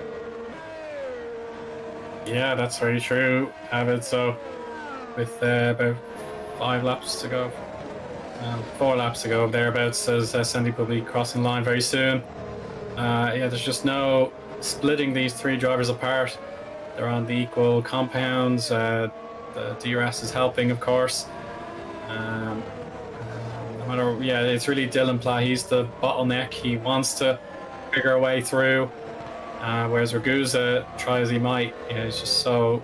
Yeah, that's very true, Avid. So with about 5 laps to go, 4 laps to go thereabouts, as Sandeep will be crossing the line very soon. Yeah, there's just no splitting these 3 drivers apart. They're on the equal compounds. The DRS is helping, of course. No matter, yeah, it's really Dylan Platt. He's the bottleneck. He wants to figure a way through. Whereas Ragusa, try as he might, yeah, he's just so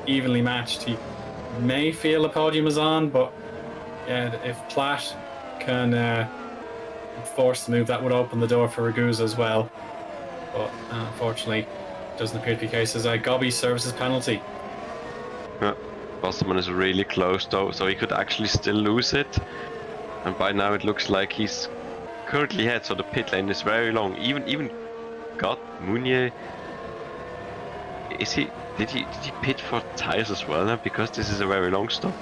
evenly matched. He may feel a podium is on, but yeah, if Platt can force the move, that would open the door for Ragusa as well. but unfortunately, doesn't appear to be the case as Gobby serves his penalty. Yeah. Wasserman is really close though, so he could actually still lose it. And by now it looks like he's currently ahead, so the pit lane is very long. Even God, Mounier, did he pit for tires as well now? Because this is a very long stop.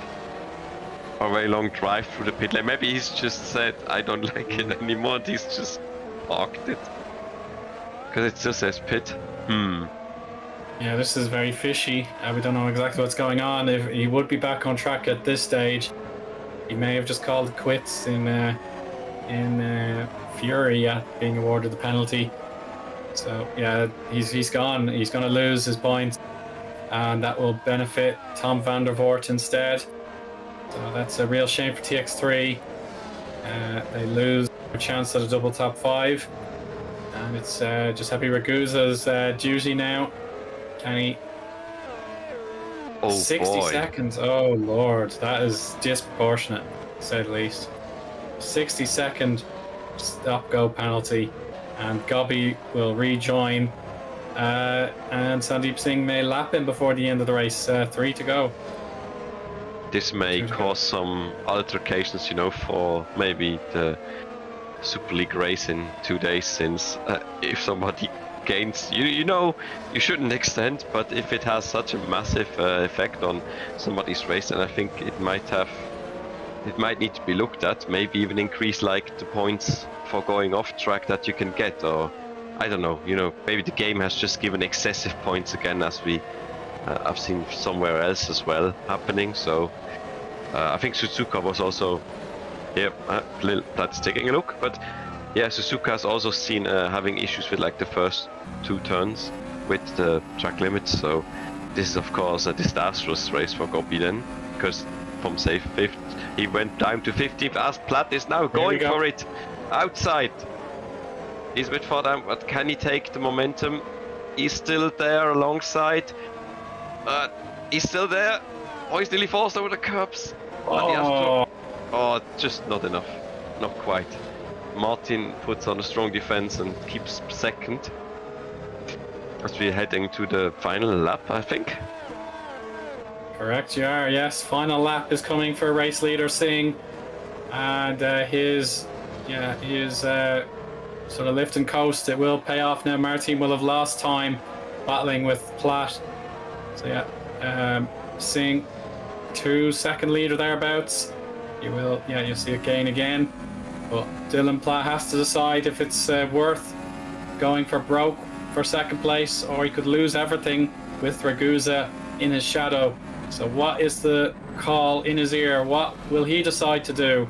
Or a very long drive through the pit lane. Maybe he's just said, I don't like it anymore, and he's just parked it. Because it still says pit. Yeah, this is very fishy. We don't know exactly what's going on. If he would be back on track at this stage, he may have just called quits in fury at being awarded the penalty. So yeah, he's gone. He's going to lose his points, and that will benefit Tom van der Voort instead. So that's a real shame for TX3. They lose a chance at a double top 5, and it's Giuseppe Ragusa's duty now. Can he? Oh 60 boy. seconds. Oh lord, that is disproportionate, to say the least. 60-second stop-go penalty, and Gobby will rejoin. And Sandeep Singh may lap him before the end of the race. 3 to go. This may cause some altercations, you know, for maybe the Super League race in 2 days, since if somebody gains, you know, you shouldn't extend, but if it has such a massive effect on somebody's race, then I think it might need to be looked at, maybe even increase like the points for going off track that you can get, or I don't know, you know, maybe the game has just given excessive points again, as I've seen somewhere else as well happening. So I think Suzuka was also, that's taking a look, but yeah, Suzuka has also seen having issues with like the first 2 turns with the track limits. So this is of course a disastrous race for Gobby then, because from safe 5th he went down to 15th as Platt is now going for it outside. He's a bit far down, but can he take the momentum? He's still there alongside. He's still there. Oh, he's nearly forced over the curbs. Oh, just not enough. Not quite. Martin puts on a strong defense and keeps 2nd. As we're heading to the final lap, I think. Correct, you are. Yes, final lap is coming for race leader Singh, and his sort of lift and coast. It will pay off now. Martin will have lost time battling with Platt. So yeah, Singh 2-second leader thereabouts. You'll see it gain again. But Dylan Platt has to decide if it's worth going for broke for 2nd place, or he could lose everything with Ragusa in his shadow. So what is the call in his ear? What will he decide to do?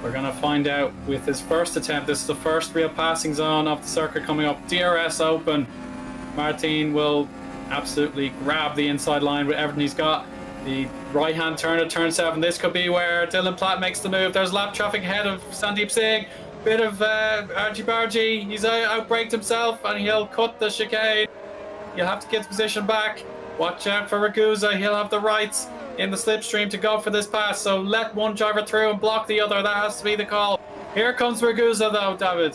We're going to find out with his first attempt. This is the first real passing zone of the circuit coming up. DRS Open. Martin will absolutely grab the inside line with everything he's got. The right-hand turn at turn 7. This could be where Dylan Platt makes the move. There's lap traffic ahead of Sandeep Singh. Bit of argy-bargy. He's outbraked himself, and he'll cut the chicane. You'll have to get his position back. Watch out for Ragusa. He'll have the rights in the slipstream to go for this pass. So let one driver through and block the other. That has to be the call. Here comes Ragusa, though, David.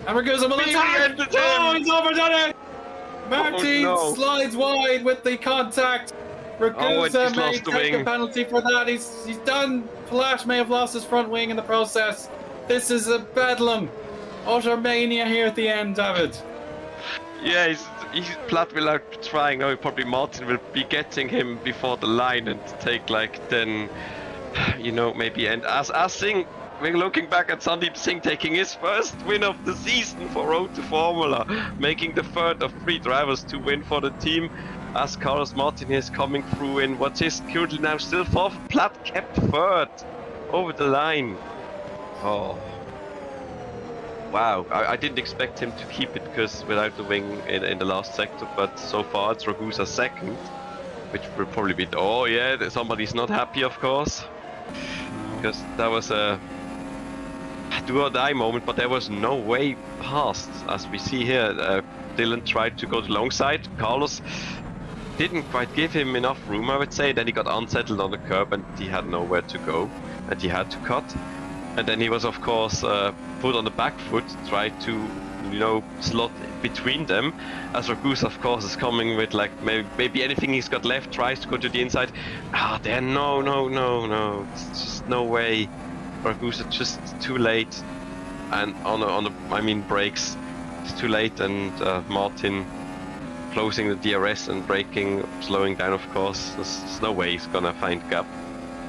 And Ragusa will attack. Oh, he's overdone it. Martin slides wide with the contact. Ragusa may take a penalty for that. He's done. Platt may have lost his front wing in the process. This is a bedlam. Utter mania here at the end, David. Yeah, he's Platt without trying. Oh, probably Martin will be getting him before the line and take like then, you know, maybe. And as Singh, we're looking back at Sandeep Singh taking his first win of the season for Road to Formula, making the 3rd of 3 drivers to win for the team. As Carlos Martin is coming through in what is currently now still 4th. Platt kept 3rd over the line. Oh. Wow, I didn't expect him to keep it, because without the wing in the last sector, but so far it's Ragusa 2nd, which will probably be, oh yeah, somebody's not happy of course, because that was a do or die moment, but there was no way past. As we see here, Dylan tried to go to the long side, Carlos didn't quite give him enough room, I would say. Then he got unsettled on the curb and he had nowhere to go, and he had to cut. And then he was of course put on the back foot, tried to slot between them. As Ragusa, of course, is coming with like maybe anything he's got left, tries to go to the inside. There, no, it's just no way. Ragusa just too late, and on the brakes, it's too late, and Martin closing the DRS and braking, slowing down, of course. There's no way he's gonna find gap.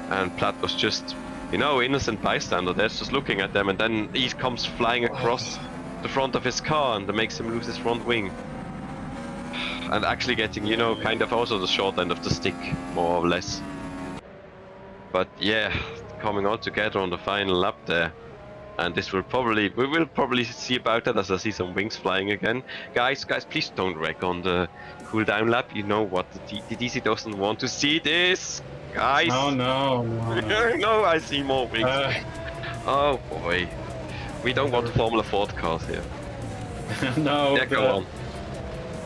And Platt was just, innocent bystander there, just looking at them, and then he comes flying across the front of his car, and that makes him lose his front wing. And actually getting, kind of also the short end of the stick, more or less. But yeah, coming all together on the final lap there. And we will probably see about that as I see some wings flying again. Guys, please don't wreck on the cooldown lap. You know what, the DC doesn't want to see this. Guys. No. No, I see more wings. Oh boy. We don't want Formula Ford cars here. No. Yeah, go on.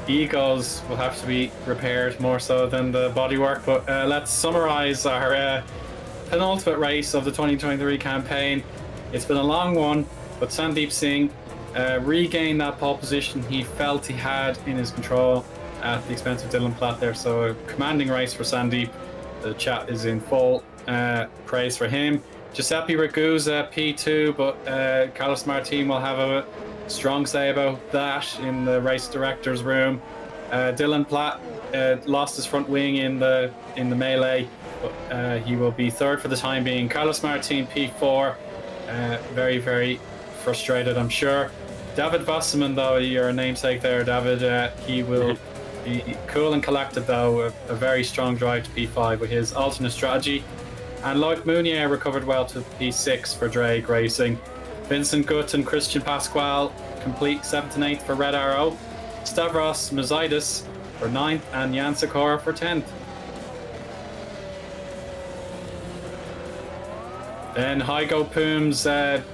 Egos will have to be repaired more so than the bodywork. But let's summarize our penultimate race of the 2023 campaign. It's been a long one, but Sandeep Singh regained that pole position he felt he had in his control at the expense of Dylan Platt there. So a commanding race for Sandeep. The chat is in full praise for him. Giuseppe Ragusa P2, but Carlos Martin will have a strong say about that in the race director's room. Dylan Platt lost his front wing in the melee, but he will be third for the time being. Carlos Martin P4. Very, very frustrated, I'm sure. David Wasserman, though, your namesake there, David, he will be cool and collected, though. A very strong drive to P5 with his alternate strategy. And Loic Mounier recovered well to P6 for Drake Racing. Vincent Gutt and Christian Pasquale complete 7th and 8th for Red Arrow. Stavros Mazidis for 9th and Jan Sikora for 10th. Then Hygo Poom's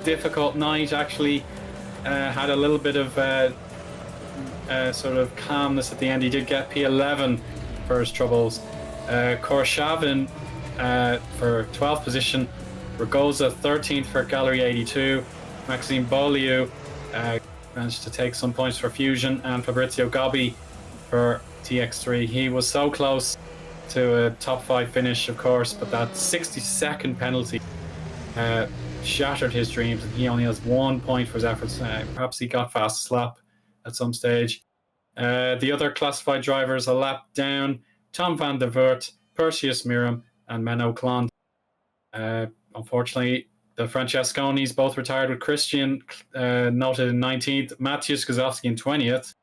difficult night actually had a little bit of sort of calmness at the end. He did get P11 for his troubles. Korshavin for 12th position. Ragosa 13th for Gallery 82. Maxime Beaulieu managed to take some points for Fusion, and Fabrizio Gobbi for TX3. He was so close to a top 5 finish, of course, but that 60-second penalty shattered his dreams, and he only has 1 point for his efforts. Perhaps he got fastest lap at some stage. The other classified drivers a lap down: Tom van der Voort, Perseus Miram, and Menno Klond. Unfortunately, the Francesconis both retired, with Christian noted in 19th, Matthias Gazowski in 20th.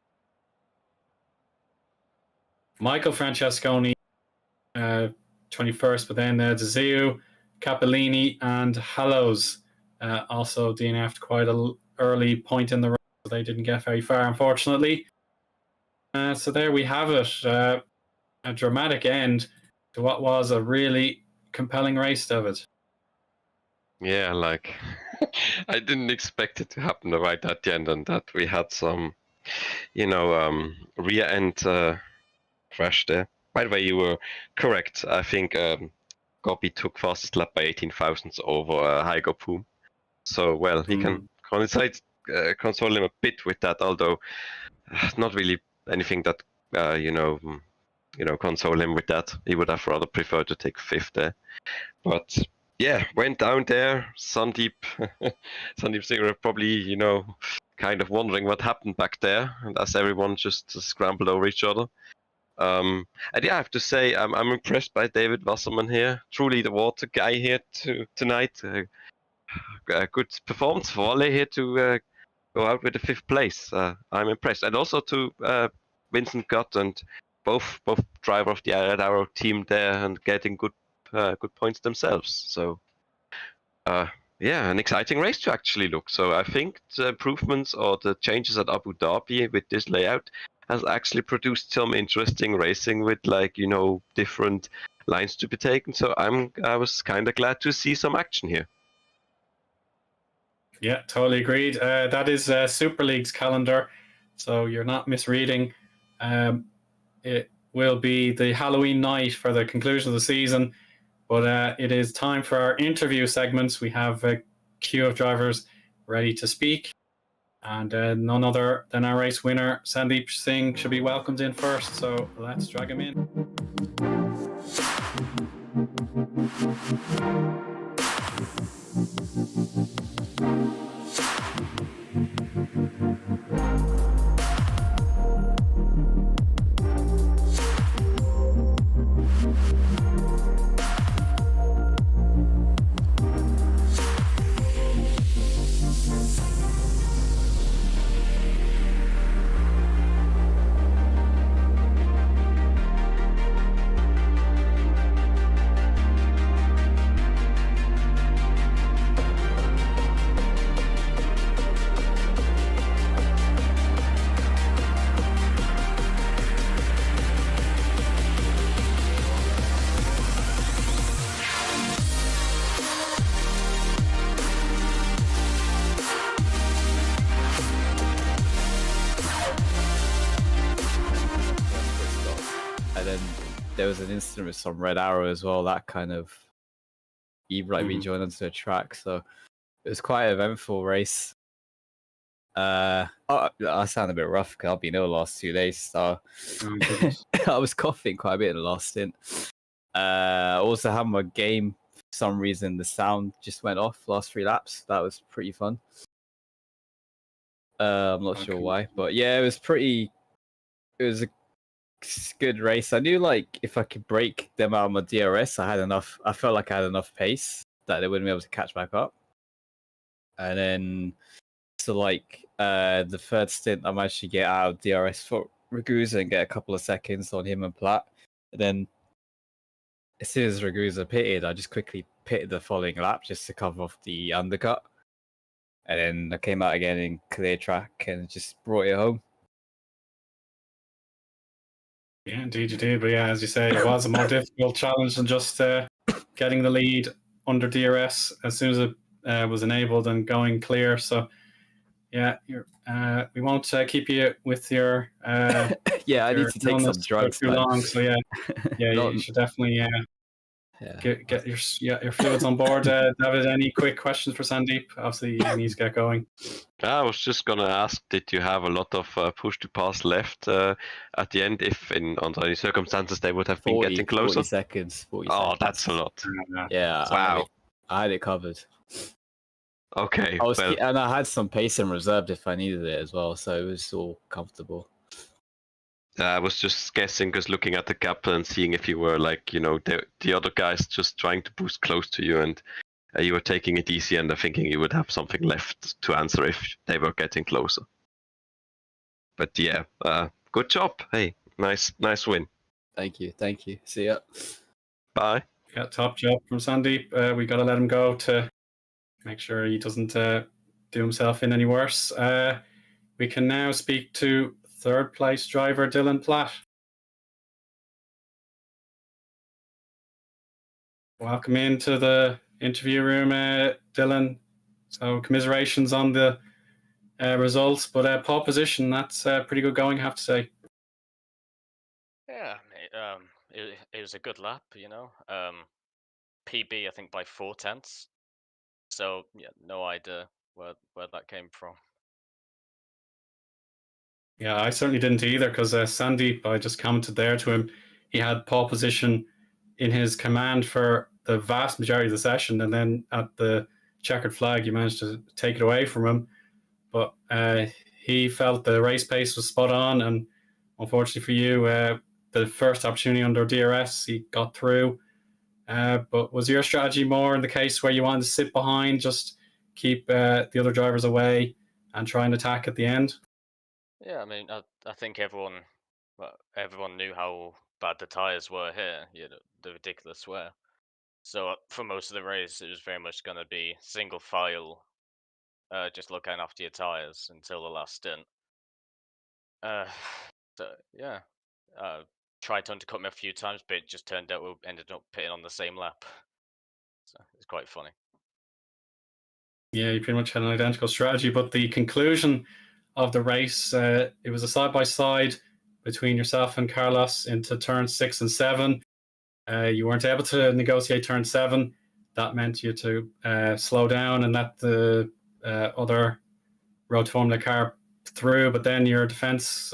Michael Francesconi 21st, but then Dzeu, Capellini, and Hallows also DNF'd quite an early point in the race. They didn't get very far, unfortunately. So there we have it. A dramatic end to what was a really compelling race, David. Yeah, like I didn't expect it to happen right at the end, and that we had some, rear end crash there. By the way, you were correct. I think Gobbi took fastest lap by 18 thousandths over Hygo Poom. So, well, he can console him a bit with that, although not really anything that, console him with that. He would have rather preferred to take 5th there. But, yeah, went down there. Sandeep Singh probably, kind of wondering what happened back there, and as everyone just scrambled over each other. And yeah, I have to say, I'm impressed by David Wasserman here. Truly the water guy here tonight. A good performance for Ole here to go out with the 5th place. I'm impressed, and also to Vincent Gutt and both driver of the Red Arrow team there and getting good points themselves. So yeah, an exciting race to actually look. So I think the improvements or the changes at Abu Dhabi with this layout has actually produced some interesting racing with different lines to be taken. So I was kind of glad to see some action here. Yeah, totally agreed. That is Super League's calendar, so you're not misreading. It will be the Halloween night for the conclusion of the season, but it is time for our interview segments. We have a queue of drivers ready to speak, And none other than our race winner, Sandeep Singh, should be welcomed in first. So let's drag him in. And then there was an incident with some Red Arrow as well. That kind of rejoined onto the track, so it was quite an eventful race. I sound a bit rough because I've been ill the last 2 days, so I was coughing quite a bit in the last stint. I also had my game. For some reason, the sound just went off last 3 laps. That was pretty fun. I'm not sure why, but yeah, it was a good race. I knew like if I could break them out of my DRS, I felt like I had enough pace that they wouldn't be able to catch back up. And then so like the third stint, I managed to get out of DRS for Ragusa and get a couple of seconds on him and Platt. And then as soon as Ragusa pitted, I just quickly pitted the following lap just to cover off the undercut. And then I came out again in clear track and just brought it home. Yeah, indeed you did. But yeah, as you say, it was a more difficult challenge than just getting the lead under DRS as soon as it was enabled and going clear. So yeah, we won't keep you with your yeah, I need to take some drugs too long. So yeah, you should definitely get your fluids on board. David, any quick questions for Sandeep? Obviously, he needs to get going. I was just gonna ask, did you have a lot of push to pass left at the end? If under any circumstances they would have been getting closer? 40 seconds. 40 oh, seconds. That's a lot. Yeah. Wow. I had it covered. Okay. And I had some pace in reserve if I needed it as well, so it was all comfortable. I was just guessing because looking at the gap and seeing if you were like, the other guys just trying to boost close to you and you were taking it easy and thinking you would have something left to answer if they were getting closer. But yeah, good job. Hey, nice win. Thank you. See ya. Bye. Yeah, top job from Sandeep. We got to let him go to make sure he doesn't do himself in any worse. We can now speak to third place driver Dylan Platt. Welcome into the interview room, Dylan. So commiserations on the results, but pole position, that's pretty good going, I have to say. Yeah, it was a good lap, PB, I think, by 4/10. So yeah, no idea where that came from. Yeah, I certainly didn't either because Sandeep, I just commented there to him, he had pole position in his command for the vast majority of the session, and then at the checkered flag, you managed to take it away from him. But he felt the race pace was spot on, and unfortunately for you, the first opportunity under DRS, he got through. But was your strategy more in the case where you wanted to sit behind, just keep the other drivers away and try and attack at the end? Yeah, I mean, I think everyone knew how bad the tires were here, the ridiculous wear. So for most of the race, it was very much going to be single file, just looking after your tires until the last stint. So yeah, tried to undercut me a few times, but it just turned out we ended up pitting on the same lap. So it's quite funny. Yeah, you pretty much had an identical strategy, but the conclusion of the race, it was a side-by-side between yourself and Carlos into turn 6 and 7. You weren't able to negotiate turn 7. That meant you to slow down and let the other Road Formula car through, but then your defense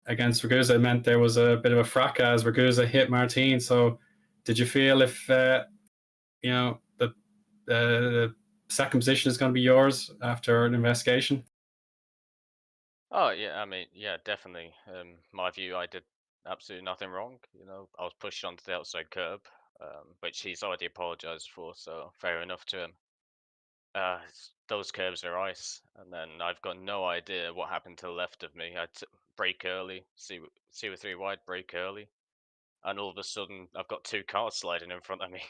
against Ragusa meant there was a bit of a fracas as Ragusa hit Martin. So did you feel if the second position is going to be yours after an investigation? Oh yeah, I mean, yeah, definitely. My view, I did absolutely nothing wrong. I was pushed onto the outside curb, which he's already apologized for, so fair enough to him. Those curves are ice, and then I've got no idea what happened to the left of me. I brake early, see with 3 wide, brake early, and all of a sudden I've got 2 cars sliding in front of me.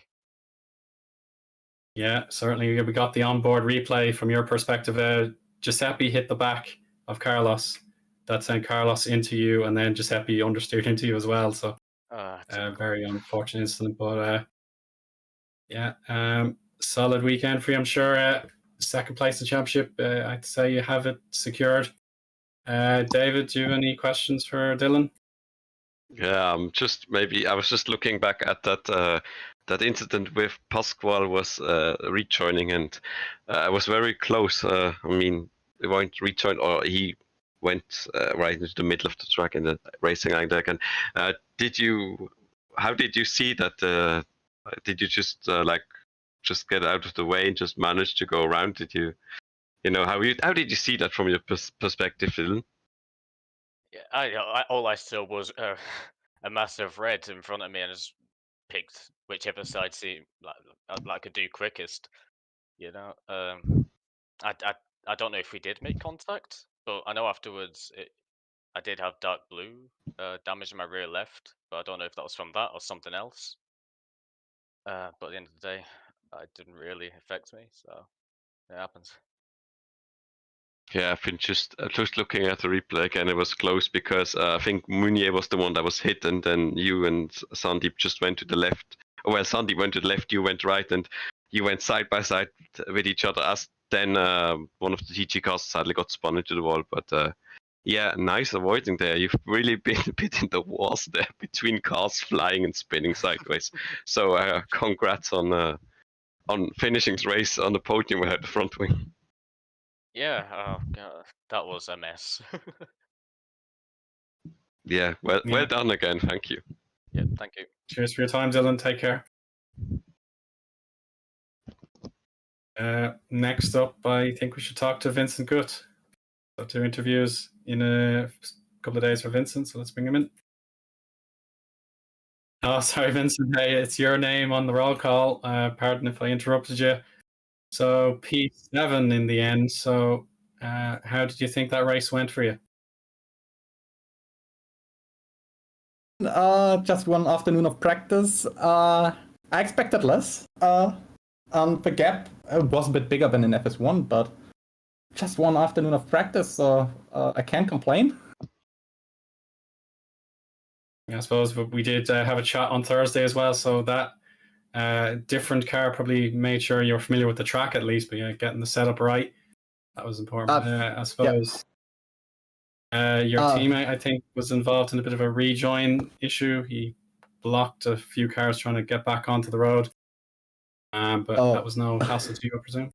Yeah, certainly. We got the onboard replay from your perspective. Giuseppe hit the back of Carlos. That sent Carlos into you, and then Giuseppe understeered into you as well. So very unfortunate incident, but solid weekend for you, I'm sure. Second place in the championship, I'd say you have it secured. David, do you have any questions for Dylan? Yeah, I was just looking back at that incident with Pasquale was rejoining, and I was very close. I mean, he won't rejoin, or he went right into the middle of the track in the racing line there. And how did you see that? Did you just just get out of the way and just manage to go around? Did you, how did you see that from your perspective, Dylan? Yeah, all I saw was a massive red in front of me, and just picked whichever side seemed like I could do quickest. I don't know if we did make contact, but I know afterwards I did have dark blue damage in my rear left, but I don't know if that was from that or something else. But at the end of the day, it didn't really affect me, so it happens. Yeah, I've been just looking at the replay again. It was close because I think Munier was the one that was hit, and then you and Sandeep just went to the left. Well, Sandeep went to the left, you went right, and you went side by side with each other. As then one of the TG cars sadly got spun into the wall. But yeah, nice avoiding there. You've really been a bit in the wars there between cars flying and spinning sideways. So congrats on finishing the race on the podium without the front wing. Yeah, oh god, that was a mess. Yeah, well done again. Thank you. Yeah, thank you. Cheers for your time, Dylan. Take care. Next up, I think we should talk to Vincent Gut. So 2 interviews in a couple of days for Vincent, so let's bring him in. Oh, sorry, Vincent. Hey, it's your name on the roll call. Pardon if I interrupted you. So P7 in the end. So how did you think that race went for you? Just one afternoon of practice. I expected less. And the gap was a bit bigger than in FS1, but just one afternoon of practice, so I can't complain. I suppose we did have a chat on Thursday as well, so that different car probably made sure you're familiar with the track at least, but yeah, getting the setup right, that was important. I suppose your teammate, I think, was involved in a bit of a rejoin issue. He blocked a few cars trying to get back onto the road, but that was no hassle to you, I presume.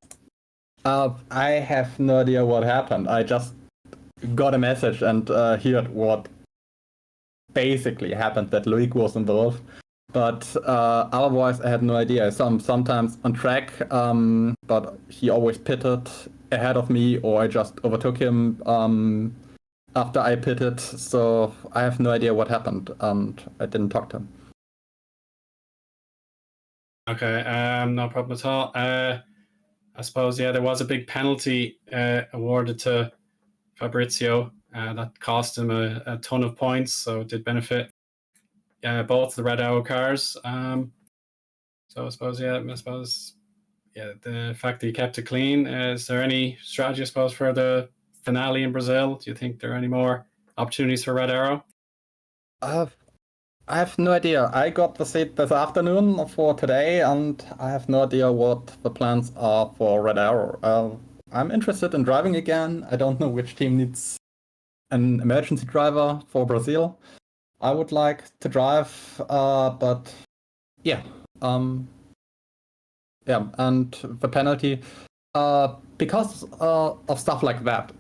I have no idea what happened. I just got a message and heard what basically happened, that Loic was involved. But otherwise, I had no idea. Sometimes on track, but he always pitted ahead of me, or I just overtook him after I pitted. So I have no idea what happened, and I didn't talk to him. Okay, no problem at all. I suppose, yeah, there was a big penalty awarded to Fabrizio that cost him a ton of points, so it did benefit both the Red Arrow cars. So I suppose, the fact that you kept it clean. Is there any strategy, I suppose, for the finale in Brazil? Do you think there are any more opportunities for Red Arrow? I have no idea. I got the seat this afternoon for today, and I have no idea what the plans are for Red Arrow. I'm interested in driving again. I don't know which team needs an emergency driver for Brazil. I would like to drive, but yeah. And the penalty, because of stuff like that,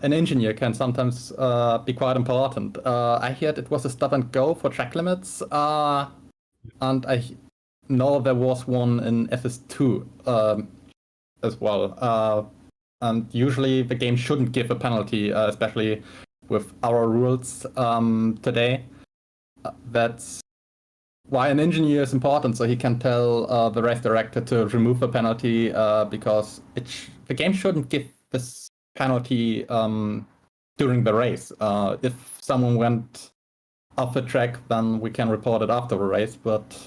an engineer can sometimes be quite important. I heard it was a stop and go for track limits, and I know there was one in FS2 as well. And usually the game shouldn't give a penalty, especially with our rules today. That's why an engineer is important, so he can tell the race director to remove the penalty, because the game shouldn't give this penalty during the race. If someone went off the track, then we can report it after the race, but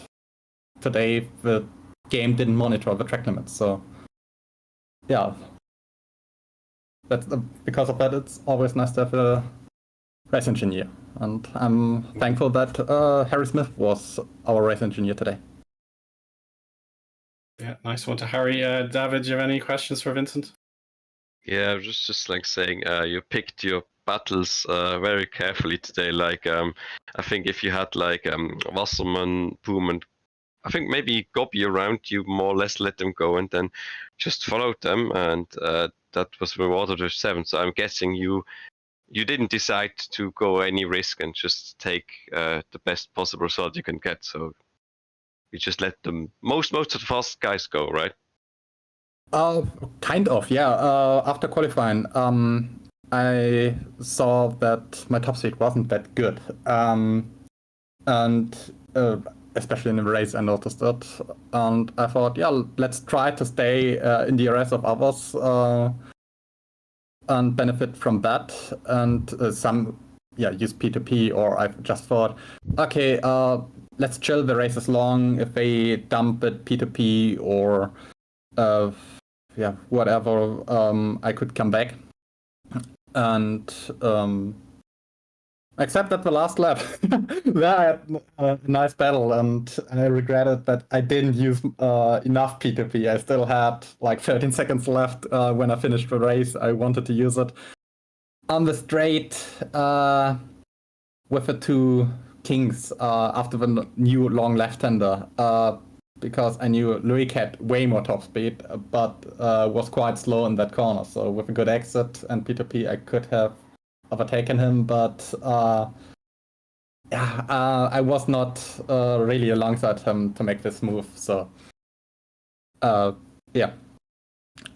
today the game didn't monitor the track limits, so yeah. That's because of that, it's always nice to have a race engineer. And I'm thankful that Harry Smith was our race engineer today. Yeah, nice one to Harry. David, do you have any questions for Vincent? Yeah, I was just like saying, you picked your battles very carefully today. Like, I think if you had like Wasserman, Boom, and I think maybe Gobby around, you more or less let them go and then just followed them, and that was rewarded with 7. So I'm guessing you didn't decide to go any risk and just take the best possible result you can get. So you just let them most of the fast guys go, right? Kind of, yeah. After qualifying, I saw that my top speed wasn't that good, and especially in the race, I noticed it, and I thought, yeah, let's try to stay in the race of others and benefit from that, and use P2P. Or I just thought, okay, let's chill the races long. If they dump it P2P or whatever, I could come back. And except at the last lap, there I had a nice battle, and I regretted that I didn't use enough P2P. I still had like 13 seconds left when I finished the race. I wanted to use it on the straight with the 2 kings after the new long left-hander, because I knew Loic had way more top speed, but was quite slow in that corner. So with a good exit and P2P, I could have overtaken him, but I was not really alongside him to make this move. So yeah.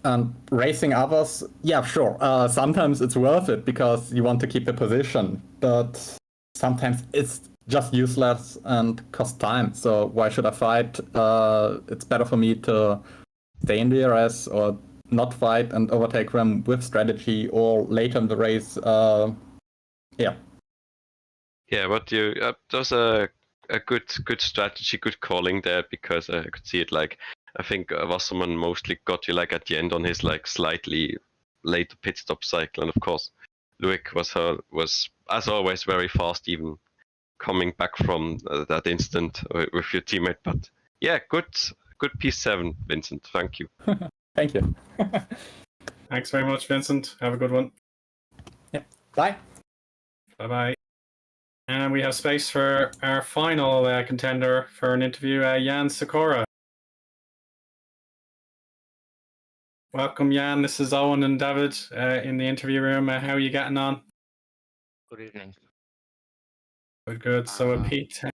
And racing others, yeah, sure. Sometimes it's worth it because you want to keep the position, but sometimes it's just useless and costs time. So why should I fight? It's better for me to stay in DRS or not fight and overtake them with strategy, or later in the race. Yeah. Yeah, but you that was a good strategy, good calling there, because I could see it. Like, I think Wasserman mostly got you like at the end on his like slightly late pit stop cycle, and of course Loic was as always very fast, even coming back from that incident with your teammate. But yeah, good P7, Vincent. Thank you. Thank you. Thanks very much, Vincent. Have a good one. Yeah. Bye. Bye-bye. And we have space for our final contender for an interview, Jan Sikora. Welcome, Jan. This is Eoin and David in the interview room. How are you getting on? Good evening. Good. So a P10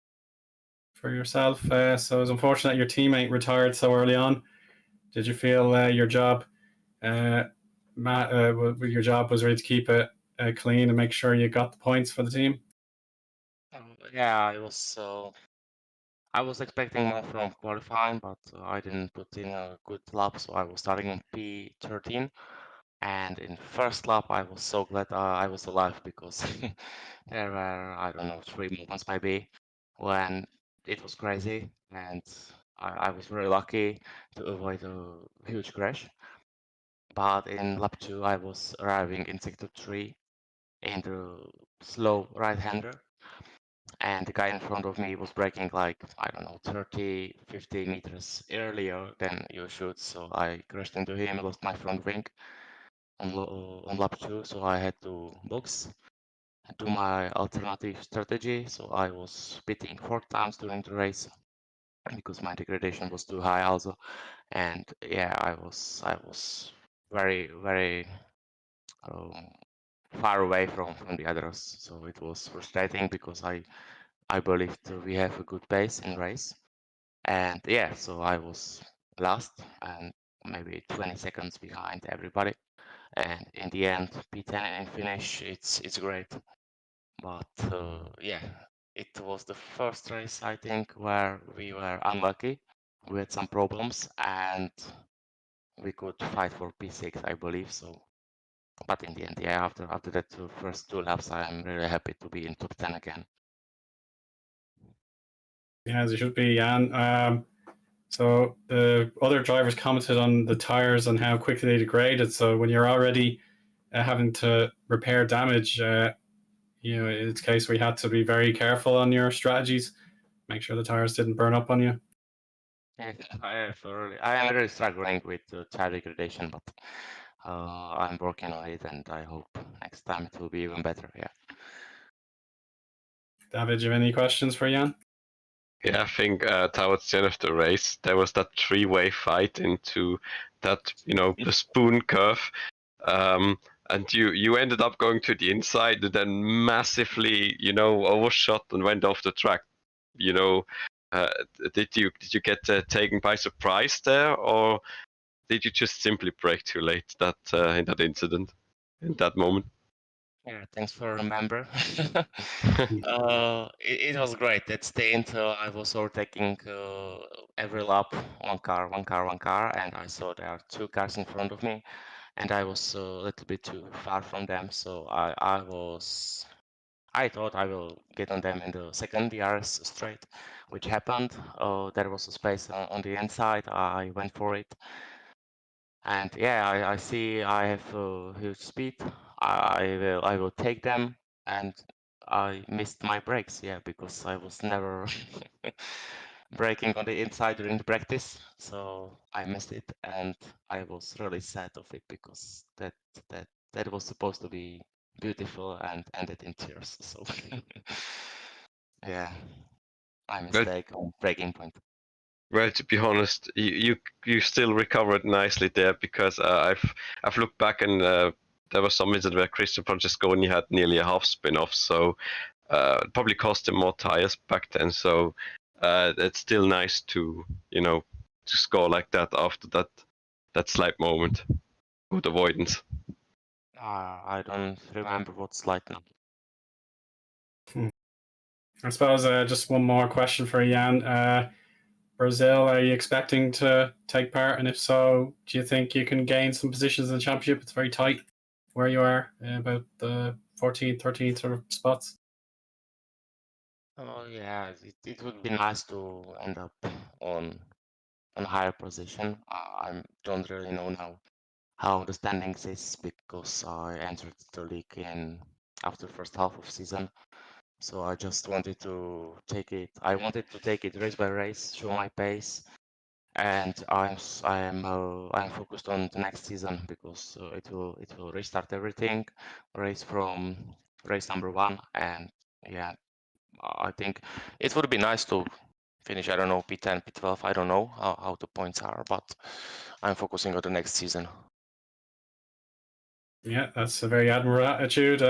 for yourself. So it's unfortunate your teammate retired so early on. Did you feel your job, Matt, your job was really to keep it clean and make sure you got the points for the team? Yeah, I was expecting more from qualifying, but I didn't put in a good lap, so I was starting on P13. And in first lap, I was so glad I was alive, because there were, I don't know, 3 moments maybe when it was crazy, and I was very lucky to avoid a huge crash. But in lap 2, I was arriving in sector 3 in the slow right-hander, and the guy in front of me was braking like, I don't know, 30, 50 meters earlier than you should. So I crashed into him, lost my front wing on lap 2. So I had to box, do my alternative strategy. So I was pitting 4 times during the race because my degradation was too high also. And yeah, I was very, very far away from the others. So it was frustrating because I believed we have a good pace in race. And yeah, so I was last and maybe 20 seconds behind everybody. And in the end, P10 and finish, it's great. But yeah, it was the first race, I think, where we were unlucky. We had some problems and we could fight for P6, I believe. So, but in the end, yeah, after that first 2 laps, I'm really happy to be in top 10 again. Yeah, as you should be, Jan. So the other drivers commented on the tires and how quickly they degraded. So when you're already having to repair damage, in its case, we had to be very careful on your strategies. Make sure the tires didn't burn up on you. Yeah, I am really struggling with tire degradation, but I'm working on it, and I hope next time it will be even better. Yeah. David, do you have any questions for Jan? Yeah, I think towards the end of the race, there was that three-way fight into that, the spoon curve. And you ended up going to the inside and then massively, overshot and went off the track. Did you get taken by surprise there, or did you just simply brake too late in that incident, in that moment? Yeah, thanks for remember. It was great. That stint, I was overtaking every lap, one car, and I saw there are 2 cars in front of me, and I was a little bit too far from them. So I thought I will get on them in the second DRS straight, which happened. There was a space on the inside. I went for it. And yeah, I see I have a huge speed. I will take them, and I missed my brakes. Yeah, because I was never braking on the inside during the practice, so I missed it, and I was really sad of it because that was supposed to be beautiful and ended in tears. So yeah, my mistake on braking point. Well, to be honest, you still recovered nicely there, because I've looked back, and there was some incident where Christian Francesconi had nearly a half spin off, so it probably cost him more tires back then. So it's still nice to to score like that after that slight moment. Good avoidance. I don't remember what's like now. I suppose just one more question for Jan. Brazil, are you expecting to take part? And if so, do you think you can gain some positions in the championship? It's very tight where you are, about the 14th, 13th sort of spots. Oh yeah, it would be nice to end up on a higher position. I don't really know now how the standings is because I entered the league in after first half of season. So I just wanted to take it. I wanted to take it race by race, show my pace, and I'm focused on the next season because it will restart everything, race from race number 1, and yeah, I think it would be nice to finish. I don't know, P10, P12. I don't know how the points are, but I'm focusing on the next season. Yeah, that's a very admirable attitude.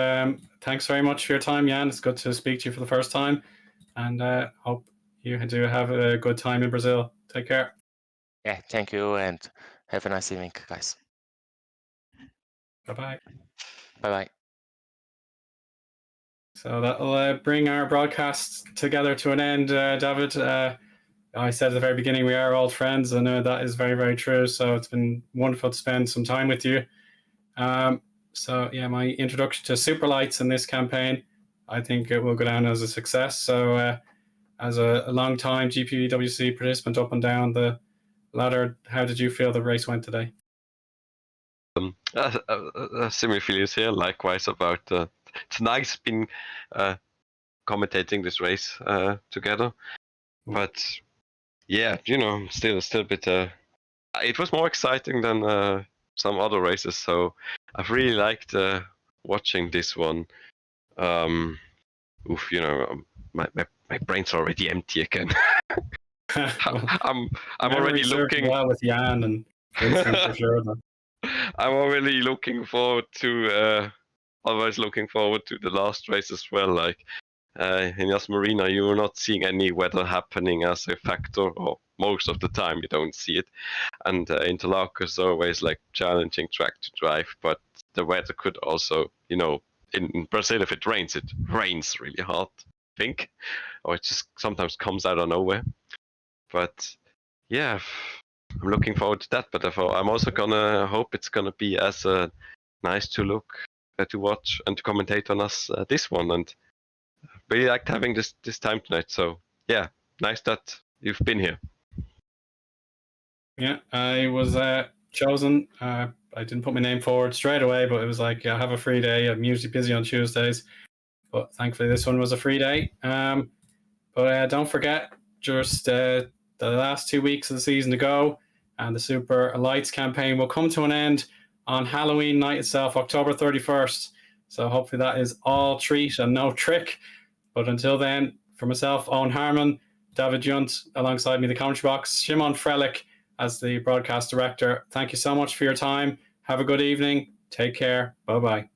Thanks very much for your time, Jan. It's good to speak to you for the first time, and hope you do have a good time in Brazil. Take care. Yeah, thank you, and have a nice evening, guys. Bye-bye. Bye-bye. So that'll bring our broadcast together to an end, David. I said at the very beginning we are old friends, and that is very, very true. So it's been wonderful to spend some time with you. So yeah, my introduction to Superlights in this campaign, I think it will go down as a success. So as a long-time GPVWC participant up and down the ladder, how did you feel the race went today? Similar feelings here. Likewise about it's nice being commentating this race together. But yeah, still a bit. It was more exciting than some other races, so I've really liked watching this one. My brain's already empty again. I'm already looking well with Jan and Vincent for sure. I'm already looking forward to always looking forward to the last race as well. Like in Yas Marina, you're not seeing any weather happening as a factor, or most of the time you don't see it. And Interlaken is always like challenging track to drive, but the weather could also, in Brazil, if it rains really hard, I think, or it just sometimes comes out of nowhere. But yeah, I'm looking forward to that. But I'm also gonna hope it's gonna be as nice to look, to watch, and to commentate on us this one. And really liked having this time tonight. So yeah, nice that you've been here. Yeah, I was chosen. I didn't put my name forward straight away, but it was like, I have a free day. I'm usually busy on Tuesdays, but thankfully this one was a free day. But don't forget, just the last 2 weeks of the season to go, and the Superlights campaign will come to an end on Halloween night itself, October 31st. So hopefully that is all treat and no trick. But until then, for myself, Eoin Harmon, David Jundt, alongside me, the commentary box, Szymon Frelik as the broadcast director. Thank you so much for your time. Have a good evening. Take care. Bye-bye.